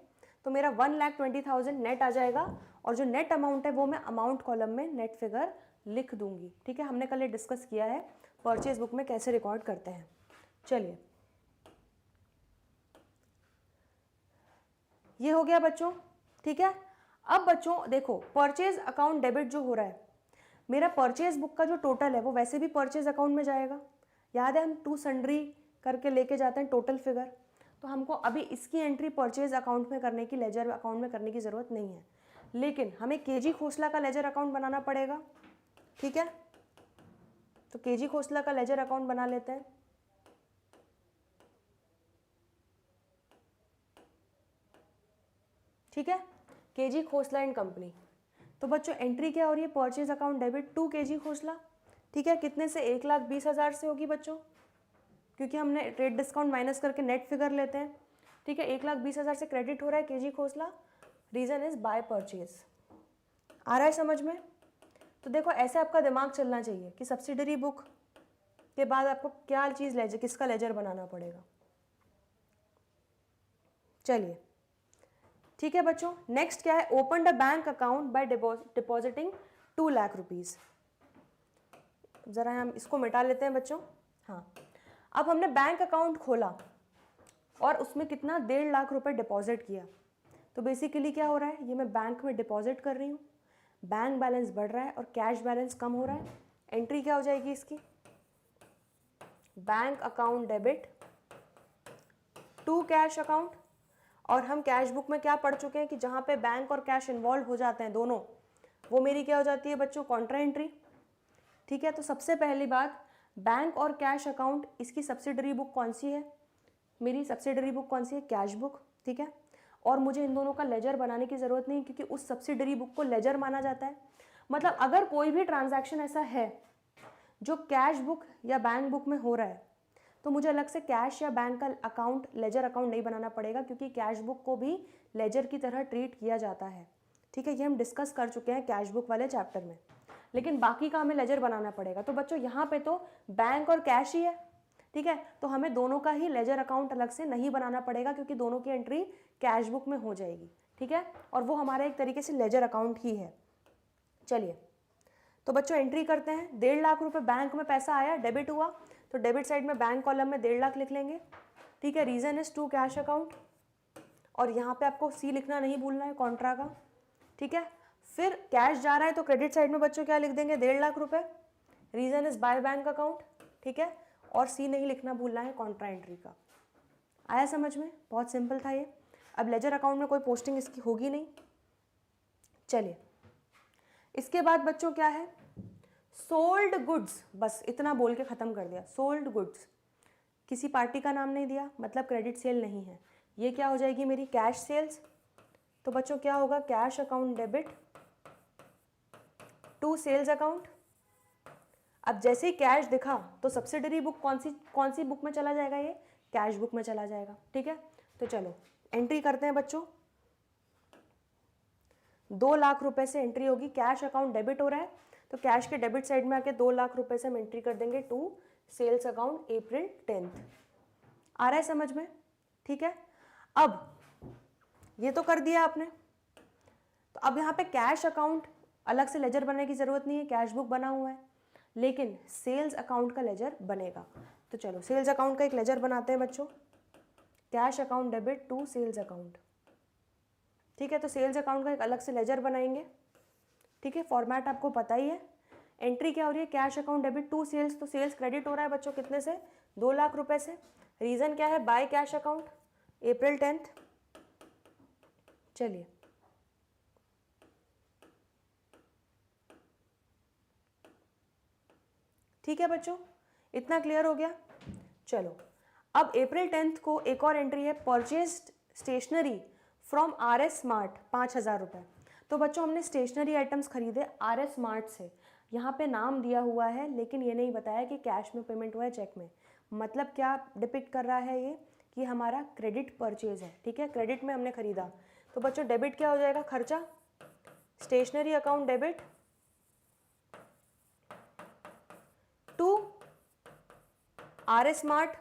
तो मेरा 1,20,000 नेट आ जाएगा। और जो नेट अमाउंट है वो मैं अमाउंट कॉलम में नेट फिगर लिख दूंगी। ठीक है, हमने कल ये डिस्कस किया है परचेज बुक में कैसे रिकॉर्ड करते हैं। चलिए, ये हो गया बच्चों। ठीक है, अब बच्चों देखो, परचेज अकाउंट डेबिट जो हो रहा है, मेरा परचेज बुक का जो टोटल है वो वैसे भी परचेज अकाउंट में जाएगा। याद है हम टू सन्ड्री करके लेके जाते हैं टोटल फिगर, तो हमको अभी इसकी एंट्री परचेज अकाउंट में करने की, लेजर अकाउंट में करने की ज़रूरत नहीं है, लेकिन हमें KG खोसला का लेजर अकाउंट बनाना पड़ेगा। ठीक है, तो KG खोसला का लेजर अकाउंट बना लेते हैं। ठीक है, KG खोसला एंड कंपनी। तो बच्चों एंट्री क्या हो रही है? Purchase account debit to KG Khosla. ठीक है, कितने से? 1,20,000 से होगी बच्चों, क्योंकि हमने ट्रेड डिस्काउंट माइनस करके नेट फिगर लेते हैं। ठीक है, 1,20,000 से क्रेडिट हो रहा है KG Khosla. Reason is by purchase. आ रहा है समझ में? तो देखो ऐसे आपका दिमाग चलना चाहिए कि सब्सिडरी बुक के बाद आपको क्या चीज़ लेजर, किसका लेजर बनाना पड़ेगा। चलिए, ठीक है बच्चों, नेक्स्ट क्या है? Open the bank account by depositing 2 lakh rupees. ज़रा हम इसको मिटा लेते हैं बच्चों। हाँ, अब हमने बैंक अकाउंट खोला और उसमें कितना? 1.5 लाख रुपए डिपॉजिट किया। तो बेसिकली क्या हो रहा है? ये मैं बैंक में डिपॉजिट कर रही हूँ, बैंक बैलेंस बढ़ रहा है और कैश बैलेंस कम हो रहा है। एंट्री क्या हो जाएगी इसकी? Bank account debit to cash account. और हम कैश बुक में क्या पढ़ चुके हैं कि जहाँ पे बैंक और कैश इन्वॉल्व हो जाते हैं दोनों, वो मेरी क्या हो जाती है बच्चों? Contra entry. ठीक है, तो सबसे पहली बात, बैंक और कैश अकाउंट, इसकी सब्सिडरी बुक कौन सी है? मेरी सब्सिडरी बुक कौन सी है? Cash book. ठीक है, और मुझे इन दोनों का लेजर बनाने की ज़रूरत नहीं, क्योंकि उस सब्सिडरी बुक को लेजर माना जाता है। मतलब अगर कोई भी ट्रांजैक्शन ऐसा है जो कैश बुक या बैंक बुक में हो रहा है, तो मुझे अलग से कैश या बैंक का अकाउंट, लेजर अकाउंट नहीं बनाना पड़ेगा, क्योंकि कैश बुक को भी लेजर की तरह ट्रीट किया जाता है। ठीक है, ये हम डिस्कस कर चुके हैं कैश बुक वाले चैप्टर में, लेकिन बाकी का हमें लेजर बनाना पड़ेगा। तो बच्चों यहाँ पे तो बैंक और कैश ही है। ठीक है, तो हमें दोनों का ही लेजर अकाउंट अलग से नहीं बनाना पड़ेगा, क्योंकि दोनों की एंट्री कैश बुक में हो जाएगी। ठीक है, और वो हमारा एक तरीके से लेजर अकाउंट ही है। चलिए, तो बच्चों एंट्री करते हैं। 1.5 लाख रुपए बैंक में पैसा आया, डेबिट हुआ, तो डेबिट साइड में बैंक कॉलम में 1.5 लाख लिख लेंगे। ठीक है, reason is to cash account, और यहाँ पे आपको C लिखना नहीं भूलना है, कॉन्ट्रा का। ठीक है, फिर कैश जा रहा है तो क्रेडिट साइड में बच्चों क्या लिख देंगे? 1.5 लाख रुपए। Reason is by bank account. ठीक है, और C नहीं लिखना भूलना है, कॉन्ट्रा एंट्री का। आया समझ में? बहुत सिंपल था ये। अब लेजर अकाउंट में कोई पोस्टिंग इसकी होगी नहीं। चलिए, इसके बाद बच्चों क्या है? Sold goods. बस इतना बोल के ख़त्म कर दिया। सोल्ड गुड्स, किसी पार्टी का नाम नहीं दिया, मतलब क्रेडिट सेल नहीं है। ये क्या हो जाएगी? मेरी कैश सेल्स। तो बच्चों क्या होगा? Cash account debit to sales account. अब जैसे ही कैश दिखा तो सब्सिडरी बुक कौन सी बुक में चला जाएगा? ये कैश बुक में चला जाएगा। ठीक है, तो चलो एंट्री करते हैं बच्चों। 2 लाख रुपए से एंट्री होगी। कैश अकाउंट डेबिट हो रहा है, तो कैश के डेबिट साइड में आके 2 लाख रुपए से हम एंट्री कर देंगे to sales account April 10th। आ रहा है समझ में? ठीक है, अब ये तो कर दिया आपने, तो अब यहाँ पे कैश अकाउंट अलग से लेजर बनाने की ज़रूरत नहीं है, कैश बुक बना हुआ है, लेकिन सेल्स अकाउंट का लेजर बनेगा। तो चलो सेल्स अकाउंट का एक लेजर बनाते हैं बच्चों, cash account debit to sales account. ठीक है, तो सेल्स अकाउंट का एक अलग से लेजर बनाएंगे। ठीक है, फॉर्मेट आपको पता ही है। एंट्री क्या हो रही है, cash account debit to sales, तो सेल्स क्रेडिट हो रहा है बच्चों कितने से, 2 लाख रुपए से। रीज़न क्या है, by cash account, April 10th। चलिए ठीक है बच्चों, इतना क्लियर हो गया। चलो अब April 10th को एक और एंट्री है, purchased stationery from RS smart 5,000 रुपये। तो बच्चों हमने स्टेशनरी आइटम्स खरीदे RS स्मार्ट से, यहाँ पे नाम दिया हुआ है लेकिन ये नहीं बताया कि कैश में पेमेंट हुआ है चेक में। मतलब क्या डिपिक्ट कर रहा है ये, कि हमारा क्रेडिट परचेज है। ठीक है, क्रेडिट में हमने खरीदा, तो बच्चों डेबिट क्या हो जाएगा, खर्चा, stationery account debit to RS smart,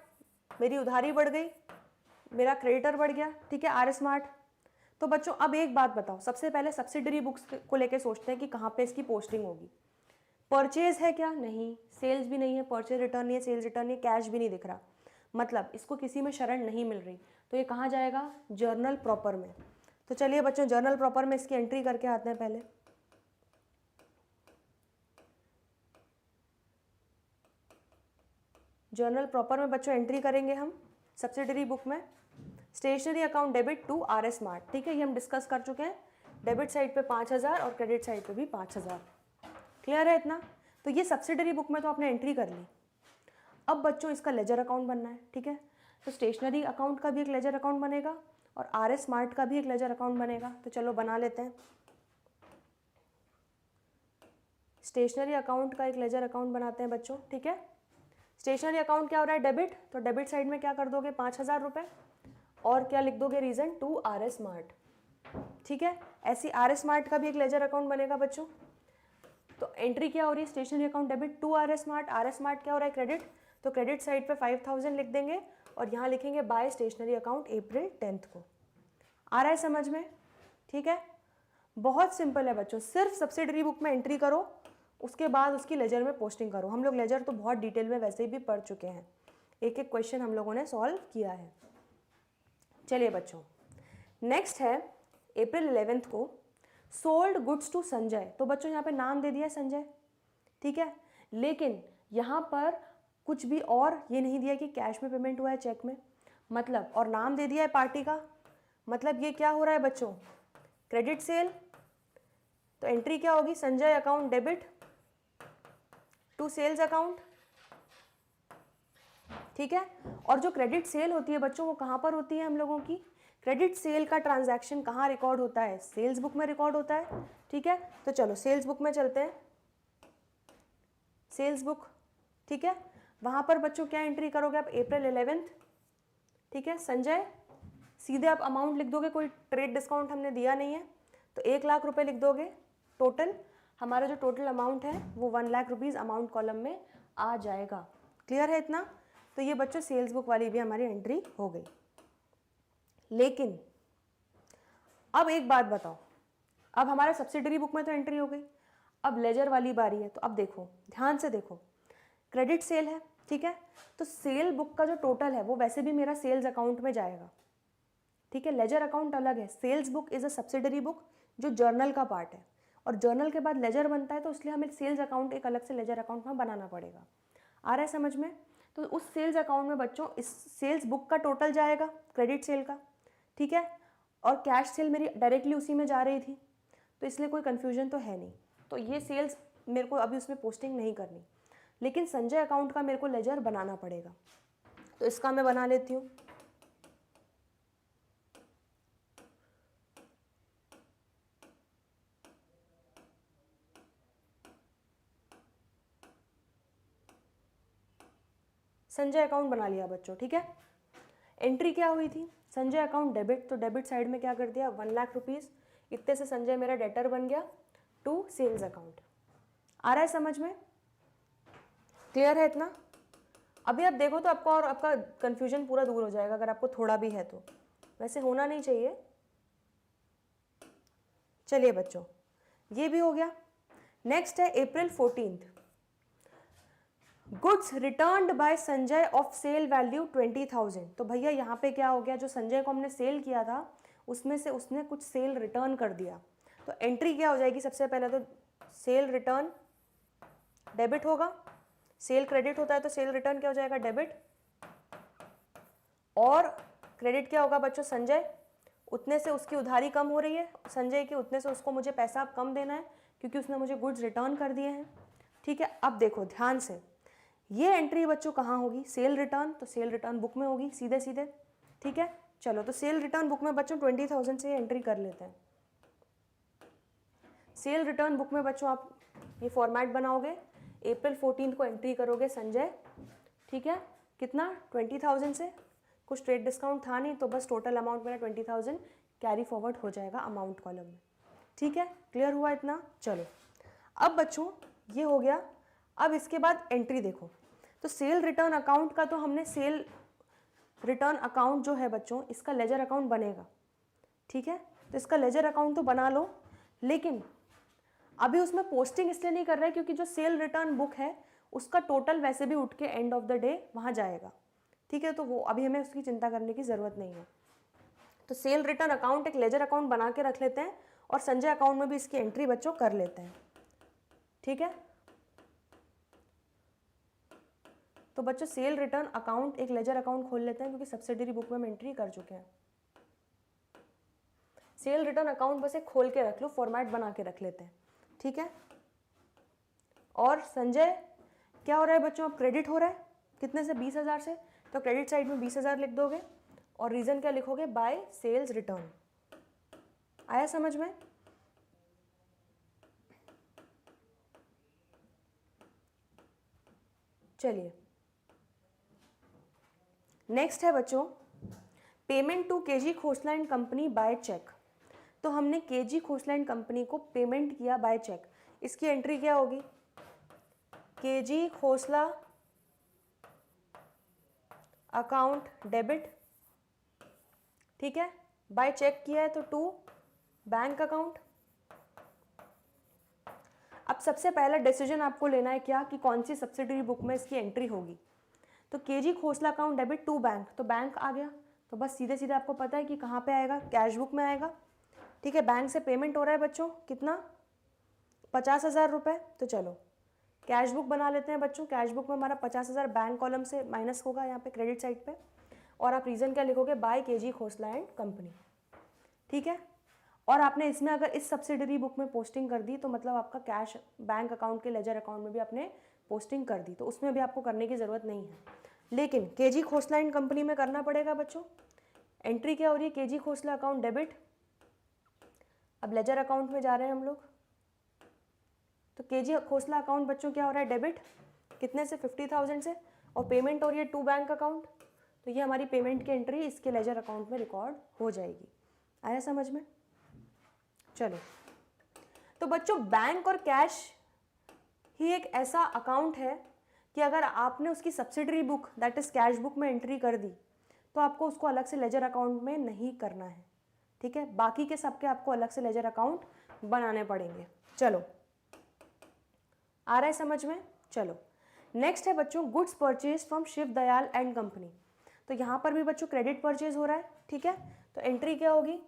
मेरी उधारी बढ़ गई, मेरा क्रेडिटर बढ़ गया। ठीक है, RS स्मार्ट। तो बच्चों अब एक बात बताओ, सबसे पहले सब्सिडरी बुक्स को लेके सोचते हैं कि कहाँ पे इसकी पोस्टिंग होगी। परचेज है क्या, नहीं, सेल्स भी नहीं है, परचेज रिटर्न नहीं है, सेल्स रिटर्न नहीं है, कैश भी नहीं दिख रहा, मतलब इसको किसी में शरण नहीं मिल रही, तो ये कहाँ जाएगा, जर्नल प्रॉपर में। तो चलिए बच्चों जर्नल प्रॉपर में इसकी एंट्री करके आते हैं। पहले जर्नल प्रॉपर में बच्चों एंट्री करेंगे हम सब्सिडरी बुक में, stationery account debit to RS smart. ठीक है, ये हम डिस्कस कर चुके हैं, डेबिट साइड पे 5,000 और क्रेडिट साइड पे भी 5,000। क्लियर है इतना? तो ये सब्सिडरी बुक में तो आपने एंट्री कर ली। अब बच्चों इसका लेजर अकाउंट बनना है। ठीक है, तो स्टेशनरी अकाउंट का भी एक लेजर अकाउंट बनेगा और RS स्मार्ट का भी एक लेजर अकाउंट बनेगा। तो चलो बना लेते हैं। स्टेशनरी अकाउंट का एक लेजर अकाउंट बनाते हैं बच्चों। ठीक है, स्टेशनरी अकाउंट क्या हो रहा है, डेबिट, तो डेबिट साइड में क्या कर दोगे, 5,000 रुपये, और क्या लिख दोगे, रीज़न टू RS स्मार्ट। ठीक है, ऐसी RS स्मार्ट का भी एक लेजर अकाउंट बनेगा बच्चों। तो एंट्री क्या हो रही है, stationery account debit to RS smart, RS smart क्या हो रहा है, क्रेडिट, तो क्रेडिट साइड पे 5,000 लिख देंगे और यहाँ लिखेंगे bye stationery account April 10th को। आ रहा है समझ में? ठीक है, बहुत सिंपल है बच्चों, सिर्फ सब्सिडरी बुक में एंट्री करो, उसके बाद उसकी लेजर में पोस्टिंग करो। हम लोग लेजर तो बहुत डिटेल में वैसे ही भी पढ़ चुके हैं, एक एक क्वेश्चन हम लोगों ने सॉल्व किया है। चलिए बच्चों, नेक्स्ट है April 11th को सोल्ड गुड्स टू संजय। तो बच्चों यहाँ पे नाम दे दिया संजय, ठीक है, लेकिन यहाँ पर कुछ भी और ये नहीं दिया कि कैश में पेमेंट हुआ है चेक में, मतलब, और नाम दे दिया है पार्टी का, मतलब ये क्या हो रहा है बच्चों, क्रेडिट सेल। तो एंट्री क्या होगी, Sanjay account debit to sales account. ठीक है, और जो क्रेडिट सेल होती है बच्चों वो कहाँ पर होती है हम लोगों की, क्रेडिट सेल का ट्रांजैक्शन कहाँ रिकॉर्ड होता है, सेल्स बुक में रिकॉर्ड होता है। ठीक है, तो चलो सेल्स बुक में चलते हैं, सेल्स बुक। ठीक है, वहाँ पर बच्चों क्या एंट्री करोगे आप, April 11th। ठीक है, संजय, सीधे आप अमाउंट लिख दोगे, कोई ट्रेड डिस्काउंट हमने दिया नहीं है, तो 1 लाख रुपए लिख दोगे। टोटल हमारा जो टोटल अमाउंट है वो 1 लाख रुपीज़ अमाउंट कॉलम में आ जाएगा। क्लियर है इतना? तो ये बच्चों सेल्स बुक वाली भी हमारी एंट्री हो गई। लेकिन अब एक बात बताओ, अब हमारा सब्सिडरी बुक में तो एंट्री हो गई, अब लेजर वाली बारी है। तो अब देखो, ध्यान से देखो, क्रेडिट सेल है, ठीक है, तो सेल बुक का जो टोटल है वो वैसे भी मेरा सेल्स अकाउंट में जाएगा। ठीक है, लेजर अकाउंट अलग है, sales book is a subsidiary book जो जर्नल का पार्ट है, और जर्नल के बाद लेजर बनता है, तो इसलिए हमें सेल्स अकाउंट एक अलग से लेजर अकाउंट में बनाना पड़ेगा। आ रहा है समझ में? तो उस सेल्स अकाउंट में बच्चों इस सेल्स बुक का टोटल जाएगा, क्रेडिट सेल का। ठीक है, और कैश सेल मेरी डायरेक्टली उसी में जा रही थी, तो इसलिए कोई कन्फ्यूजन तो है नहीं। तो ये सेल्स मेरे को अभी उसमें पोस्टिंग नहीं करनी, लेकिन संजय अकाउंट का मेरे को लेजर बनाना पड़ेगा, तो इसका मैं बना लेती हूँ। संजय अकाउंट बना लिया बच्चों। ठीक है, एंट्री क्या हुई थी, संजय अकाउंट डेबिट, तो डेबिट साइड में क्या कर दिया, 1 लाख रुपीज़, इतने से संजय मेरा डेटर बन गया टू सेल्स अकाउंट। आ रहा है समझ में? क्लियर है इतना? अभी आप देखो तो आपको और आपका कंफ्यूजन पूरा दूर हो जाएगा अगर आपको थोड़ा भी है तो, वैसे होना नहीं चाहिए। चलिए बच्चों, ये भी हो गया। नेक्स्ट है April 14th, goods returned by Sanjay of sale value 20,000। तो भैया यहाँ पे क्या हो गया, जो संजय को हमने सेल किया था उसमें से उसने कुछ सेल रिटर्न कर दिया। तो एंट्री क्या हो जाएगी, सबसे पहले तो सेल रिटर्न डेबिट होगा, सेल क्रेडिट होता है तो सेल रिटर्न क्या हो जाएगा, डेबिट। और क्रेडिट क्या होगा बच्चों, संजय, उतने से उसकी उधारी कम हो रही है संजय की, उतने से उसको मुझे पैसा कम देना है क्योंकि उसने मुझे गुड्स रिटर्न कर दिए हैं। ठीक है, अब देखो ध्यान से, ये एंट्री बच्चों कहाँ होगी, सेल रिटर्न, तो सेल रिटर्न बुक में होगी सीधे सीधे। ठीक है, चलो तो सेल रिटर्न बुक में बच्चों 20,000 से एंट्री कर लेते हैं। सेल रिटर्न बुक में बच्चों आप ये फॉर्मेट बनाओगे, April 14 को एंट्री करोगे संजय। ठीक है, कितना, 20,000 से, कुछ ट्रेड डिस्काउंट था नहीं तो बस टोटल अमाउंट मेरा 20,000 कैरी फॉरवर्ड हो जाएगा अमाउंट कॉलम में। ठीक है, क्लियर हुआ इतना। चलो अब बच्चों ये हो गया। अब इसके बाद एंट्री देखो, तो सेल रिटर्न अकाउंट का तो हमने, सेल रिटर्न अकाउंट जो है बच्चों इसका लेजर अकाउंट बनेगा। ठीक है, तो इसका लेजर अकाउंट तो बना लो, लेकिन अभी उसमें पोस्टिंग इसलिए नहीं कर रहे क्योंकि जो सेल रिटर्न बुक है उसका टोटल वैसे भी उठ के एंड ऑफ द डे वहाँ जाएगा। ठीक है, तो वो अभी हमें उसकी चिंता करने की ज़रूरत नहीं है। तो सेल रिटर्न अकाउंट एक लेजर अकाउंट बना के रख लेते हैं और संजय अकाउंट में भी इसकी एंट्री बच्चों कर लेते हैं। ठीक है, तो बच्चों सेल रिटर्न अकाउंट एक लेजर अकाउंट खोल लेते हैं क्योंकि सब्सिडरी बुक में हम एंट्री कर चुके हैं। सेल रिटर्न अकाउंट बस एक खोल के रख लो, फॉर्मेट बना के रख लेते हैं। ठीक है, और संजय क्या हो रहा है बच्चों, अब क्रेडिट हो रहा है कितने से, 20,000 से, तो क्रेडिट साइड में 20,000 लिख दोगे और रीजन क्या लिखोगे, बाय सेल्स रिटर्न। आया समझ में। चलिए नेक्स्ट है बच्चों, payment to K G Khosla and company by cheque. तो हमने केजी खोसला एंड कंपनी को पेमेंट किया बाय चेक, इसकी एंट्री क्या होगी, केजी खोसला अकाउंट डेबिट। ठीक है, बाय चेक किया है तो टू बैंक अकाउंट। अब सबसे पहला डिसीजन आपको लेना है क्या, कि कौन सी सब्सिडरी बुक में इसकी एंट्री होगी। तो K G Khosla account debit to bank, तो बैंक आ गया, तो बस सीधे सीधे आपको पता है कि कहाँ पे आएगा, कैश बुक में आएगा। ठीक है, बैंक से पेमेंट हो रहा है बच्चों कितना, 50,000 रुपये। तो चलो कैश बुक बना लेते हैं बच्चों, कैश बुक में हमारा 50,000 बैंक कॉलम से माइनस होगा यहाँ पे क्रेडिट साइड पे, और आप रीज़न क्या लिखोगे, by KG Khosla and company. ठीक है, और आपने इसमें अगर इस सब्सिडरी बुक में पोस्टिंग कर दी तो मतलब आपका कैश बैंक अकाउंट के लेजर अकाउंट में भी आपने पोस्टिंग कर दी, तो उसमें भी आपको करने की ज़रूरत नहीं है। लेकिन केजी खोसला एंड कंपनी में करना पड़ेगा बच्चों। एंट्री क्या हो रही है, केजी खोसला अकाउंट डेबिट। अब लेजर अकाउंट में जा रहे हैं हम लोग, तो केजी खोसला अकाउंट बच्चों क्या हो रहा है, डेबिट, कितने से, 50,000 से, और पेमेंट हो रही है टू बैंक अकाउंट। तो ये हमारी पेमेंट की एंट्री इसके लेजर अकाउंट में रिकॉर्ड हो जाएगी। आया समझ में। चलो, तो बच्चों बैंक और कैश ही एक ऐसा अकाउंट है कि अगर आपने उसकी subsidiary book that is cash book में एंट्री कर दी तो आपको उसको अलग से लेजर अकाउंट में नहीं करना है। ठीक है, बाकी के सबके आपको अलग से लेजर अकाउंट बनाने पड़ेंगे। चलो, आ रहा है समझ में। चलो नेक्स्ट है बच्चों, goods purchase from Shiv Dayal and company. तो यहाँ पर भी बच्चों क्रेडिट परचेज हो रहा है। ठीक है, तो एंट्री क्या होगी,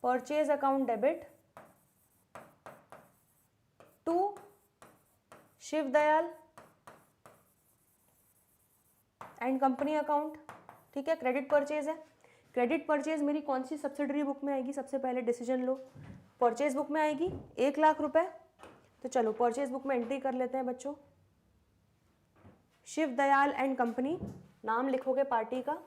purchase account debit to Shiv Dayal and company account. ठीक है, क्रेडिट परचेज है। क्रेडिट परचेज मेरी कौन सी सब्सिडरी बुक में आएगी, सबसे पहले डिसीजन लो, परचेज बुक में आएगी 1,00,000 रुपए। तो चलो परचेज बुक में एंट्री कर लेते हैं बच्चों, शिव दयाल एंड कंपनी, नाम लिखोगे पार्टी का,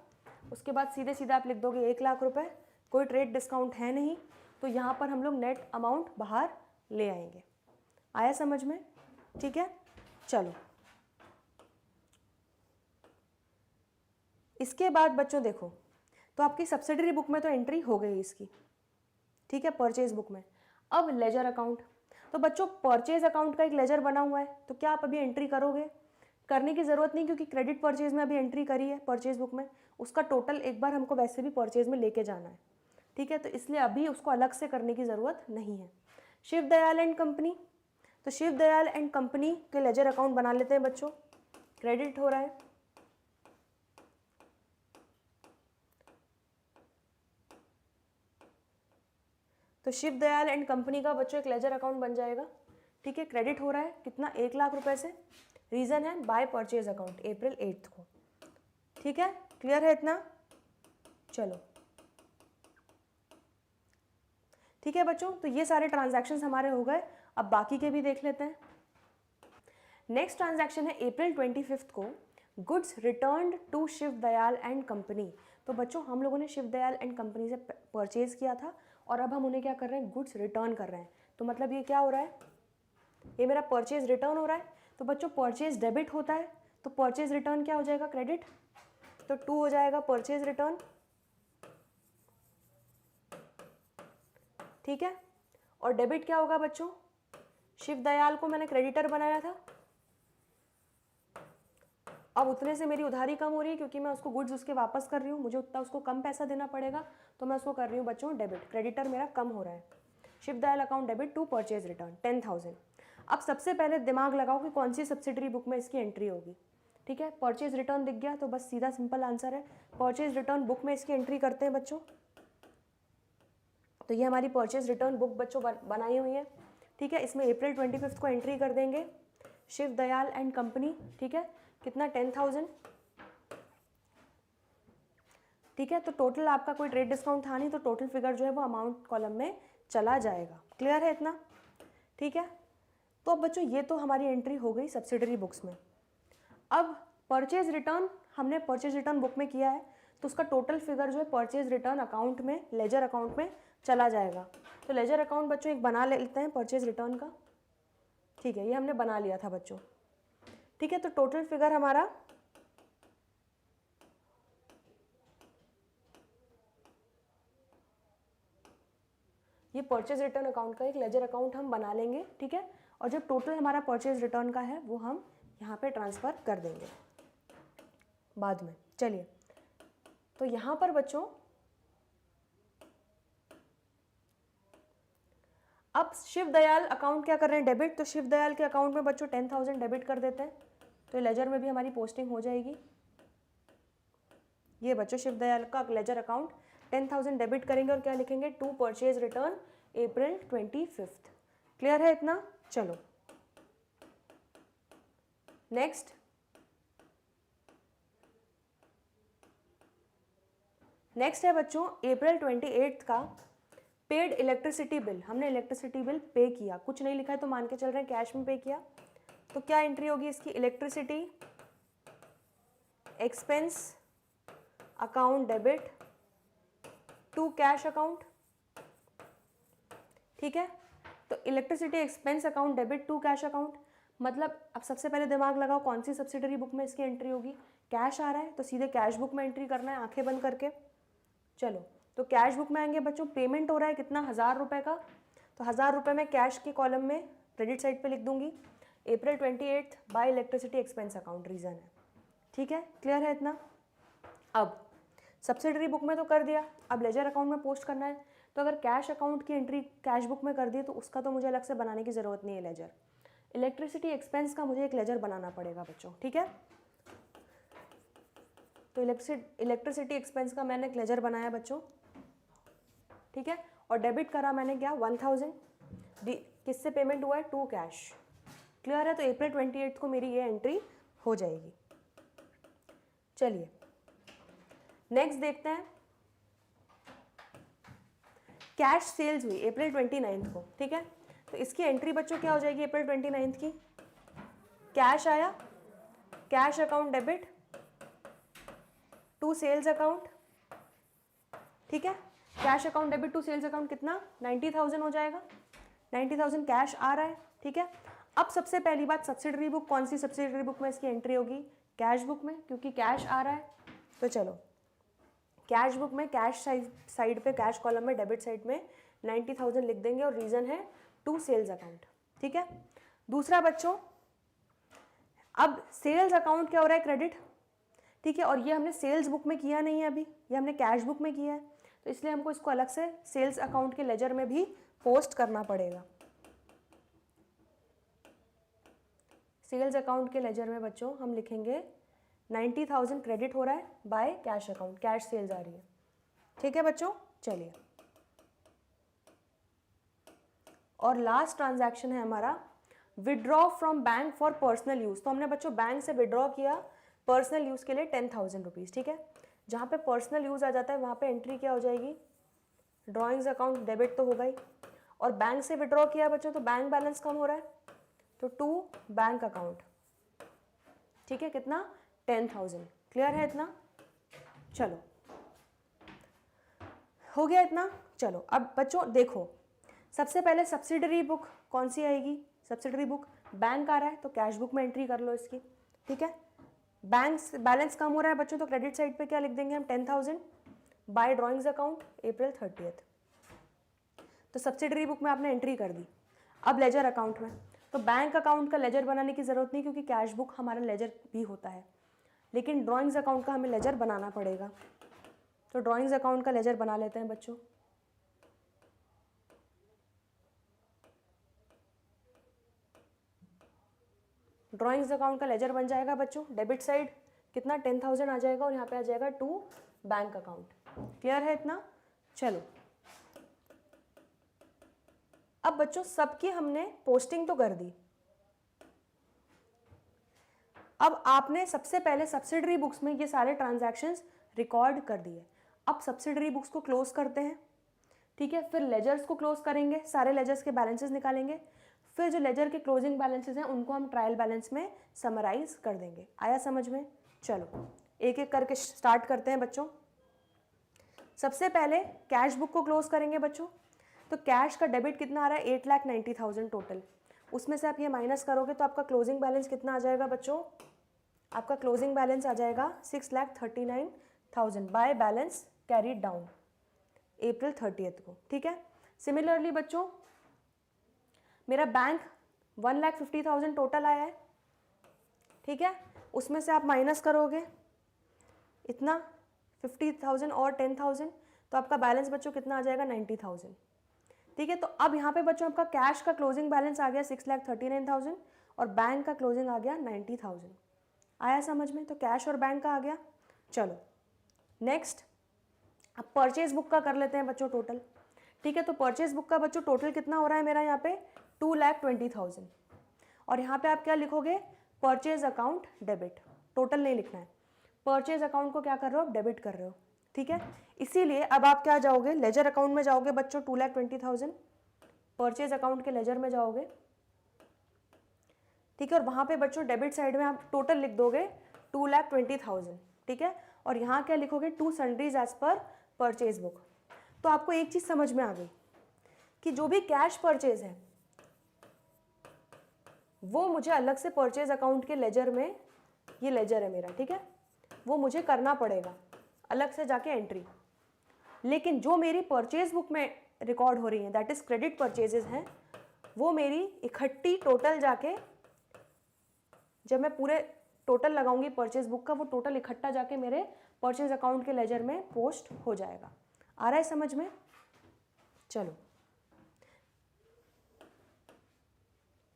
उसके बाद सीधे सीधे आप लिख दोगे 1,00,000 रुपए, कोई ट्रेड डिस्काउंट है नहीं, तो यहाँ पर हम लोग नेट अमाउंट बाहर ले आएंगे। आया समझ में। ठीक है, चलो इसके बाद बच्चों देखो, तो आपकी सब्सिडरी बुक में तो एंट्री हो गई इसकी। ठीक है, परचेज बुक में। अब लेजर अकाउंट, तो बच्चों परचेज अकाउंट का एक लेजर बना हुआ है, तो क्या आप अभी एंट्री करोगे, करने की ज़रूरत नहीं, क्योंकि क्रेडिट परचेज में अभी एंट्री करी है परचेज बुक में, उसका टोटल एक बार हमको वैसे भी परचेज में लेके जाना है, ठीक है, तो इसलिए अभी उसको अलग से करने की ज़रूरत नहीं है। शिव दयाल एंड कंपनी, तो शिव दयाल एंड कंपनी के लेजर अकाउंट बना लेते हैं बच्चों, क्रेडिट हो रहा है, तो शिव दयाल एंड कंपनी का बच्चों एक लेजर अकाउंट बन जाएगा, ठीक है, क्रेडिट हो रहा है कितना, 1,00,000 रुपए से, रीज़न है बाय परचेज अकाउंट अप्रैल 8 को, ठीक है, क्लियर है इतना। चलो ठीक है बच्चों, तो ये सारे ट्रांजैक्शंस हमारे हो गए, अब बाकी के भी देख लेते हैं। नेक्स्ट ट्रांजैक्शन है अप्रैल 25 को, goods returned to Shiv Dayal and company. तो बच्चों हम लोगों ने शिव दयाल एंड कंपनी से परचेज किया था और अब हम उन्हें क्या कर रहे हैं, गुड्स रिटर्न कर रहे हैं, तो मतलब ये क्या हो रहा है, ये मेरा परचेज रिटर्न हो रहा है। तो बच्चों परचेज डेबिट होता है, तो परचेज रिटर्न क्या हो जाएगा, क्रेडिट, तो 2 हो जाएगा परचेज रिटर्न, ठीक है, और डेबिट क्या होगा बच्चों, शिव दयाल को मैंने क्रेडिटर बनाया था, अब उतने से मेरी उधारी कम हो रही है क्योंकि मैं उसको गुड्स उसके वापस कर रही हूँ, मुझे उतना उसको कम पैसा देना पड़ेगा, तो मैं उसको कर रही हूँ बच्चों डेबिट, क्रेडिटर मेरा कम हो रहा है, Shiv Dayal account debit to purchase return 10,000। अब सबसे पहले दिमाग लगाओ कि कौन सी सब्सिडरी बुक में इसकी एंट्री होगी, ठीक है, परचेज रिटर्न दिख गया तो बस सीधा सिंपल आंसर है, परचेज रिटर्न बुक में इसकी एंट्री करते हैं बच्चों। तो ये हमारी परचेज रिटर्न बुक बच्चों बनाई हुई है, ठीक है, इसमें अप्रैल 25 को एंट्री कर देंगे, शिव दयाल एंड कंपनी, ठीक है, कितना 10,000, ठीक है, तो टोटल आपका कोई ट्रेड डिस्काउंट था नहीं, तो टोटल फिगर जो है वो अमाउंट कॉलम में चला जाएगा, क्लियर है इतना, ठीक है। तो अब बच्चों ये तो हमारी एंट्री हो गई सब्सिडरी बुक्स में। अब परचेज रिटर्न हमने परचेज रिटर्न बुक में किया है, तो उसका टोटल फिगर जो है परचेज रिटर्न अकाउंट में, लेजर अकाउंट में चला जाएगा। तो लेजर अकाउंट बच्चों एक बना लेते हैं परचेज रिटर्न का, ठीक है, ये हमने बना लिया था बच्चों, ठीक है, तो टोटल फिगर हमारा ये परचेज रिटर्न अकाउंट का एक लेजर अकाउंट हम बना लेंगे, ठीक है, और जो टोटल हमारा परचेज रिटर्न का है वो हम यहाँ पे ट्रांसफ़र कर देंगे बाद में। चलिए, तो यहाँ पर बच्चों अब शिव दयाल अकाउंट क्या कर रहे हैं, डेबिट, तो शिव दयाल के अकाउंट में बच्चों 10,000 डेबिट कर देते हैं, तो लेजर में भी हमारी पोस्टिंग हो जाएगी। ये बच्चों शिव दयाल का लेजर अकाउंट 10,000 डेबिट करेंगे और क्या लिखेंगे, to purchase return April 25, clear है इतना। चलो नेक्स्ट, नेक्स्ट है बच्चों अप्रैल 28 का पेड इलेक्ट्रिसिटी बिल, हमने इलेक्ट्रिसिटी बिल पे किया, कुछ नहीं लिखा है तो मान के चल रहे हैं कैश में पे किया, तो क्या एंट्री होगी इसकी, electricity expense account debit to cash account, ठीक है, तो electricity expense account debit to cash account, मतलब अब सबसे पहले दिमाग लगाओ कौन सी सब्सिडरी बुक में इसकी एंट्री होगी, कैश आ रहा है तो सीधे कैश बुक में एंट्री करना है आंखें बंद करके। चलो, तो कैश बुक में आएंगे बच्चों, पेमेंट हो रहा है कितना, 1,000 रुपये का, तो 1,000 रुपये में कैश के कॉलम में क्रेडिट साइड पे लिख दूंगी अप्रैल 28 bye electricity expense account, reason है, ठीक है, क्लियर है इतना। अब सब्सिडरी बुक में तो कर दिया, अब लेजर अकाउंट में पोस्ट करना है, तो अगर कैश अकाउंट की एंट्री कैश बुक में कर दी तो उसका तो मुझे अलग से बनाने की ज़रूरत नहीं है लेजर, इलेक्ट्रिसिटी एक्सपेंस का मुझे एक लेजर बनाना पड़ेगा बच्चों, ठीक है, तो इलेक्ट्रिसिटी एक्सपेंस का मैंने एक लेजर बनाया बच्चों, ठीक है, और डेबिट करा मैंने क्या 1,000, किससे पेमेंट हुआ है, टू कैश, क्लियर है, तो अप्रैल 28 को मेरी ये एंट्री हो जाएगी। चलिए नेक्स्ट देखते हैं, कैश सेल्स हुई अप्रैल 29 को, ठीक है, तो इसकी एंट्री बच्चों क्या हो जाएगी अप्रैल 29 की, कैश आया, cash account debit to sales account, ठीक है, cash account debit to sales account कितना 90,000 हो जाएगा, 90,000 कैश आ रहा है, ठीक है। अब सबसे पहली बात, सब्सिडरी बुक, कौन सी सब्सिडरी बुक में इसकी एंट्री होगी, कैश बुक में, क्योंकि कैश आ रहा है, तो चलो कैश बुक में कैश साइड पे कैश कॉलम में डेबिट साइड में 90,000 लिख देंगे और रीज़न है टू सेल्स अकाउंट, ठीक है। दूसरा बच्चों अब सेल्स अकाउंट क्या हो रहा है, क्रेडिट, ठीक है, और ये हमने सेल्स बुक में किया नहीं है अभी, ये हमने कैश बुक में किया है, तो इसलिए हमको इसको अलग से सेल्स अकाउंट के लेजर में भी पोस्ट करना पड़ेगा। सेल्स अकाउंट के लेजर में बच्चों हम लिखेंगे 90,000 क्रेडिट हो रहा है by cash account, cash sales आ रही है, ठीक है बच्चों। चलिए, और लास्ट ट्रांजैक्शन है हमारा withdraw from bank for personal use. तो हमने बच्चों बैंक से विड्रॉ किया पर्सनल यूज के लिए 10,000 रुपीज़, ठीक है। जहाँ पे पर्सनल यूज आ जाता है वहाँ पे एंट्री क्या हो जाएगी, ड्रॉइंग्स अकाउंट डेबिट तो होगा ही, और बैंक से विड्रॉ किया बच्चों तो बैंक बैलेंस कम हो रहा है, तो टू बैंक अकाउंट, ठीक है, कितना 10,000। क्लियर है इतना? चलो, हो गया इतना। चलो अब बच्चों देखो, सबसे पहले सब्सिडरी बुक कौन सी आएगी, सब्सिडरी बुक बैंक आ रहा है तो कैश बुक में एंट्री कर लो इसकी, ठीक है। बैंक बैलेंस कम हो रहा है बच्चों तो क्रेडिट साइड पे क्या लिख देंगे हम, 10,000 bye drawings account April 30th। तो सब्सिडरी बुक में आपने एंट्री कर दी। अब लेजर अकाउंट में, तो बैंक अकाउंट का लेजर बनाने की जरूरत नहीं क्योंकि कैश बुक हमारा लेजर भी होता है, लेकिन ड्रॉइंग्स अकाउंट का हमें लेजर बनाना पड़ेगा। तो ड्रॉइंग्स अकाउंट का लेजर बना लेते हैं बच्चों। ड्रॉइंग्स अकाउंट का लेजर बन जाएगा बच्चों, डेबिट साइड कितना 10,000 आ जाएगा और यहाँ पे आ जाएगा टू बैंक अकाउंट। क्लियर है इतना? चलो, अब बच्चों सबकी हमने पोस्टिंग तो कर दी। अब आपने सबसे पहले सब्सिडरी बुक्स में ये सारे ट्रांजैक्शंस रिकॉर्ड कर दिए। अब सब्सिडरी बुक्स को क्लोज करते हैं, ठीक है। फिर लेजर्स को क्लोज करेंगे, सारे लेजर्स के बैलेंसेस निकालेंगे, फिर जो लेजर के क्लोजिंग बैलेंसेस हैं उनको हम ट्रायल बैलेंस में समराइज कर देंगे। आया समझ में? चलो एक एक करके स्टार्ट करते हैं बच्चों। सबसे पहले कैश बुक को क्लोज करेंगे बच्चों। तो कैश का डेबिट कितना आ रहा है, 8,90,000 टोटल। उसमें से आप ये माइनस करोगे तो आपका क्लोजिंग बैलेंस कितना आ जाएगा बच्चों, आपका क्लोजिंग बैलेंस आ जाएगा 6,39,000 by balance carried down April 30th को, ठीक है। सिमिलरली बच्चों मेरा बैंक 1,50,000 टोटल आया है, ठीक है। उसमें से आप माइनस करोगे इतना 50,000 और 10,000 तो आपका बैलेंस बच्चों कितना आ जाएगा 90,000, ठीक है। तो अब यहाँ पे बच्चों आपका कैश का क्लोजिंग बैलेंस आ गया 6,39,000 और बैंक का क्लोजिंग आ गया 90,000। आया समझ में? तो कैश और बैंक का आ गया। चलो नेक्स्ट, अब परचेज बुक का कर लेते हैं बच्चों टोटल, ठीक है। तो परचेज बुक का बच्चों टोटल कितना हो रहा है मेरा यहाँ पे 2,20,000 और यहाँ पे आप क्या लिखोगे, परचेज अकाउंट डेबिट, टोटल नहीं लिखना है, परचेज अकाउंट को क्या कर रहे हो, डेबिट कर रहे हो, ठीक है। इसीलिए अब आप क्या जाओगे, लेजर अकाउंट में जाओगे बच्चों 2,20,000, परचेज अकाउंट के लेजर में जाओगे, ठीक है। और वहाँ पे बच्चों डेबिट साइड में आप टोटल लिख दोगे 2,20,000, ठीक है। और यहाँ क्या लिखोगे, to sundries as per purchase book. तो आपको एक चीज़ समझ में आ गई कि जो भी कैश परचेज है वो मुझे अलग से परचेज अकाउंट के लेजर में, ये लेजर है मेरा, ठीक है, वो मुझे करना पड़ेगा अलग से जाके एंट्री। लेकिन जो मेरी परचेज बुक में रिकॉर्ड हो रही है दैट इज क्रेडिट परचेजेस हैं, वो मेरी इकट्ठी टोटल जाके, जब मैं पूरे टोटल लगाऊंगी परचेज बुक का, वो टोटल इकट्ठा जाके मेरे परचेज अकाउंट के लेजर में पोस्ट हो जाएगा। आ रहा है समझ में? चलो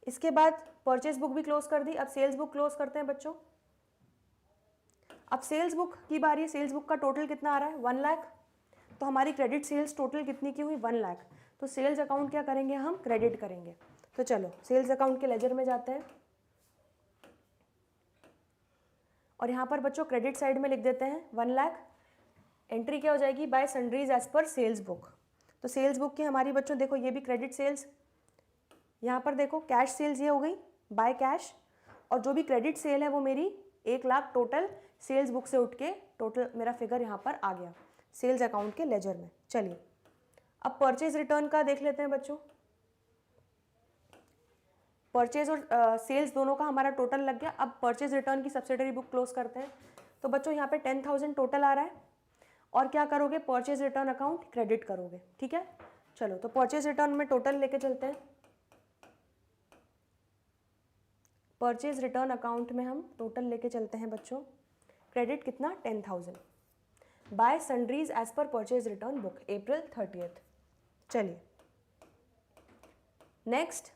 इसके बाद परचेज बुक भी क्लोज कर दी। अब सेल्स बुक क्लोज करते हैं बच्चों। अब सेल्स बुक की बारी है। सेल्स बुक का टोटल कितना आ रहा है, 1 लाख। तो हमारी क्रेडिट सेल्स टोटल कितनी की हुई, 1 लाख। तो सेल्स अकाउंट क्या करेंगे हम, क्रेडिट करेंगे। तो चलो सेल्स अकाउंट के लेजर में जाते हैं और यहाँ पर बच्चों क्रेडिट साइड में लिख देते हैं 1 लाख। एंट्री क्या हो जाएगी, by sundries as per sales book. तो सेल्स बुक की हमारी बच्चों देखो ये भी क्रेडिट सेल्स, यहाँ पर देखो कैश सेल्स ये हो गई बाय कैश, और जो भी क्रेडिट सेल है वो मेरी 1 लाख टोटल सेल्स बुक से उठ के टोटल मेरा फिगर यहाँ पर आ गया सेल्स अकाउंट के लेजर में। चलिए अब परचेज रिटर्न का देख लेते हैं बच्चों। परचेज और सेल्स दोनों का हमारा टोटल लग गया। अब परचेज रिटर्न की सब्सिडरी बुक क्लोज करते हैं। तो बच्चों यहाँ पे 10,000 टोटल आ रहा है और क्या करोगे, परचेज रिटर्न अकाउंट क्रेडिट करोगे, ठीक है। चलो तो परचेज रिटर्न में टोटल लेके चलते हैं। परचेज रिटर्न अकाउंट में हम टोटल लेके चलते हैं बच्चों, क्रेडिट कितना 10,000, by sundries as per purchase return book April 30th। चलिए नेक्स्ट,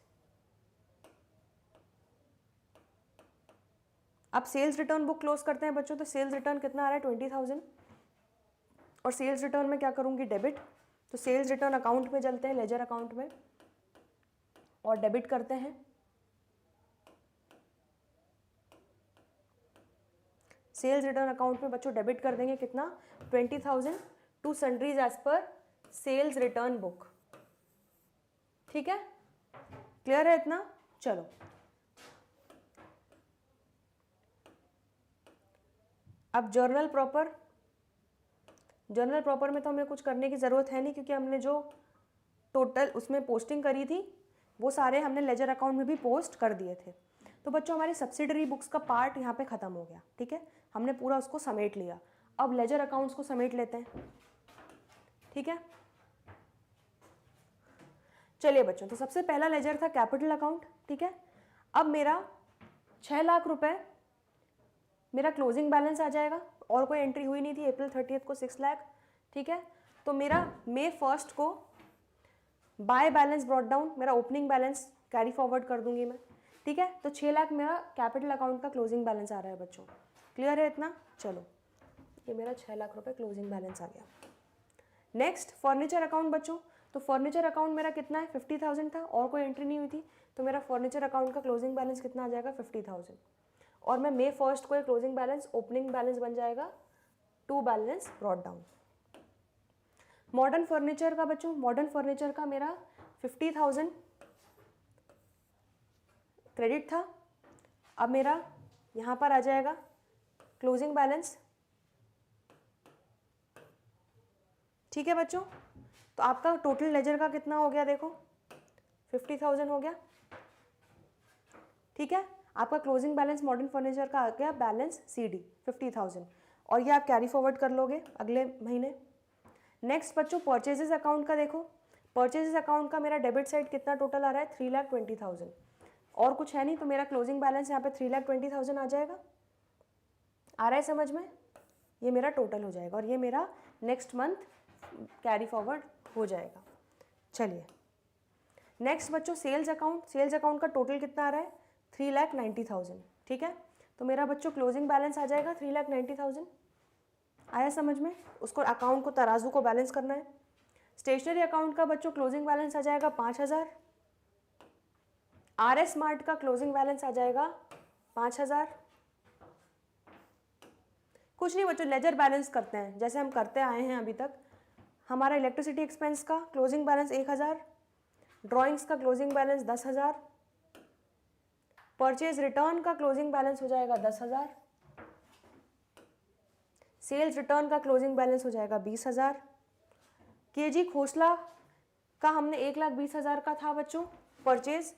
अब सेल्स रिटर्न बुक क्लोज करते हैं बच्चों। तो सेल्स रिटर्न कितना आ रहा है 20,000, और सेल्स रिटर्न में क्या करूंगी डेबिट, तो सेल्स रिटर्न अकाउंट में चलते हैं, लेजर अकाउंट में, और डेबिट करते हैं। सेल्स रिटर्न अकाउंट में बच्चों डेबिट कर देंगे कितना 20,000 to sundries as per sales return book. ठीक है, क्लियर है इतना? चलो अब जर्नल प्रॉपर, जर्नल प्रॉपर में तो हमें कुछ करने की ज़रूरत है नहीं, क्योंकि हमने जो टोटल उसमें पोस्टिंग करी थी वो सारे हमने लेजर अकाउंट में भी पोस्ट कर दिए थे। तो बच्चों हमारे सब्सिडरी बुक्स का पार्ट यहाँ पे ख़त्म हो गया। ठीक है, हमने पूरा उसको समेट लिया। अब लेजर अकाउंट्स को समेट लेते हैं। ठीक है, चलिए बच्चों, तो सबसे पहला लेजर था कैपिटल अकाउंट। ठीक है, अब मेरा 6 लाख रुपए मेरा क्लोजिंग बैलेंस आ जाएगा, और कोई एंट्री हुई नहीं थी अप्रैल 30th को 6 लाख। ठीक है, तो मेरा May 1st को बाय बैलेंस ब्रॉट डाउन, मेरा ओपनिंग बैलेंस कैरी फॉरवर्ड कर दूंगी मैं। ठीक है, तो 6 लाख मेरा कैपिटल अकाउंट का क्लोजिंग बैलेंस आ रहा है बच्चों। क्लियर है इतना? चलो ये मेरा 6 लाख रुपए क्लोजिंग बैलेंस आ गया। नेक्स्ट फर्नीचर अकाउंट बच्चों, तो फर्नीचर अकाउंट मेरा कितना है 50,000 था, और कोई एंट्री नहीं हुई थी, तो मेरा फर्नीचर अकाउंट का क्लोजिंग बैलेंस कितना आ जाएगा 50,000, और मैं May 1st को क्लोजिंग बैलेंस ओपनिंग बैलेंस बन जाएगा to balance brought down. Modern furniture का बच्चों, मॉडर्न फर्नीचर का मेरा 50,000 क्रेडिट था, अब मेरा यहाँ पर आ जाएगा क्लोजिंग बैलेंस। ठीक है बच्चों, तो आपका टोटल लेजर का कितना हो गया देखो 50,000 हो गया। ठीक है, आपका क्लोजिंग बैलेंस मॉडर्न फर्नीचर का आ गया बैलेंस CD 50,000, और ये आप कैरी फॉरवर्ड कर लोगे अगले महीने। नेक्स्ट बच्चों परचेजेस अकाउंट का देखो, परचेजेस अकाउंट का मेरा डेबिट साइड कितना टोटल आ रहा है 3,20,000, और कुछ है नहीं, तो मेरा क्लोजिंग बैलेंस यहाँ पे 3,20,000 आ जाएगा। आ रहा है समझ में? ये मेरा टोटल हो जाएगा, और ये मेरा नेक्स्ट मंथ कैरी फॉरवर्ड हो जाएगा। चलिए नेक्स्ट बच्चों सेल्स अकाउंट, सेल्स अकाउंट का टोटल कितना आ रहा है 3,90,000। ठीक है, तो मेरा बच्चों क्लोजिंग बैलेंस आ जाएगा 3,90,000। आया समझ में? उसको अकाउंट को तराजू को बैलेंस करना है। स्टेशनरी अकाउंट का बच्चों क्लोजिंग बैलेंस आ जाएगा 5,000। RS स्मार्ट का क्लोजिंग बैलेंस आ जाएगा 5,000। कुछ नहीं बच्चों, लेजर बैलेंस करते हैं जैसे हम करते आए हैं अभी तक। हमारा इलेक्ट्रिसिटी एक्सपेंस का क्लोजिंग बैलेंस 1,000, ड्राइंग्स का क्लोजिंग बैलेंस 10,000, परचेज रिटर्न का क्लोजिंग बैलेंस हो जाएगा 10,000, सेल्स रिटर्न का क्लोजिंग बैलेंस हो जाएगा 20,000, KG खोसला का हमने 1,20,000 का था बच्चों परचेज,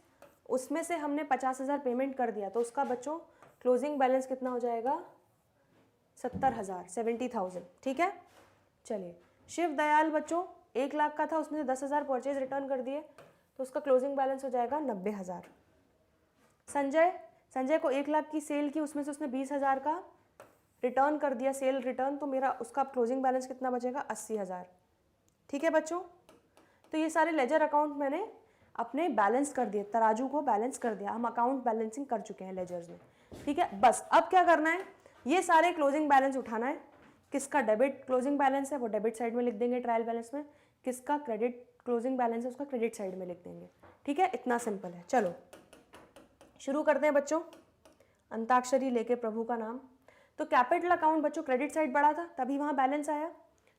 उसमें से हमने 50,000 पेमेंट कर दिया, तो उसका बच्चों क्लोजिंग बैलेंस कितना हो जाएगा 70,000 70,000। ठीक है, चलिए शिव दयाल बच्चों 1 लाख का था, उसमें से 10,000 परचेज रिटर्न कर दिए, तो उसका क्लोजिंग बैलेंस हो जाएगा 90,000। संजय को 1 लाख की सेल की, उसमें से उसने 20,000 का रिटर्न कर दिया सेल रिटर्न, तो मेरा उसका क्लोजिंग बैलेंस कितना बचेगा 80,000। ठीक है बच्चों, तो ये सारे लेजर अकाउंट मैंने अपने बैलेंस कर दिए, तराजू को बैलेंस कर दिया, हम अकाउंट बैलेंसिंग कर चुके हैं लेजर्स में। ठीक है, बस अब क्या करना है, ये सारे क्लोजिंग बैलेंस उठाना है। किसका डेबिट क्लोजिंग बैलेंस है वो डेबिट साइड में लिख देंगे ट्रायल बैलेंस में, किसका क्रेडिट क्लोजिंग बैलेंस है उसका क्रेडिट साइड में लिख देंगे। ठीक है, इतना सिंपल है। चलो शुरू करते हैं बच्चों, अंताक्षरी लेके प्रभु का नाम। तो कैपिटल अकाउंट बच्चों क्रेडिट साइड बढ़ा था, तभी वहाँ बैलेंस आया।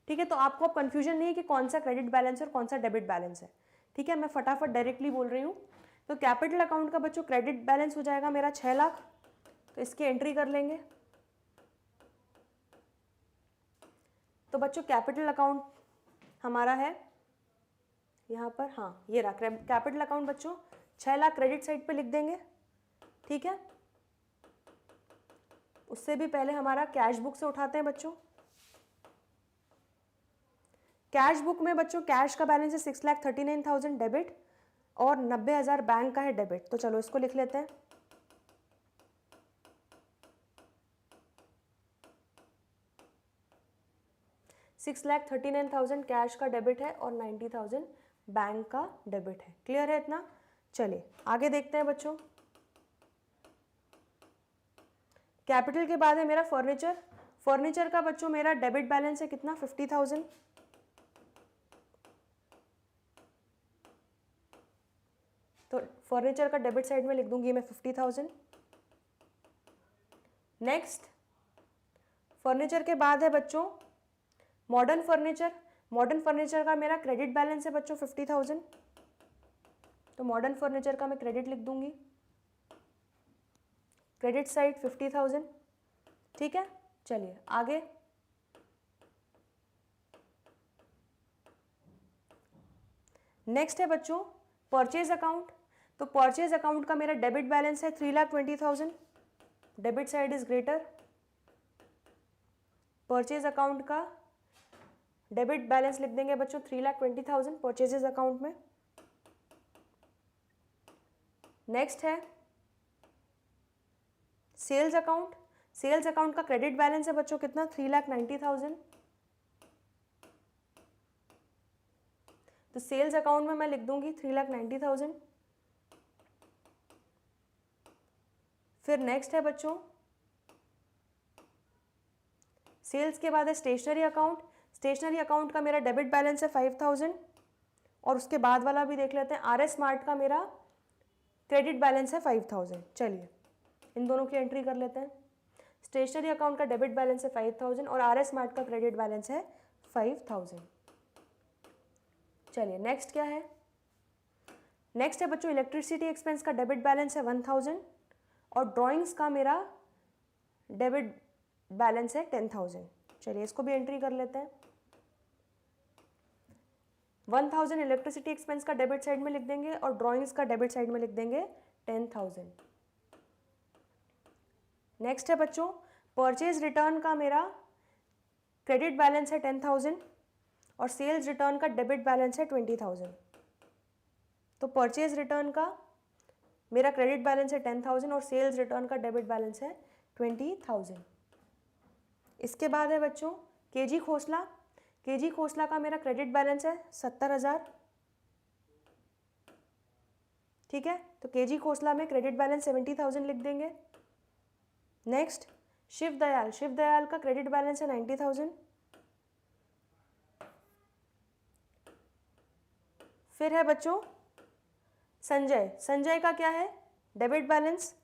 ठीक है, तो आपको अब कन्फ्यूजन नहीं है कि कौन सा क्रेडिट बैलेंस है और कौन सा डेबिट बैलेंस है। ठीक है, मैं फटाफट डायरेक्टली बोल रही हूँ। तो कैपिटल अकाउंट का बच्चों क्रेडिट बैलेंस हो जाएगा मेरा 6 लाख, तो इसकी एंट्री कर लेंगे। तो बच्चों कैपिटल अकाउंट हमारा है यहाँ पर, हाँ ये रहा कैपिटल अकाउंट बच्चों 6 लाख क्रेडिट साइड पे लिख देंगे। ठीक है, उससे भी पहले हमारा कैश बुक से उठाते हैं बच्चों। कैश बुक में बच्चों कैश का बैलेंस है 6,39,000 डेबिट, और 90,000 बैंक का है डेबिट। तो चलो इसको लिख लेते हैं। 6,39,000 कैश का डेबिट है और 90,000 बैंक का डेबिट है। क्लियर है इतना? चलिए आगे देखते हैं बच्चों। कैपिटल के बाद है मेरा फर्नीचर। फर्नीचर का बच्चों मेरा डेबिट बैलेंस है कितना? 50,000। तो फर्नीचर का डेबिट साइड में लिख दूंगी मैं 50,000। नेक्स्ट फर्नीचर के बाद है बच्चों मॉडर्न फर्नीचर। मॉडर्न फर्नीचर का मेरा क्रेडिट बैलेंस है बच्चों 50,000। तो मॉडर्न फर्नीचर का मैं क्रेडिट लिख दूंगी, क्रेडिट साइड 50,000। ठीक है, चलिए आगे। नेक्स्ट है बच्चों परचेज अकाउंट। तो परचेज अकाउंट का मेरा डेबिट बैलेंस है 3,20,000। Debit side is greater. Purchase account का डेबिट बैलेंस लिख देंगे बच्चों 3,20,000 परचेजेज अकाउंट में। नेक्स्ट है सेल्स अकाउंट। सेल्स अकाउंट का क्रेडिट बैलेंस है बच्चों कितना? 3,90,000। तो सेल्स अकाउंट में मैं लिख दूंगी 3,90,000। फिर नेक्स्ट है बच्चों सेल्स के बाद है स्टेशनरी अकाउंट। स्टेशनरी अकाउंट का मेरा डेबिट बैलेंस है 5,000 और उसके बाद वाला भी देख लेते हैं। RS स्मार्ट का मेरा क्रेडिट बैलेंस है 5,000। चलिए इन दोनों की एंट्री कर लेते हैं। स्टेशनरी अकाउंट का डेबिट बैलेंस है 5,000 और RS स्मार्ट का क्रेडिट बैलेंस है 5,000। चलिए नेक्स्ट क्या है? नेक्स्ट है बच्चों इलेक्ट्रिसिटी एक्सपेंस का डेबिट बैलेंस है 1,000 और ड्राइंग्स का मेरा डेबिट बैलेंस है 10,000। चलिए इसको भी एंट्री कर लेते हैं। 1,000 इलेक्ट्रिसिटी एक्सपेंस का डेबिट साइड में लिख देंगे और ड्राइंग्स का डेबिट साइड में लिख देंगे 10,000। नेक्स्ट है बच्चों परचेज रिटर्न का मेरा क्रेडिट बैलेंस है 10,000 और सेल्स रिटर्न का डेबिट बैलेंस है 20,000। तो परचेज रिटर्न का मेरा क्रेडिट बैलेंस है 10,000 और सेल्स रिटर्न का डेबिट बैलेंस है 20,000। इसके बाद है बच्चों केजी खोसला। केजी खोसला का मेरा क्रेडिट बैलेंस है 70,000। ठीक है, तो केजी खोसला में क्रेडिट बैलेंस 70,000 लिख देंगे। नेक्स्ट शिव दयाल। शिव दयाल का क्रेडिट बैलेंस है 90,000। फिर है बच्चों संजय। संजय का क्या है? Debit balance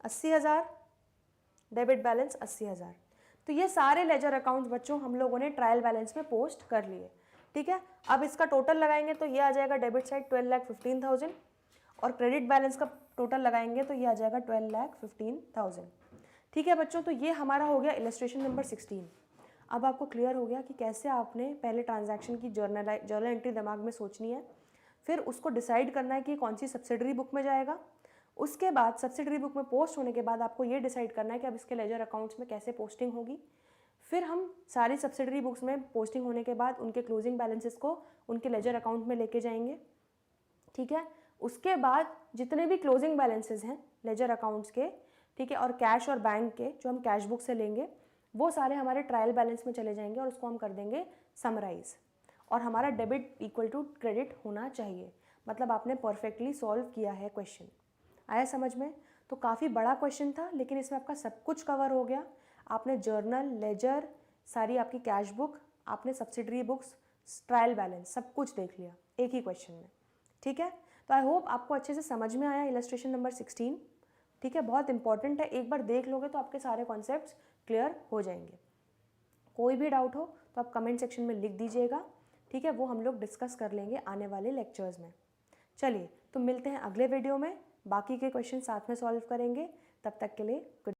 80,000। Debit balance 80,000। तो ये सारे लेजर अकाउंट्स बच्चों हम लोगों ने ट्रायल बैलेंस में पोस्ट कर लिए। ठीक है, अब इसका टोटल लगाएंगे तो ये आ जाएगा डेबिट साइड 12,15,000 और क्रेडिट बैलेंस का टोटल लगाएंगे तो ये आ जाएगा 12,15,000। ठीक है बच्चों, तो ये हमारा हो गया इलस्ट्रेशन नंबर 16। अब आपको क्लियर हो गया कि कैसे आपने पहले ट्रांजैक्शन की जर्नल एंट्री दिमाग में सोचनी है, फिर उसको डिसाइड करना है कि कौन सी सब्सिडरी बुक में जाएगा। उसके बाद सब्सिडरी बुक में पोस्ट होने के बाद आपको ये डिसाइड करना है कि अब इसके लेजर अकाउंट्स में कैसे पोस्टिंग होगी। फिर हम सारी सब्सिडरी बुक्स में पोस्टिंग होने के बाद उनके क्लोजिंग बैलेंसेस को उनके लेजर अकाउंट में लेके जाएंगे। ठीक है, उसके बाद जितने भी क्लोजिंग बैलेंसेस हैं लेजर अकाउंट्स के, ठीक है, और कैश और बैंक के जो हम कैश बुक से लेंगे वो सारे हमारे ट्रायल बैलेंस में चले जाएंगे और उसको हम कर देंगे समराइज। और हमारा डेबिट इक्वल टू क्रेडिट होना चाहिए। मतलब आपने परफेक्टली सॉल्व किया है क्वेश्चन। आया समझ में? तो काफ़ी बड़ा क्वेश्चन था लेकिन इसमें आपका सब कुछ कवर हो गया। आपने जर्नल, लेजर, सारी आपकी कैश बुक, आपने सब्सिडरी बुक्स, ट्रायल बैलेंस सब कुछ देख लिया एक ही क्वेश्चन में। ठीक है, तो आई होप आपको अच्छे से समझ में आया इलस्ट्रेशन नंबर 16। ठीक है, बहुत इंपॉर्टेंट है, एक बार देख लोगे तो आपके सारे कॉन्सेप्ट्स क्लियर हो जाएंगे। कोई भी डाउट हो तो आप कमेंट सेक्शन में लिख दीजिएगा। ठीक है, वो हम लोग डिस्कस कर लेंगे आने वाले लेक्चर्स में। चलिए तो मिलते हैं अगले वीडियो में, बाकी के क्वेश्चन साथ में सॉल्व करेंगे। तब तक के लिए गुड।